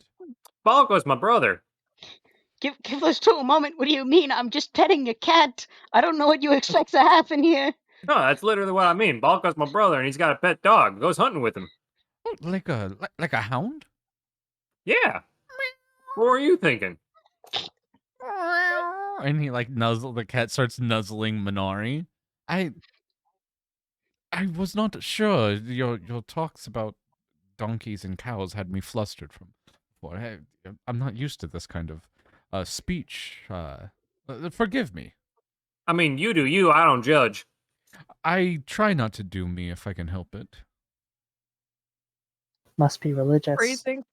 Balco's my brother. Give those two a moment. What do you mean? I'm just petting a cat. I don't know what you expect to happen here. No, that's literally what I mean. Balco's my brother, and he's got a pet dog. Goes hunting with him. Like a hound? Yeah. What were you thinking? And he like the cat starts nuzzling Manari. I was not sure. Your talks about donkeys and cows had me flustered from before. I'm not used to this kind of speech. Forgive me. I mean, you do you. I don't judge. I try not to do me if I can help it. Must be religious. Freezing.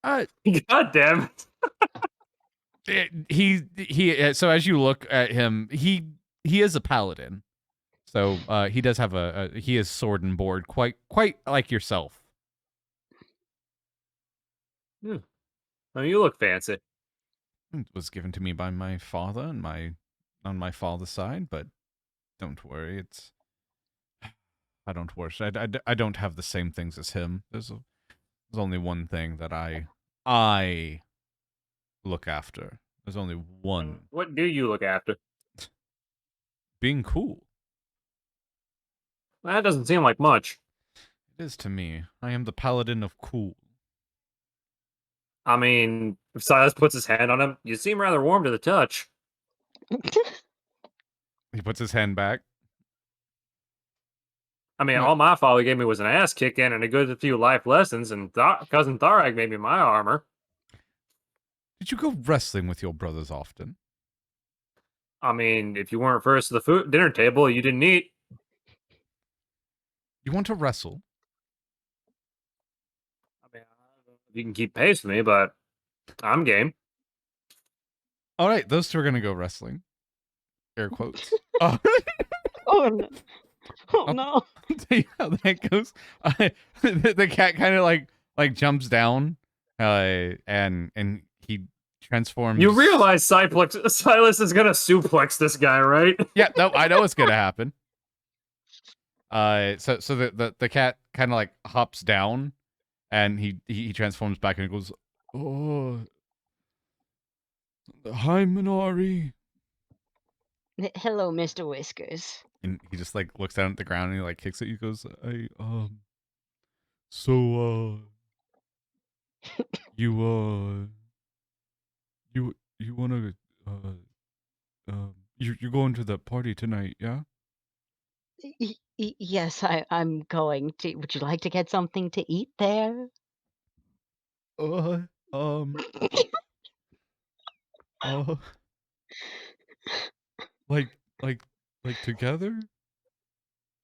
God damn it. So as you look at him, he is a paladin. So he does have he is sword and board, quite like yourself. Oh, you look fancy. It was given to me by my father and on my father's side, but don't worry, I don't worship. I don't have the same things as him. There's only one thing that I look after. There's only one. What do you look after? Being cool. That doesn't seem like much. It is to me. I am the paladin of cool. I mean, if Silas puts his hand on him, you seem rather warm to the touch. He puts his hand back. I mean, No. all my father gave me was an ass kicking and a good few life lessons, and cousin Tharag made me my armor. Did you go wrestling with your brothers often? I mean, if you weren't first to the dinner table, you didn't eat. You want to wrestle? I mean, I don't know if you can keep pace with me, but I'm game. All right, those two are gonna go wrestling. Air quotes. Oh. Oh no! Oh no! I'll tell you how that goes. The cat kind of like jumps down, and he transforms. You realize Silas is gonna suplex this guy, right? Yeah, no, I know it's gonna happen. So the cat kind of like hops down, and he transforms back and goes, "Oh, hi, Manari." Hello, Mr. Whiskers. And he just like looks down at the ground and he like kicks it. He goes, so you wanna you're going to that party tonight, yeah? Yes, I'm going to. Would you like to get something to eat there? Uh, um, uh, like like together?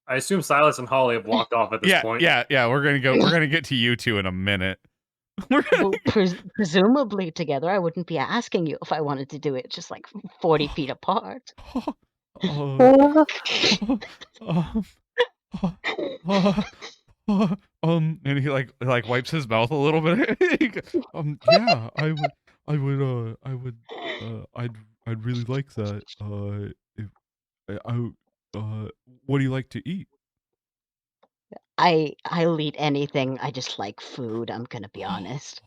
I assume Silas and Holly have walked off at this point. Yeah. We're gonna get to you two in a minute. We're gonna Well, presumably together. I wouldn't be asking you if I wanted to do it just like 40 feet apart. And he like wipes his mouth a little bit. Yeah, I'd really like that. If what do you like to eat? I'll eat anything. I just like food. I'm gonna be honest.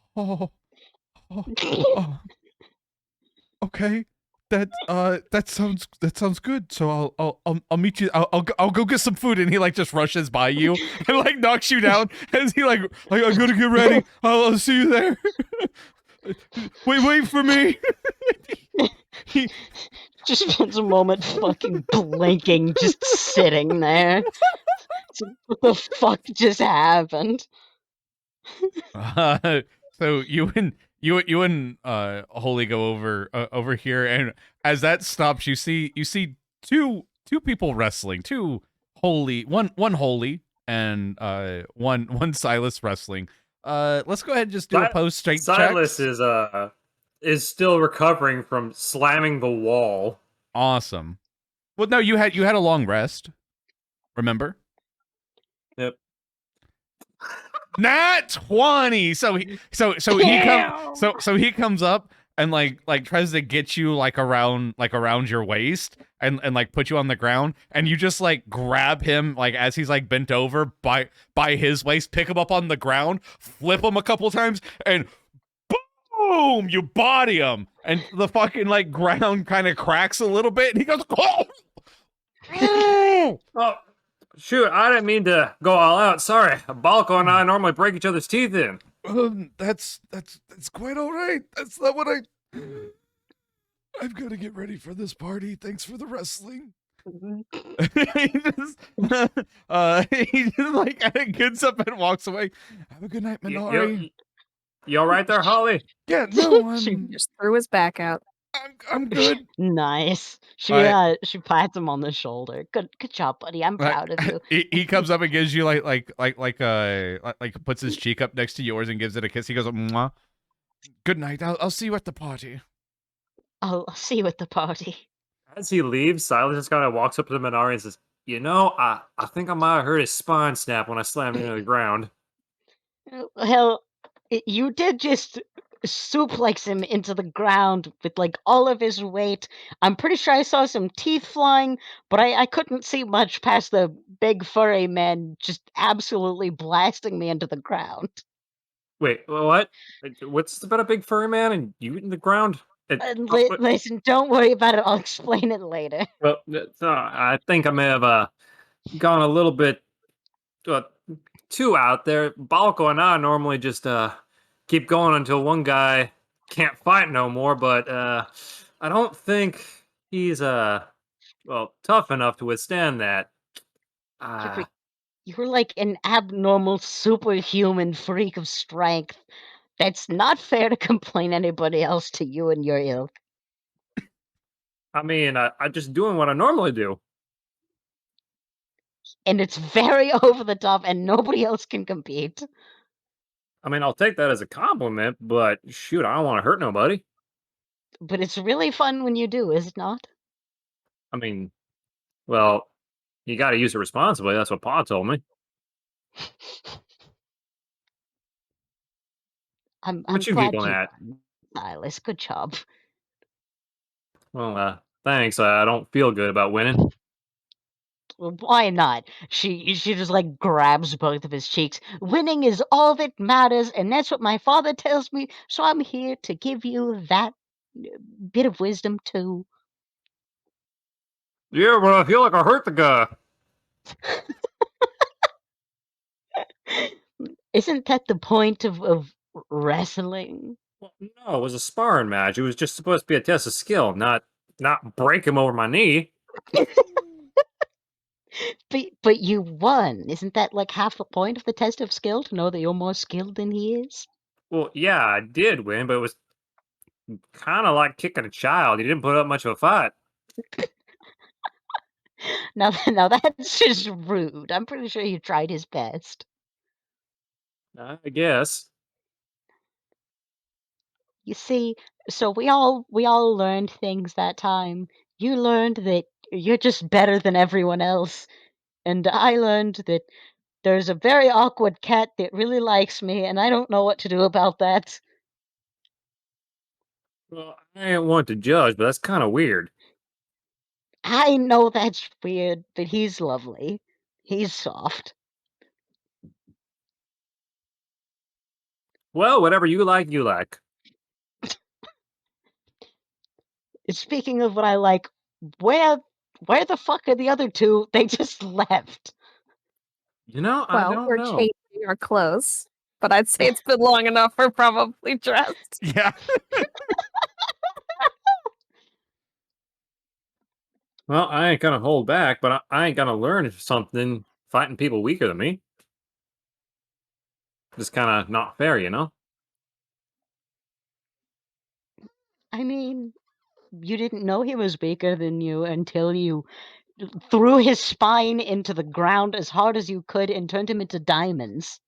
Okay. That sounds good. So I'll meet you. I'll go get some food. And he like just rushes by you and like knocks you down as he like I gotta get ready. I'll see you there. Wait for me. He just spends a moment fucking blinking, just sitting there. What the fuck just happened? So you and Holy go over here, and as that stops, you see two people wrestling, one Holy and one Silas wrestling. Let's go ahead and just do a post straight check. Silas is still recovering from slamming the wall. Awesome. Well, no, you had a long rest. Remember? Yep. Nat 20. So he comes up and like tries to get you like around your waist and like put you on the ground, and you just like grab him like as he's like bent over by his waist, pick him up on the ground, flip him a couple times, and boom, you body him, and the fucking like ground kind of cracks a little bit, and he goes, oh! Oh, shoot, I didn't mean to go all out. Sorry. Balco and I normally break each other's teeth in. That's quite all right. That's not what I've got to get ready for this party. Thanks for the wrestling. he just, he just like kind of gets up and walks away. Have a good night, Manari. You all right there, Holly? Yeah, no, She I'm just threw his back out. I'm good. Nice. She Alright. she pats him on the shoulder. Good job, buddy. I'm proud of you. He comes up and gives you like puts his cheek up next to yours and gives it a kiss. He goes, "Mwah. Good night. I'll see you at the party." I'll see you at the party. As he leaves, Silas just kind of walks up to Manari and says, I think I might have heard his spine snap when I slammed into the ground. Well, you did just suplex him into the ground with like all of his weight. I'm pretty sure I saw some teeth flying, but I couldn't see much past the big furry man just absolutely blasting me into the ground. Wait, what? What's about a big furry man and you in the ground? Listen, don't worry about it. I'll explain it later. Well, I think I may have gone a little bit too out there. Balco and I normally just keep going until one guy can't fight no more, but I don't think he's tough enough to withstand that. You're like an abnormal superhuman freak of strength. That's not fair to complain anybody else to you and your ilk. I mean, I'm just doing what I normally do. And it's very over the top and nobody else can compete. I mean, I'll take that as a compliment, but shoot, I don't want to hurt nobody. But it's really fun when you do, is it not? I mean, well, you got to use it responsibly. That's what Pa told me. I'm What you glad giggling you at? won, Silas. Good job. Well, thanks. I don't feel good about winning. Well, why not? She just like grabs both of his cheeks. Winning is all that matters, and that's what my father tells me. So I'm here to give you that bit of wisdom too. Yeah, but I feel like I hurt the guy. Isn't that the point of wrestling? Well, no, it was a sparring match. It was just supposed to be a test of skill, not break him over my knee. But you won. Isn't that like half the point of the test of skill, to know that you're more skilled than he is? Well, yeah, I did win, but it was kind of like kicking a child. He didn't put up much of a fight. Now that's just rude. I'm pretty sure he tried his best. I guess. You see, so we all learned things that time. You learned that you're just better than everyone else, and I learned that there's a very awkward cat that really likes me, and I don't know what to do about that. Well, I ain't want to judge, but that's kind of weird. I know that's weird, but he's lovely. He's soft. Well, whatever you like, you like. Speaking of what I like, where the fuck are the other two? They just left. I Well, don't we're know. changing our clothes, but I'd say it's been long enough. We're probably dressed. Yeah. Well, I ain't gonna hold back, but I ain't gonna learn something fighting people weaker than me. Just kind of not fair, you know? I mean, you didn't know he was weaker than you until you threw his spine into the ground as hard as you could and turned him into diamonds.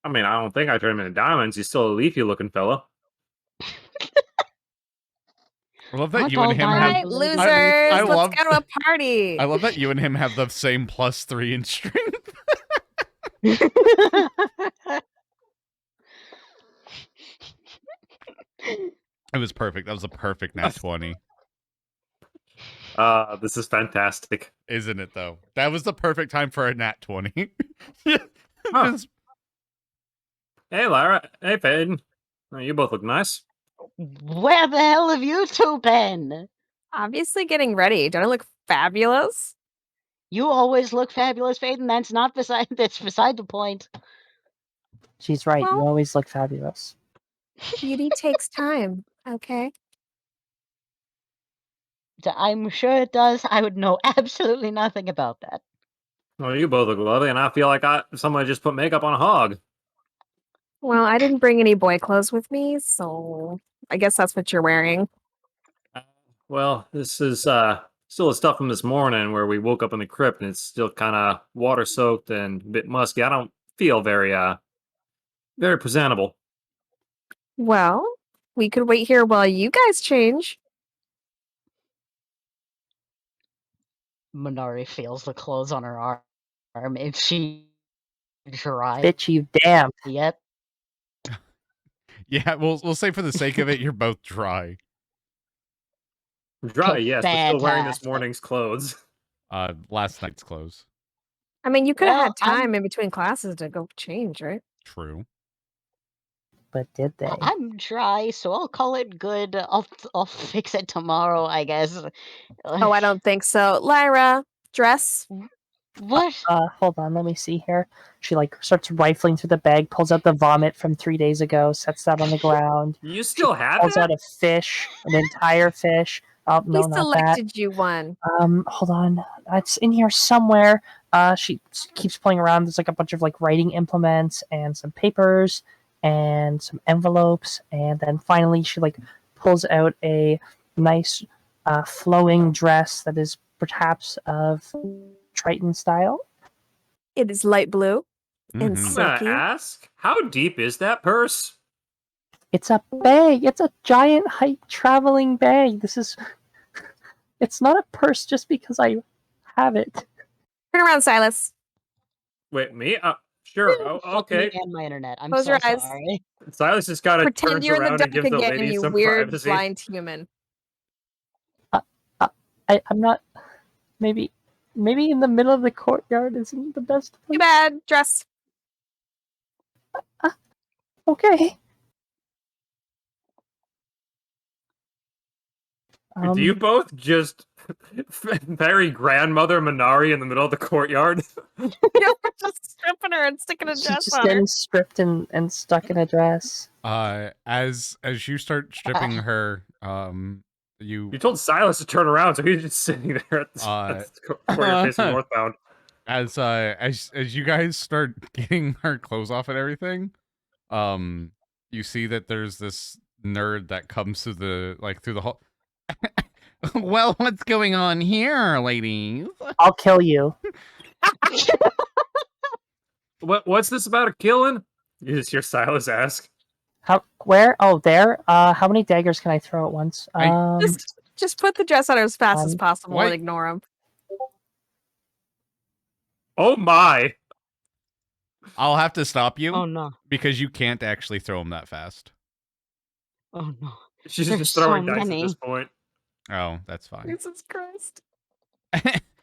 I mean, I don't think I turned him into diamonds. He's still a leafy looking fellow. I love that Aren't you and all him All have. right, diamonds losers, I let's love- go to a party. I love that you and him have the same +3 in strength. It was perfect. That was a perfect nat 20, This is fantastic. isn't it? Though that was the perfect time for a nat 20. Huh. Just- Hey, Lyra. Hey, Faden. You both look nice. Where the hell have you two been? Obviously getting ready. Don't I look fabulous? You always look fabulous, Faden. That's beside the point. She's right. You Well- always look fabulous. Beauty takes time. Okay. I'm sure it does. I would know absolutely nothing about that. Well, you both look lovely, and I feel like someone just put makeup on a hog. Well, I didn't bring any boy clothes with me, so I guess that's what you're wearing. Well, this is still the stuff from this morning where we woke up in the crypt, and it's still kind of water soaked and a bit musky. I don't feel very presentable. Well, we could wait here while you guys change. Manari feels the clothes on her arm. Is she dry Bitch, you damn. yet? Yeah, we'll say for the sake of it, you're both dry. Dry, Okay, yes, but still wearing this fantastic. morning's clothes. Last night's clothes. I mean, you could have Well, had time in between classes to go change, right? True. But did they? I'm dry, so I'll call it good. I'll fix it tomorrow, I guess. Oh, I don't think so. Lyra, dress. What? Hold on, let me see here. She like starts rifling through the bag, pulls out the vomit from 3 days ago, sets that on the ground. You still have Pulls that? out a fish, an entire fish. Oh no, He not that. selected you one. Hold on. It's in here somewhere. She keeps pulling around. There's like a bunch of like writing implements and some papers and some envelopes, and then finally she like pulls out a nice flowing dress that is perhaps of Triton style. It is light blue and Mhm. I'm gonna silky. ask, how deep is that purse? It's a bag. It's a giant height traveling bag. It's not a purse just because I have it. Turn around, Sylus. Wait, me? Sure. Oh, Fuck me okay. and my internet. I'm Close so your eyes. sorry. Silas just kind of Pretend turns you're in the around dark and gives the again, lady you some weird privacy. blind human. I'm not. Maybe in the middle of the courtyard isn't the best Too place. bad. Dress. Okay. Do you both just bury grandmother Manari in the middle of the courtyard? You're just stripping her and sticking a She's dress just on her. getting stripped and stuck in a dress. As you start stripping her, You told Silas to turn around, so he's just sitting there at the courtyard facing northbound. as you guys start getting her clothes off and everything, you see that there's this nerd that comes through the hall. Well, what's going on here, ladies? I'll kill you. What's this about a killing? You just hear Silas ask. Where? Oh, there. How many daggers can I throw at once? Just put the dress on her as fast as possible Wait. and ignore him. Oh my! I'll have to stop you Oh no. because you can't actually throw him that fast. Oh no. She's There's just throwing so dice many. at this point. Oh, that's fine. Jesus Christ.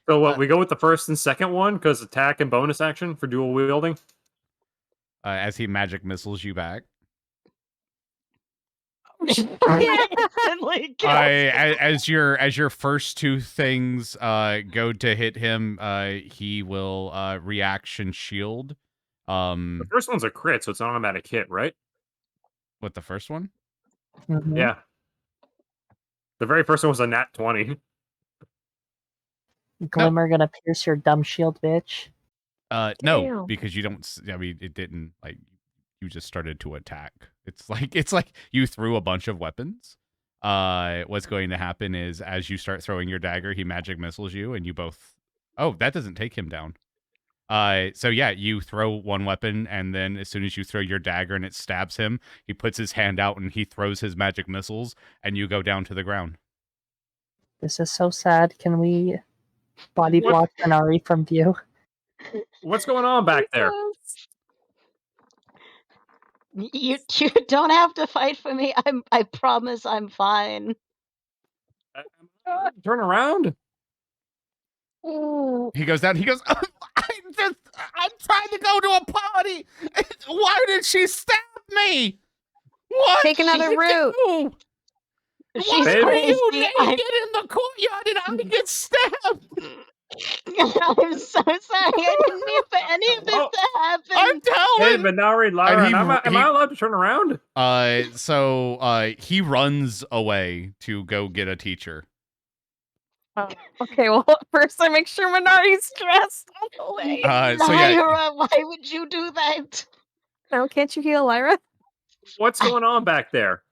So what? We go with the first and second one because attack and bonus action for dual wielding. As he magic missiles you back. Instantly kills. As your first two things go to hit him, he will reaction shield. The first one's a crit, so it's an automatic hit, right? What, the first one? Mhm. Yeah. The very first one was a nat 20. Glimmer gonna pierce your dumb shield, bitch. No, Damn. because you don't. I mean, it didn't like. You just started to attack. It's like you threw a bunch of weapons. What's going to happen is as you start throwing your dagger, he magic missiles you, and you both. Oh, that doesn't take him down. So yeah, you throw one weapon, and then as soon as you throw your dagger and it stabs him, he puts his hand out and he throws his magic missiles, and you go down to the ground. This is so sad. Can we body What? block Manari from view? What's going on back there? You don't have to fight for me. I promise I'm fine. Turn around. He goes down. He goes. I'm trying to go to a party. Why did she stab me? What? Take another route. Do? She's Why are crazy. you naked in the courtyard and I get stabbed? I'm so sorry. I didn't mean for any of this to happen. I'm Hey, telling. Manari, Lyra, And am I allowed to turn around? So he runs away to go get a teacher. Okay, well, first I make sure Manari's dressed all the way. So yeah, Lyra, why would you do that? No, can't you heal Lyra? What's going on back there?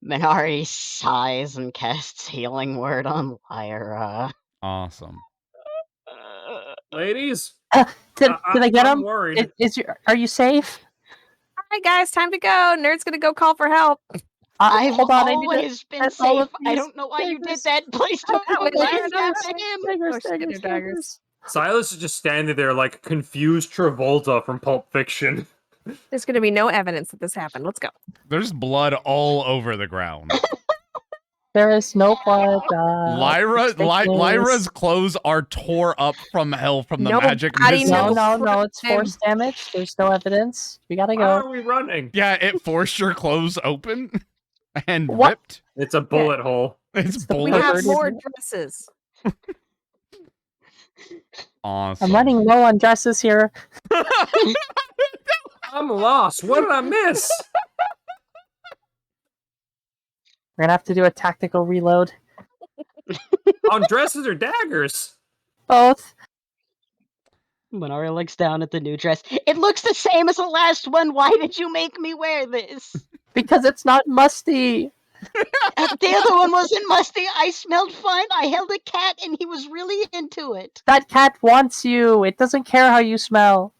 Manari sighs and casts Healing Word on Lyra. awesome. Ladies? Did I get I'm him? worried. Are you safe? Alright, guys, time to go. Nerd's gonna go call for help. I've Hold on, I need to always been set all safe. of I these don't know why you did daggers. that. Please don't that do was that. Lyra. It's after him. Daggers, Oh, shit, daggers, they're daggers. daggers. Silas is just standing there like confused Travolta from Pulp Fiction. There's gonna be no evidence that this happened. Let's go. There's blood all over the ground. There is no blood. Lyra's clothes are tore up from hell from the No magic body, missile. No, it's force damage. There's no evidence. We gotta Why go. are we running? Yeah, it forced your clothes open and What? ripped. It's a bullet hole. It's the We bullet. have Bird more isn't dresses. Awesome. I'm running low on dresses here. I'm lost. What did I miss? We're gonna have to do a tactical reload. On dresses or daggers? Both. Manari looks down at the new dress. It looks the same as the last one. Why did you make me wear this? Because it's not musty. The other one wasn't musty. I smelled fine. I held a cat and he was really into it. That cat wants you. It doesn't care how you smell.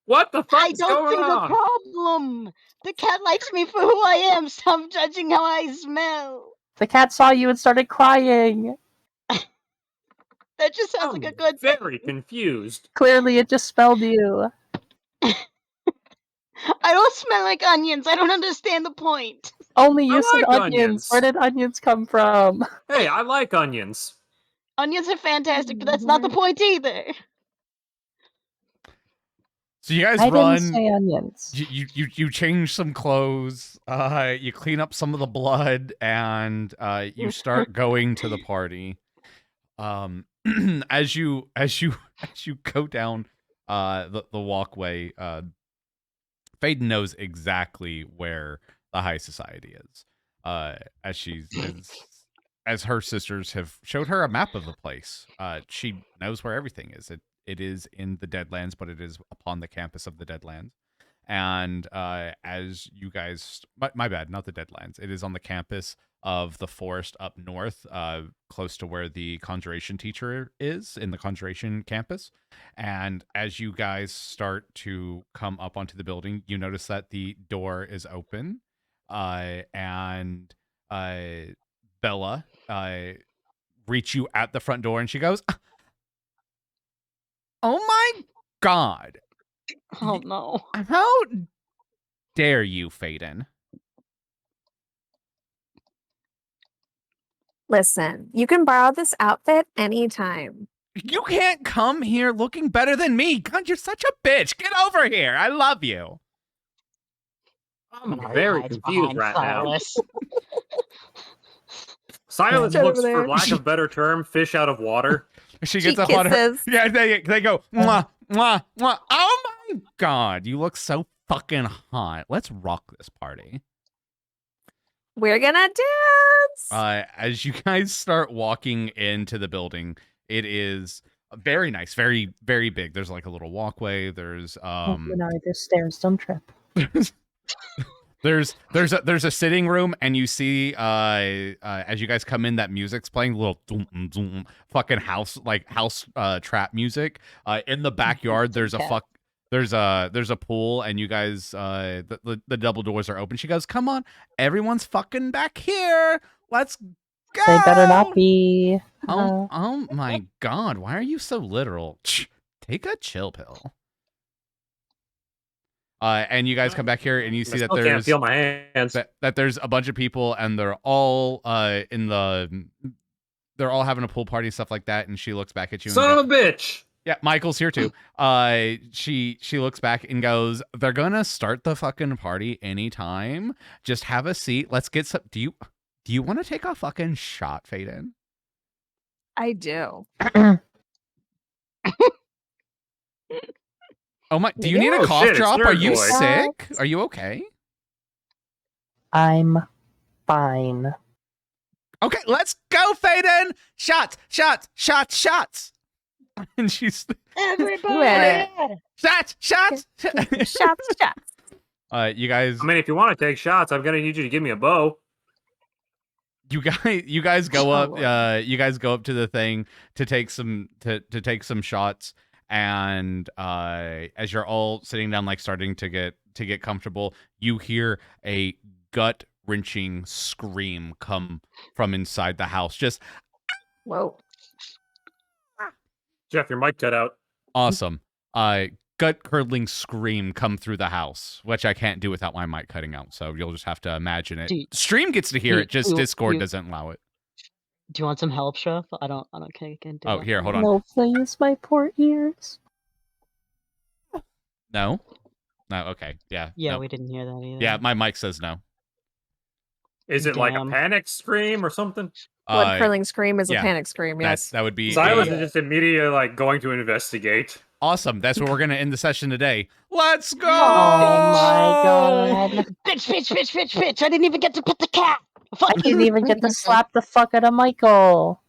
What the I fuck's don't going see the on? problem. The cat likes me for who I am. Stop judging how I smell. The cat saw you and started crying. That just sounds like a good Very thing. confused. Clearly, it just smelled you. I don't smell like onions. I don't understand the point. Only you I said like onions. onions. Where did onions come from? Hey, I like onions. Onions are fantastic, but that's not the point either. So you guys I run. didn't say onions. You change some clothes. You clean up some of the blood, and you start going to the party. As you go down the walkway, Faden knows exactly where the high society is. As her sisters have showed her a map of the place. She knows where everything is. It is in the Deadlands, but it is upon the campus of the Deadlands. And as you guys, my bad, not the Deadlands. It is on the campus of the forest up north, close to where the conjuration teacher is in the conjuration campus. And as you guys start to come up onto the building, you notice that the door is open, and Bella reach you at the front door, and she goes, "Oh my God! Oh no. How dare you, Faden?" Listen, you can borrow this outfit anytime. You can't come here looking better than me. God, you're such a bitch. Get over here. I love you. I'm Manari very hides confused behind right Silas. now. Silas Right looks, over there. for lack of a better term, fish out of water. She She gets up on her. kisses. Yeah, they go, mwah, mwah, mwah. Oh my God, you look so fucking hot. Let's rock this party. We're gonna dance. As you guys start walking into the building, it is very nice, very, very big. There's like a little walkway. There's Manari, there's stairs. Don't trip. there's a sitting room, and you see as you guys come in, that music's playing, little zoom, zoom, fucking house trap music. In the backyard, there's a pool, and you guys the double doors are open. She goes, "Come on, everyone's fucking back here. Let's go." They better not be. Oh my God, why are you so literal? Take a chill pill. And you guys come back here, and you see I that still can't there's feel my hands. that there's a bunch of people, and they're all they're all having a pool party, stuff like that. And she looks back at you. Son of a bitch! Yeah, Michael's here too. She looks back and goes, "They're gonna start the fucking party anytime. Just have a seat. Let's get some. Do you want to take a fucking shot, Faden?" I do. Oh my! Do you need a Oh, cough shit, it's drop? Are Nerd you Boy. sick? Are you okay? I'm fine. Okay, let's go, Faden! Shots, shots, shots, shots! And she's Everybody! shots, shots. Shots, shots. You guys, I mean, if you want to take shots, I'm gonna need you to give me a bow. you guys go Oh, up. Lord. You guys go up to the thing to take some take some shots, and as you're all sitting down, like starting to get comfortable, you hear a gut wrenching scream come from inside the house. Just Whoa. Jeff, your mic cut out. awesome. Gut curdling scream come through the house, which I can't do without my mic cutting out. So you'll just have to imagine it. Do- Stream gets to hear it, just Discord doesn't allow it. Do you want some help, Chef? I don't can't do Oh, that. here, hold on. No, please, my poor ears. No? No, okay. Yeah. Yeah, no. we didn't hear that either. Yeah, my mic says no. Is it like a Damn. panic scream or something? Blood curdling scream is yeah, a panic scream, yes. That would be Silas a- is just immediately like going to investigate. awesome. That's where we're gonna end the session today. Let's go! Oh my god. Bitch! I didn't even get to pet the cat. I didn't even get to slap the fuck out of Michael.